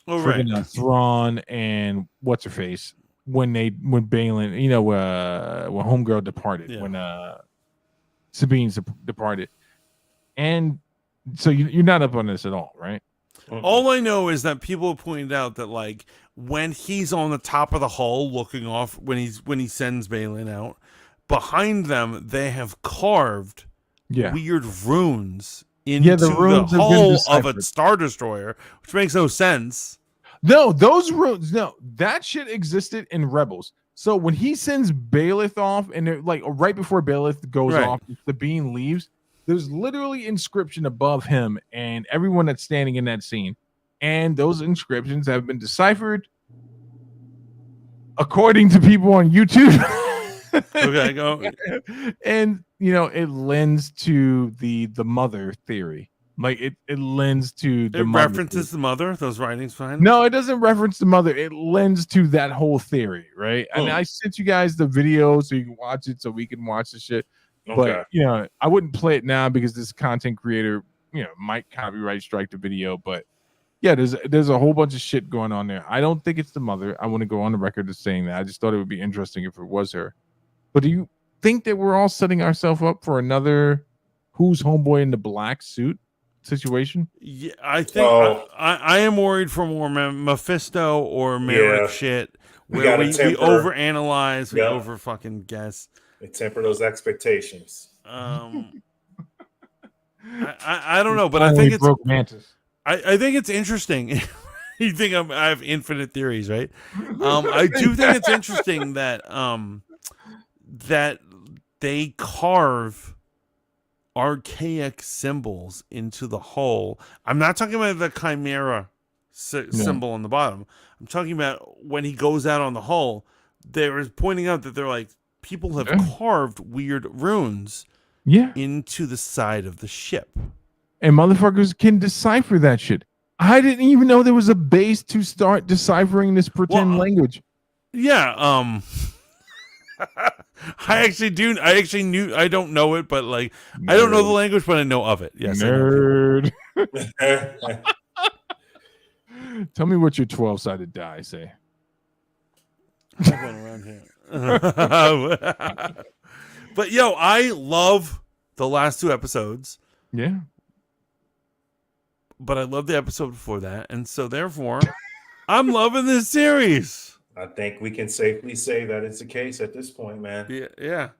Thrawn and what's her face when Balin, when Homegirl departed, when Sabine's departed, and so you're not up on this at all, right? All I know is that people have pointed out that like when he's on the top of the hull looking off when he sends Balin out, behind them they have carved weird runes into the hull of a Star Destroyer, which makes no sense. No, those runes, that shit existed in Rebels. So when he sends Baelith off, and they're like right before Baelith goes off, the beam leaves, there's literally inscription above him and everyone that's standing in that scene. And those inscriptions have been deciphered according to people on YouTube. Okay, go. And it lends to the mother theory. Like it lends to the mother references theory. The mother, those writings behind it? No, it doesn't reference the mother. It lends to that whole theory, right? And I sent you guys the video so you can watch it, so we can watch the shit. Okay. But I wouldn't play it now because this content creator, might copyright strike the video. But yeah, there's a whole bunch of shit going on there. I don't think it's the mother. I want to go on the record as saying that. I just thought it would be interesting if it was her. But do you think that we're all setting ourselves up for another who's homeboy in the black suit situation? Yeah, I think I am worried for more Mephisto or Merrick shit where we overanalyze, we over fucking guess. We temper those expectations. I don't know, but I Finally think it's broke Mantis. I think it's interesting. You think I have infinite theories, right? I do think it's interesting that that they carve archaic symbols into the hull. I'm not talking about the chimera symbol on the bottom. I'm talking about when he goes out on the hull. They're pointing out that they're like people have carved weird runes into the side of the ship. And motherfuckers can decipher that shit. I didn't even know there was a base to start deciphering this pretend language. Yeah, I actually knew. I don't know it, but like Nerd. I don't know the language, but I know of it. Yes, nerd. Tell me what your 12-sided die say. Around here. But yo, I love the last 2 episodes. Yeah. But I love the episode before that, and so therefore, I'm loving this series. I think we can safely say that it's the case at this point, man. Yeah.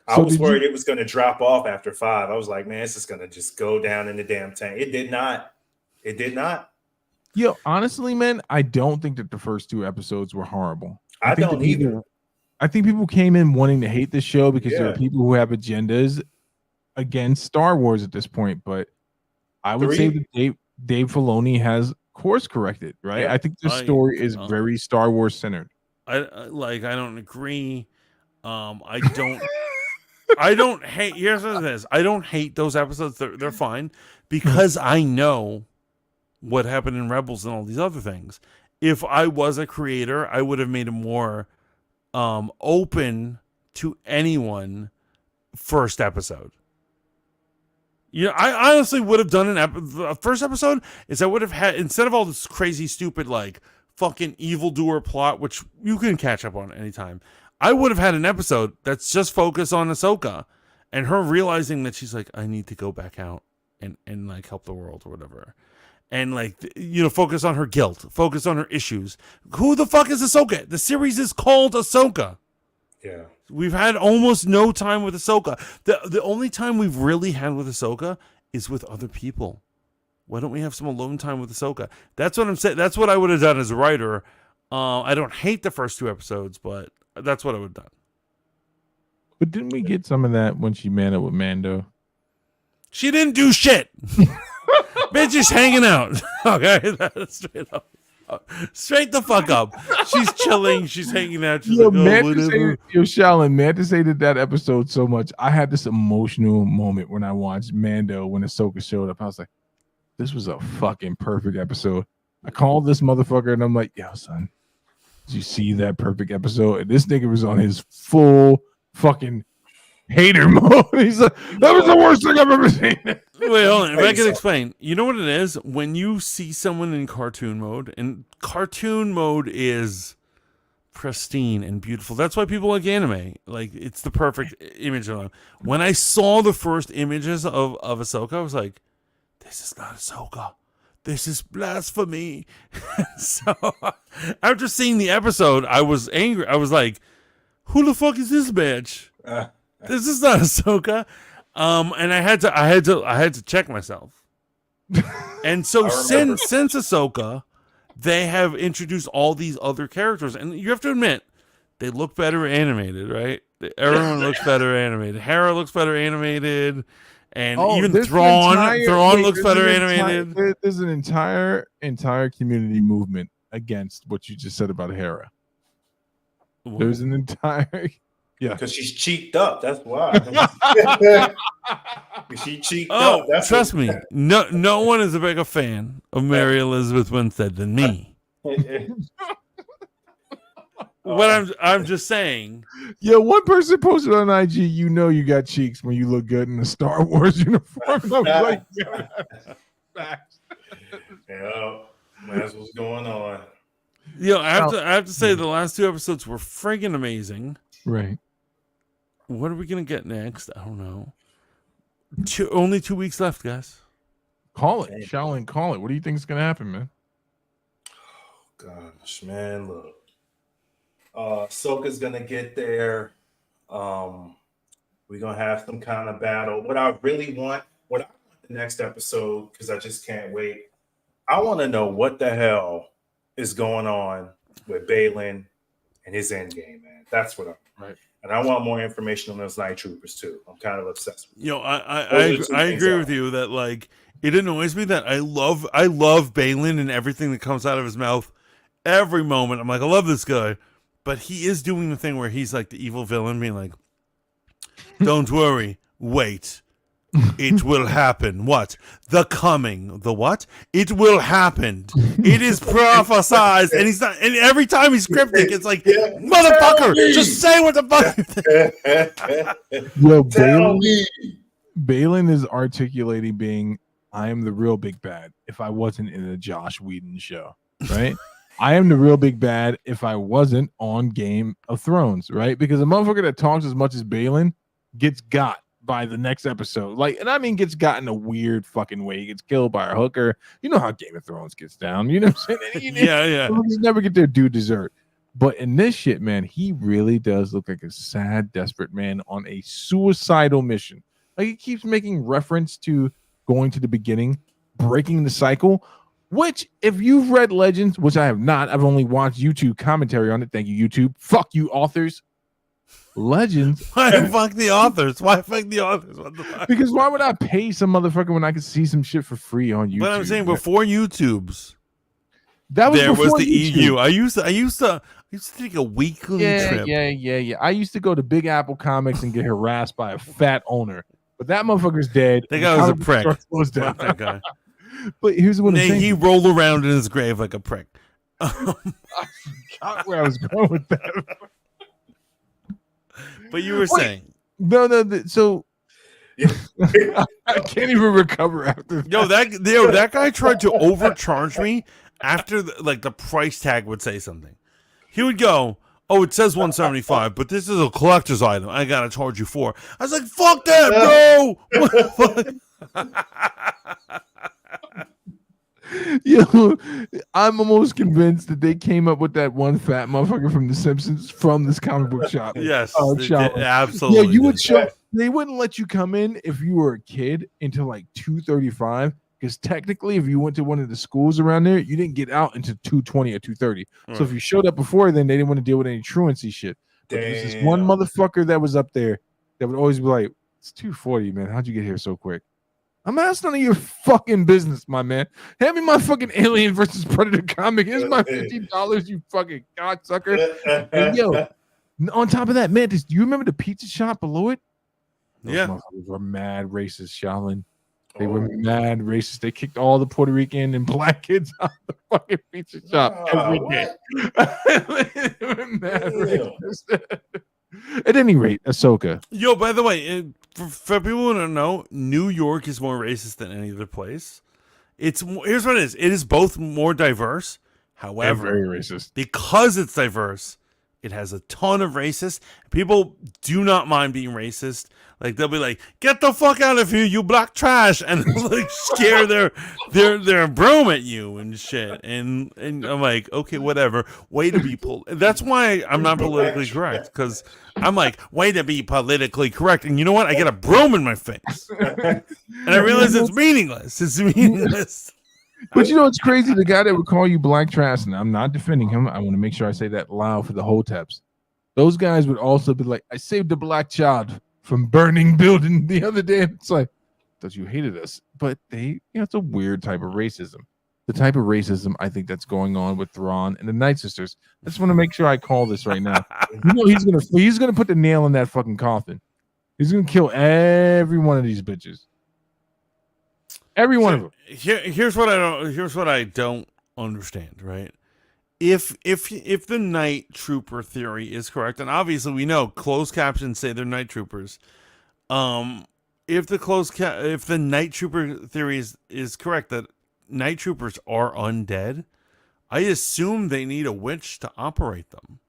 I was worried it was going to drop off after 5. I was like, man, it's just going to just go down in the damn tank. It did not. It did not. Yo, honestly, man, I don't think that the first 2 episodes were horrible. I don't either. I think people came in wanting to hate this show because there are people who have agendas against Star Wars at this point. But I would say that Dave Filoni has course corrected, right? I think the story is very Star Wars centered. I don't agree. I don't hate. Here's what it is. I don't hate those episodes. They're fine because I know what happened in Rebels and all these other things. If I was a creator, I would have made it more open to anyone first episode. You know, I honestly would have done the first episode is I would have had, instead of all this crazy, stupid, like, fucking evildoer plot, which you can catch up on anytime, I would have had an episode that's just focused on Ahsoka and her realizing that she's like, I need to go back out and like, help the world or whatever. And, like, you know, focus on her guilt, focus on her issues. Who the fuck is Ahsoka? The series is called Ahsoka. Yeah. We've had almost no time with Ahsoka. The only time we've really had with Ahsoka is with other people. Why don't we have some alone time with Ahsoka? That's what I'm saying. That's what I would have done as a writer. I don't hate the first 2 episodes, but that's what I would have done. But didn't we get some of that when she met up with Mando? She didn't do shit. Bitch is hanging out. Okay, that's straight up. Straight the fuck up. She's chilling. She's hanging out. She's like, oh, whatever. Shaolin, man, to say that episode so much. I had this emotional moment when I watched Mando when Ahsoka showed up. I was like, this was a fucking perfect episode. I called this motherfucker and I'm like, yo, son, did you see that perfect episode? And this nigga was on his full fucking hater mode. He's like, that was the worst thing I've ever seen. Wait, hold on. If I can explain, you know what it is? When you see someone in cartoon mode, and cartoon mode is pristine and beautiful. That's why people like anime. Like, it's the perfect image of them. When I saw the first images of Ahsoka, I was like, this is not Ahsoka. This is blasphemy. So, after seeing the episode, I was angry. I was like, who the fuck is this bitch? This is not Ahsoka. And I had to check myself. And so since Ahsoka, they have introduced all these other characters, and you have to admit, they look better animated, right? Everyone looks better animated. Hera looks better animated, and even Thrawn looks better animated. There's an entire community movement against what you just said about Hera. There's an entire. Yeah, because she's cheeked up. That's why. She cheeked up. Trust me, no one is a bigger fan of Mary Elizabeth Winstead than me. What I'm just saying. Yeah, one person posted on IG. You know, you got cheeks when you look good in a Star Wars uniform. I was like, yeah, that's what's going on. I have to say the last 2 episodes were friggin' amazing. Right. What are we gonna get next? I don't know. Only 2 weeks left, guys. Call it, Shaolin. Call it. What do you think is gonna happen, man? Oh, gosh, man, look. Ahsoka's gonna get there. We're gonna have some kind of battle. What I want the the next episode because I just can't wait. I want to know what the hell is going on with Balin and his end game, man. That's what I'm Right. And I want more information on those night troopers too. I'm kind of obsessed with You know, I Those are two things agree I with you that like it annoys me that I love Balin and everything that comes out of his mouth every moment. I'm like, I love this guy, but he is doing the thing where he's like the evil villain, being like, "Don't worry, wait, it will happen." What? The coming? The what? It will happen. It is prophesized, and he's not. And every time he's cryptic, it's like, motherfucker, just say what the fuck. Yo, Tell me. Balin is articulating being, I am the real big bad if I wasn't in a Josh Whedon show, right? I am the real big bad if I wasn't on Game of Thrones, right? Because a motherfucker that talks as much as Balin gets got by the next episode. Like, and I mean gets got in a weird fucking way. He gets killed by a hooker. You know how Game of Thrones gets down. You know what I'm saying? Yeah. Hookers never get their due dessert. But in this shit, man, he really does look like a sad, desperate man on a suicidal mission. Like, he keeps making reference to going to the beginning, breaking the cycle, which, if you've read Legends, which I have not, I've only watched YouTube commentary on it. Thank you, YouTube. Fuck you, authors. Legends. Why fuck the authors? Why fuck the authors? What the fuck? Because why would I pay some motherfucker when I could see some shit for free on YouTube? But I'm saying before YouTube's, that was there was before the YouTube. EU. I used to take a weekly trip. Yeah. I used to go to Big Apple Comics and get harassed by a fat owner, but that motherfucker's dead. That guy was a prick. Was down. Fuck that guy. But here's what I'm saying. He rolled around in his grave like a prick. I forgot where I was going with that. But you were saying, No. So I can't even recover after. that guy tried to overcharge me after the price tag would say something. He would go, "Oh, it says 175, but this is a collector's item. I gotta charge you for." I was like, "Fuck that, no!" Yo, I'm almost convinced that they came up with that one fat motherfucker from The Simpsons from this comic book shop. Yes, shop. absolutely. Yeah, you would show. They wouldn't let you come in if you were a kid until like 2:35, because technically, if you went to one of the schools around there, you didn't get out until 2:20 or 2:30. Right. So if you showed up before then, they didn't want to deal with any truancy shit. But there's this one motherfucker that was up there that would always be like, "It's 2:40, man. How'd you get here so quick?" I'm asking none of your fucking business, my man. Hand me my fucking Alien versus Predator comic. Here's my $50, you fucking cocksucker. And yo, on top of that, man, do you remember the pizza shop below it? Those motherfuckers were mad racist, Shaolin. They were mad racist. They kicked all the Puerto Rican and black kids out of the fucking pizza shop every day. They were mad racist. At any rate, Ahsoka. Yo, by the way, for people who don't know, New York is more racist than any other place. Here's what it is. It is both more diverse. However, very racist. Because it's diverse, it has a ton of racists. People do not mind being racist. Like, they'll be like, "Get the fuck out of here, you black trash," and like scare their broom at you and shit. And I'm like, okay, whatever. Way to be That's why I'm not politically correct, because I'm like, way to be politically correct. And you know what? I get a broom in my face, and I realize it's meaningless. It's meaningless. But you know what's crazy? The guy that would call you black trash, and I'm not defending him. I want to make sure I say that loud for the whole taps. Those guys would also be like, "I saved a black child from burning building the other day." It's like, that you hated us. But it's a weird type of racism. The type of racism I think that's going on with Thrawn and the Night Sisters. I just want to make sure I call this right now. You know, he's gonna put the nail in that fucking coffin. He's gonna kill every one of these bitches. Every one of them. Here's what I don't understand, right? If the night trooper theory is correct, and obviously we know closed captions say they're night troopers. If the night trooper theory is correct, that night troopers are undead, I assume they need a witch to operate them.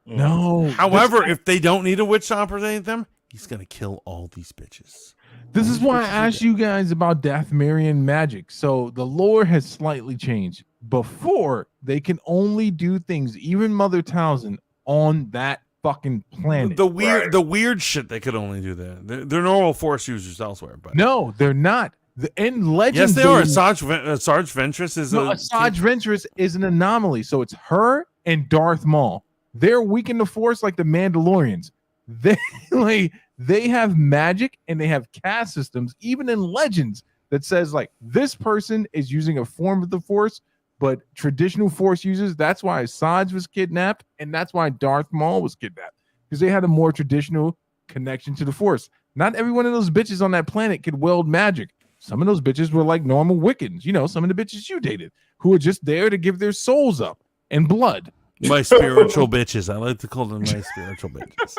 No. However, if they don't need a witch to operate them, he's gonna kill all these bitches. This is why I asked you guys about Dathomirian magic. So the lore has slightly changed. Before, they can only do things, even Mother Townsend, on that fucking planet. The weird shit they could only do there. They're normal force users elsewhere, but no, they're not. In Legends, Yes, they are. Sarge Ventress is no, Asajj Ventress is an anomaly. So it's her and Darth Maul. They're weak in the Force like the Mandalorians. They have magic and they have caste systems, even in Legends, that says like this person is using a form of the Force, but traditional Force users. That's why Asajj was kidnapped, and that's why Darth Maul was kidnapped, because they had a more traditional connection to the Force. Not every one of those bitches on that planet could wield magic. Some of those bitches were like normal Wiccans, some of the bitches you dated, who were just there to give their souls up and blood. My spiritual bitches. I like to call them my spiritual bitches.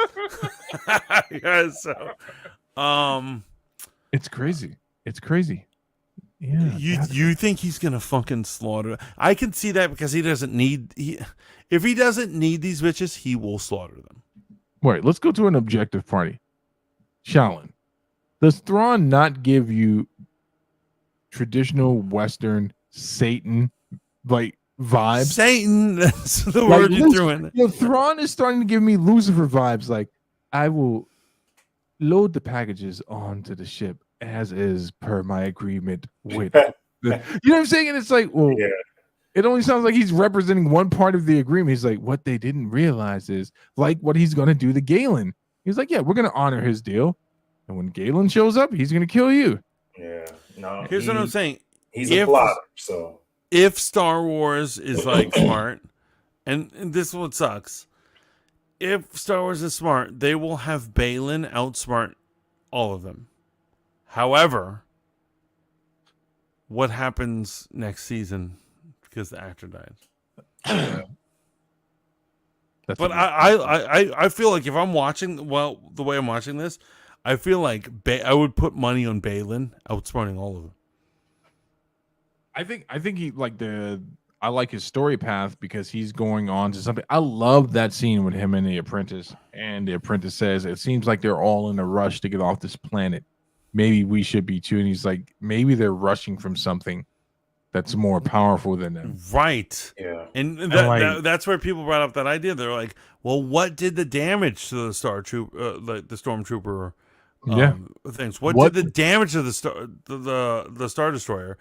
Yeah, so, it's crazy. It's crazy. Yeah. You think he's gonna fucking slaughter? I can see that because he doesn't need. If he doesn't need these bitches, he will slaughter them. Wait, let's go to an objective party. Shaolin, does Thrawn not give you traditional Western Satan like vibes? Satan, that's the word you threw in. Thrawn is starting to give me Lucifer vibes. Like, I will load the packages onto the ship as is per my agreement with you know what I'm saying? And it's like, well, yeah. It only sounds like he's representing one part of the agreement. He's like, what they didn't realize is like what he's going to do to Galen. He's like, yeah, we're going to honor his deal. And when Galen shows up, he's going to kill you. Yeah. No. Here's what I'm saying. He's a plotter. So if Star Wars is like smart, and this is what sucks. If Star Wars is smart, they will have Balin outsmart all of them. However, what happens next season because the actor died? But I feel like if I'm watching, the way I'm watching this, I feel like I would put money on Balin outsmarting all of them. I think he I like his story path because he's going on to something. I love that scene with him and the apprentice. And the apprentice says, it seems like they're all in a rush to get off this planet. Maybe we should be too. And he's like, maybe they're rushing from something that's more powerful than them. Right. Yeah. And that's where people brought up that idea. They're like, well, what did the damage to the the stormtrooper things? What did the damage to the Star Destroyer?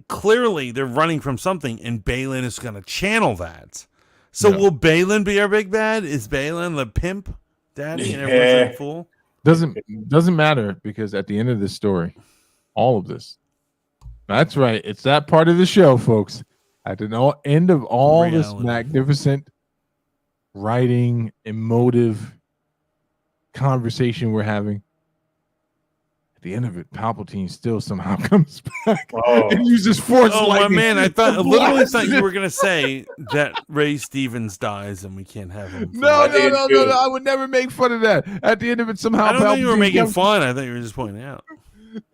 Clearly, they're running from something, and Balin is going to channel that. So, will Balin be our big bad? Is Balin the pimp daddy and everyone's like fool? Doesn't matter, because at the end of this story, all of this. That's right. It's that part of the show, folks. At the end of all this magnificent writing, emotive conversation we're having, the end of it, Palpatine still somehow comes back and uses Force lightning. Man, I literally thought you were gonna say that Ray Stevens dies and we can't have him. No. I would never make fun of that. At the end of it, somehow I don't think you were making fun. I thought you were just pointing out.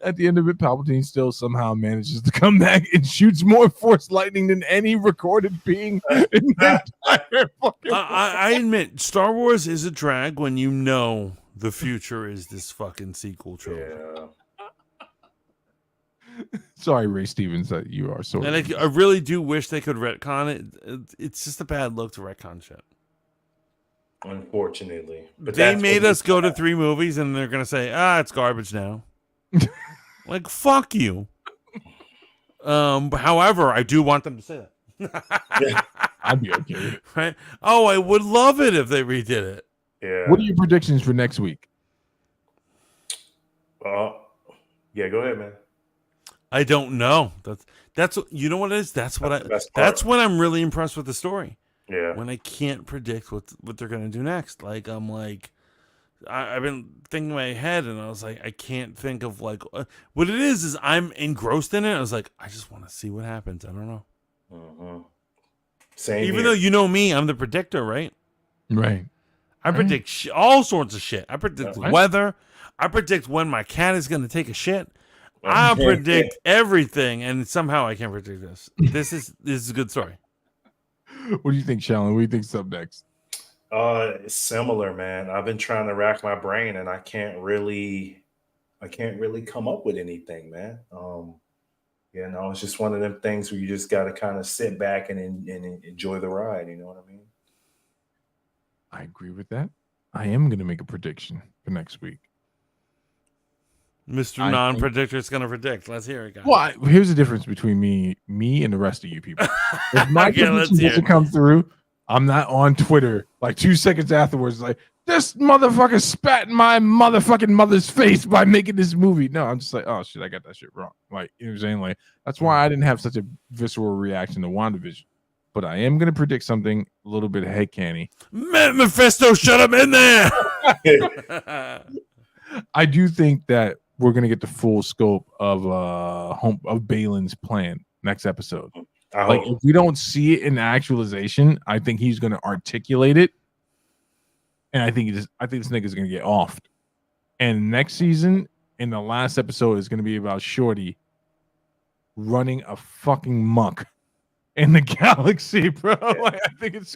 At the end of it, Palpatine still somehow manages to come back and shoots more Force lightning than any recorded being in the entire fucking I admit, Star Wars is a drag when you know the future is this fucking sequel trilogy. Yeah. Sorry, Ray Stevens, that you are so. And I really do wish they could retcon it. It's just a bad look to retcon shit. Unfortunately, but they made us go to 3 movies, and they're gonna say, it's garbage now. Like, fuck you. However, I do want them to say that. I'd be okay. Right? Oh, I would love it if they redid it. Yeah. What are your predictions for next week? Yeah, go ahead, man. I don't know. That's you know what it is. That's when I'm really impressed with the story. Yeah. When I can't predict what they're gonna do next. Like I'm like, I've been thinking in my head, and I was like, I can't think of like what it is I'm engrossed in it. I was like, I just want to see what happens. I don't know. Mm-hmm. Same. Even though you know me, I'm the predictor, right? Right. I predict all sorts of shit. I predict weather. I predict when my cat is going to take a shit. I predict everything, and somehow I can't predict this. This is a good story. What do you think, Shalon? What do you think's up next? It's similar, man. I've been trying to rack my brain, and I can't really come up with anything, man. It's just one of them things where you just got to kind of sit back and enjoy the ride. You know what I mean? I agree with that. I am going to make a prediction for next week. Mr. Non-Predictor is going to predict. Let's hear it, guys. Well, here's the difference between me and the rest of you people. If my prediction doesn't come through, I'm not on Twitter like 2 seconds afterwards, like, this motherfucker spat in my motherfucking mother's face by making this movie. No, I'm just like, oh shit, I got that shit wrong. Like, you know what I'm saying? Like, that's why I didn't have such a visceral reaction to WandaVision. But I am gonna predict something a little bit headcanny. Mephisto, shut him in there. I do think that we're gonna get the full scope of Balin's plan next episode. Like, if we don't see it in actualization, I think he's gonna articulate it. And I think this nigga's gonna get offed. And next season, in the last episode, is gonna be about Shorty running a fucking muck in the galaxy, bro. Like, I think it's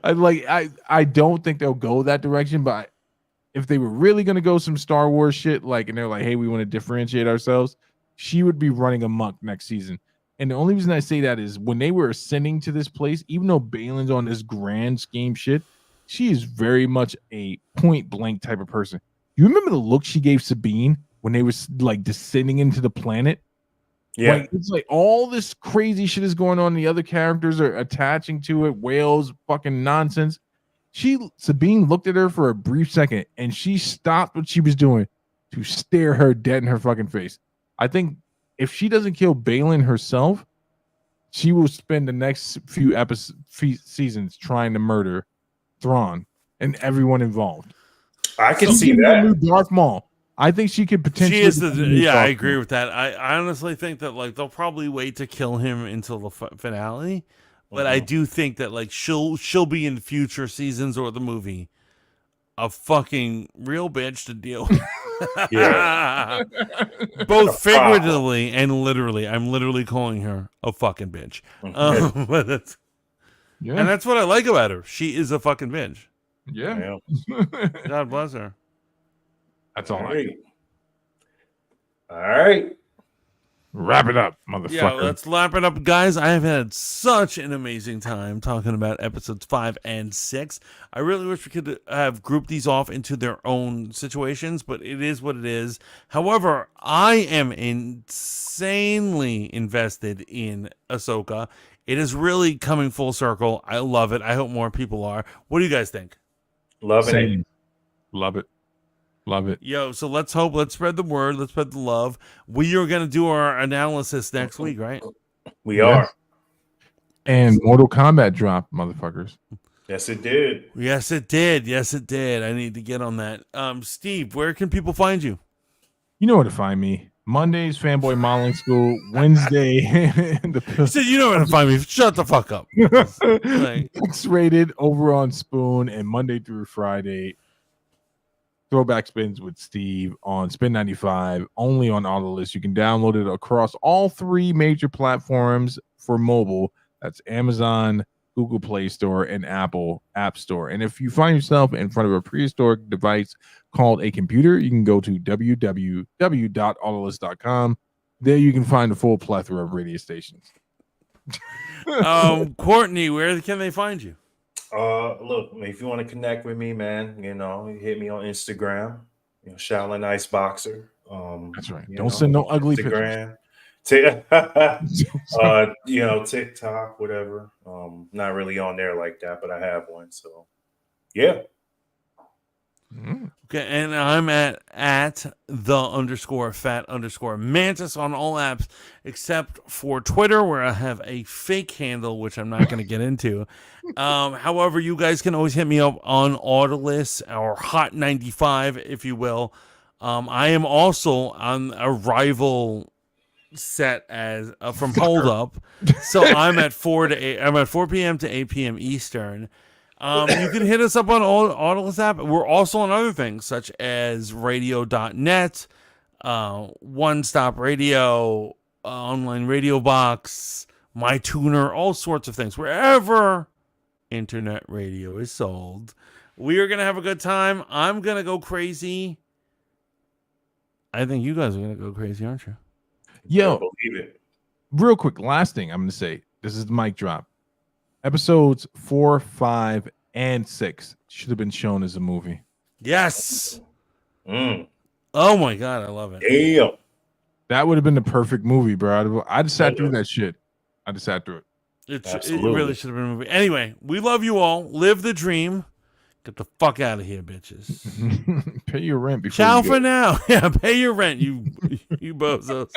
I don't think they'll go that direction, but if they were really gonna go some Star Wars shit, like, and they're like, hey, we want to differentiate ourselves, she would be running a muck next season. And the only reason I say that is when they were ascending to this place, even though Balin's on this grand scheme shit, she is very much a point blank type of person. You remember the look she gave Sabine when they was like descending into the planet? Yeah. Like, it's like all this crazy shit is going on. The other characters are attaching to it. Whales, fucking nonsense. Sabine looked at her for a brief second and she stopped what she was doing to stare her dead in her fucking face. I think if she doesn't kill Balin herself, she will spend the next few seasons trying to murder Thrawn and everyone involved. I can see that. Darth Maul. I think she could potentially. She is I agree with that. I honestly think that like they'll probably wait to kill him until the finale, but I do think that like she'll be in future seasons or the movie a fucking real bitch to deal with. Yeah. Both figuratively and literally. I'm literally calling her a fucking bitch. But that's, and that's what I like about her. She is a fucking bitch. Yeah. God bless her. That's all. All right. Wrap it up, motherfucker. Yeah, let's wrap it up, guys. I have had such an amazing time talking about episodes 5 and 6. I really wish we could have grouped these off into their own situations, but it is what it is. However, I am insanely invested in Ahsoka. It is really coming full circle. I love it. I hope more people are. What do you guys think? Loving it. Love it. Love it. Yo, so let's hope. Let's spread the word. Let's spread the love. We are going to do our analysis next week, right? We are. And Mortal Kombat dropped, motherfuckers. Yes, it did. Yes, it did. Yes, it did. I need to get on that. Steve, where can people find you? You know where to find me. Mondays, Fanboy Modeling School. Wednesday, So you know where to find me. Shut the fuck up. Like, X-rated over on Spoon, and Monday through Friday, Throwback Spins with Steve on Spin 95, only on Autolist. You can download it across all 3 major platforms for mobile. That's Amazon, Google Play Store, and Apple App Store. And if you find yourself in front of a prehistoric device called a computer, you can go to www.autolist.com. There you can find a full plethora of radio stations. Courtney, where can they find you? Look, if you want to connect with me, man, you hit me on Instagram, Shaolin Ice Boxer. That's right. Don't send no ugly Instagram, TikTok, whatever. Not really on there like that, but I have one. So, yeah. Okay, and I'm at _fat_mantis on all apps except for Twitter, where I have a fake handle, which I'm not going to get into. However, you guys can always hit me up on Autolist or Hot 95, if you will. I am also on a rival set as from Hold Up, so I'm at 4 p.m. to 8 p.m. Eastern. You can hit us up on Autolist app. We're also on other things such as radio.net, One Stop Radio, Online Radio Box, My Tuner, all sorts of things. Wherever internet radio is sold, we are going to have a good time. I'm going to go crazy. I think you guys are going to go crazy, aren't you? Yo, believe it. Real quick, last thing I'm going to say. This is the mic drop. Episodes 4, 5, and 6 should have been shown as a movie. Yes. Oh my god, I love it. Damn. That would have been the perfect movie, bro. I just sat through that shit. I just sat through it. It Absolutely. really should have been a movie. Anyway, we love you all. Live the dream. Get the fuck out of here, bitches. Pay your rent before Ciao you go. for now. Yeah, pay your rent, you bozos.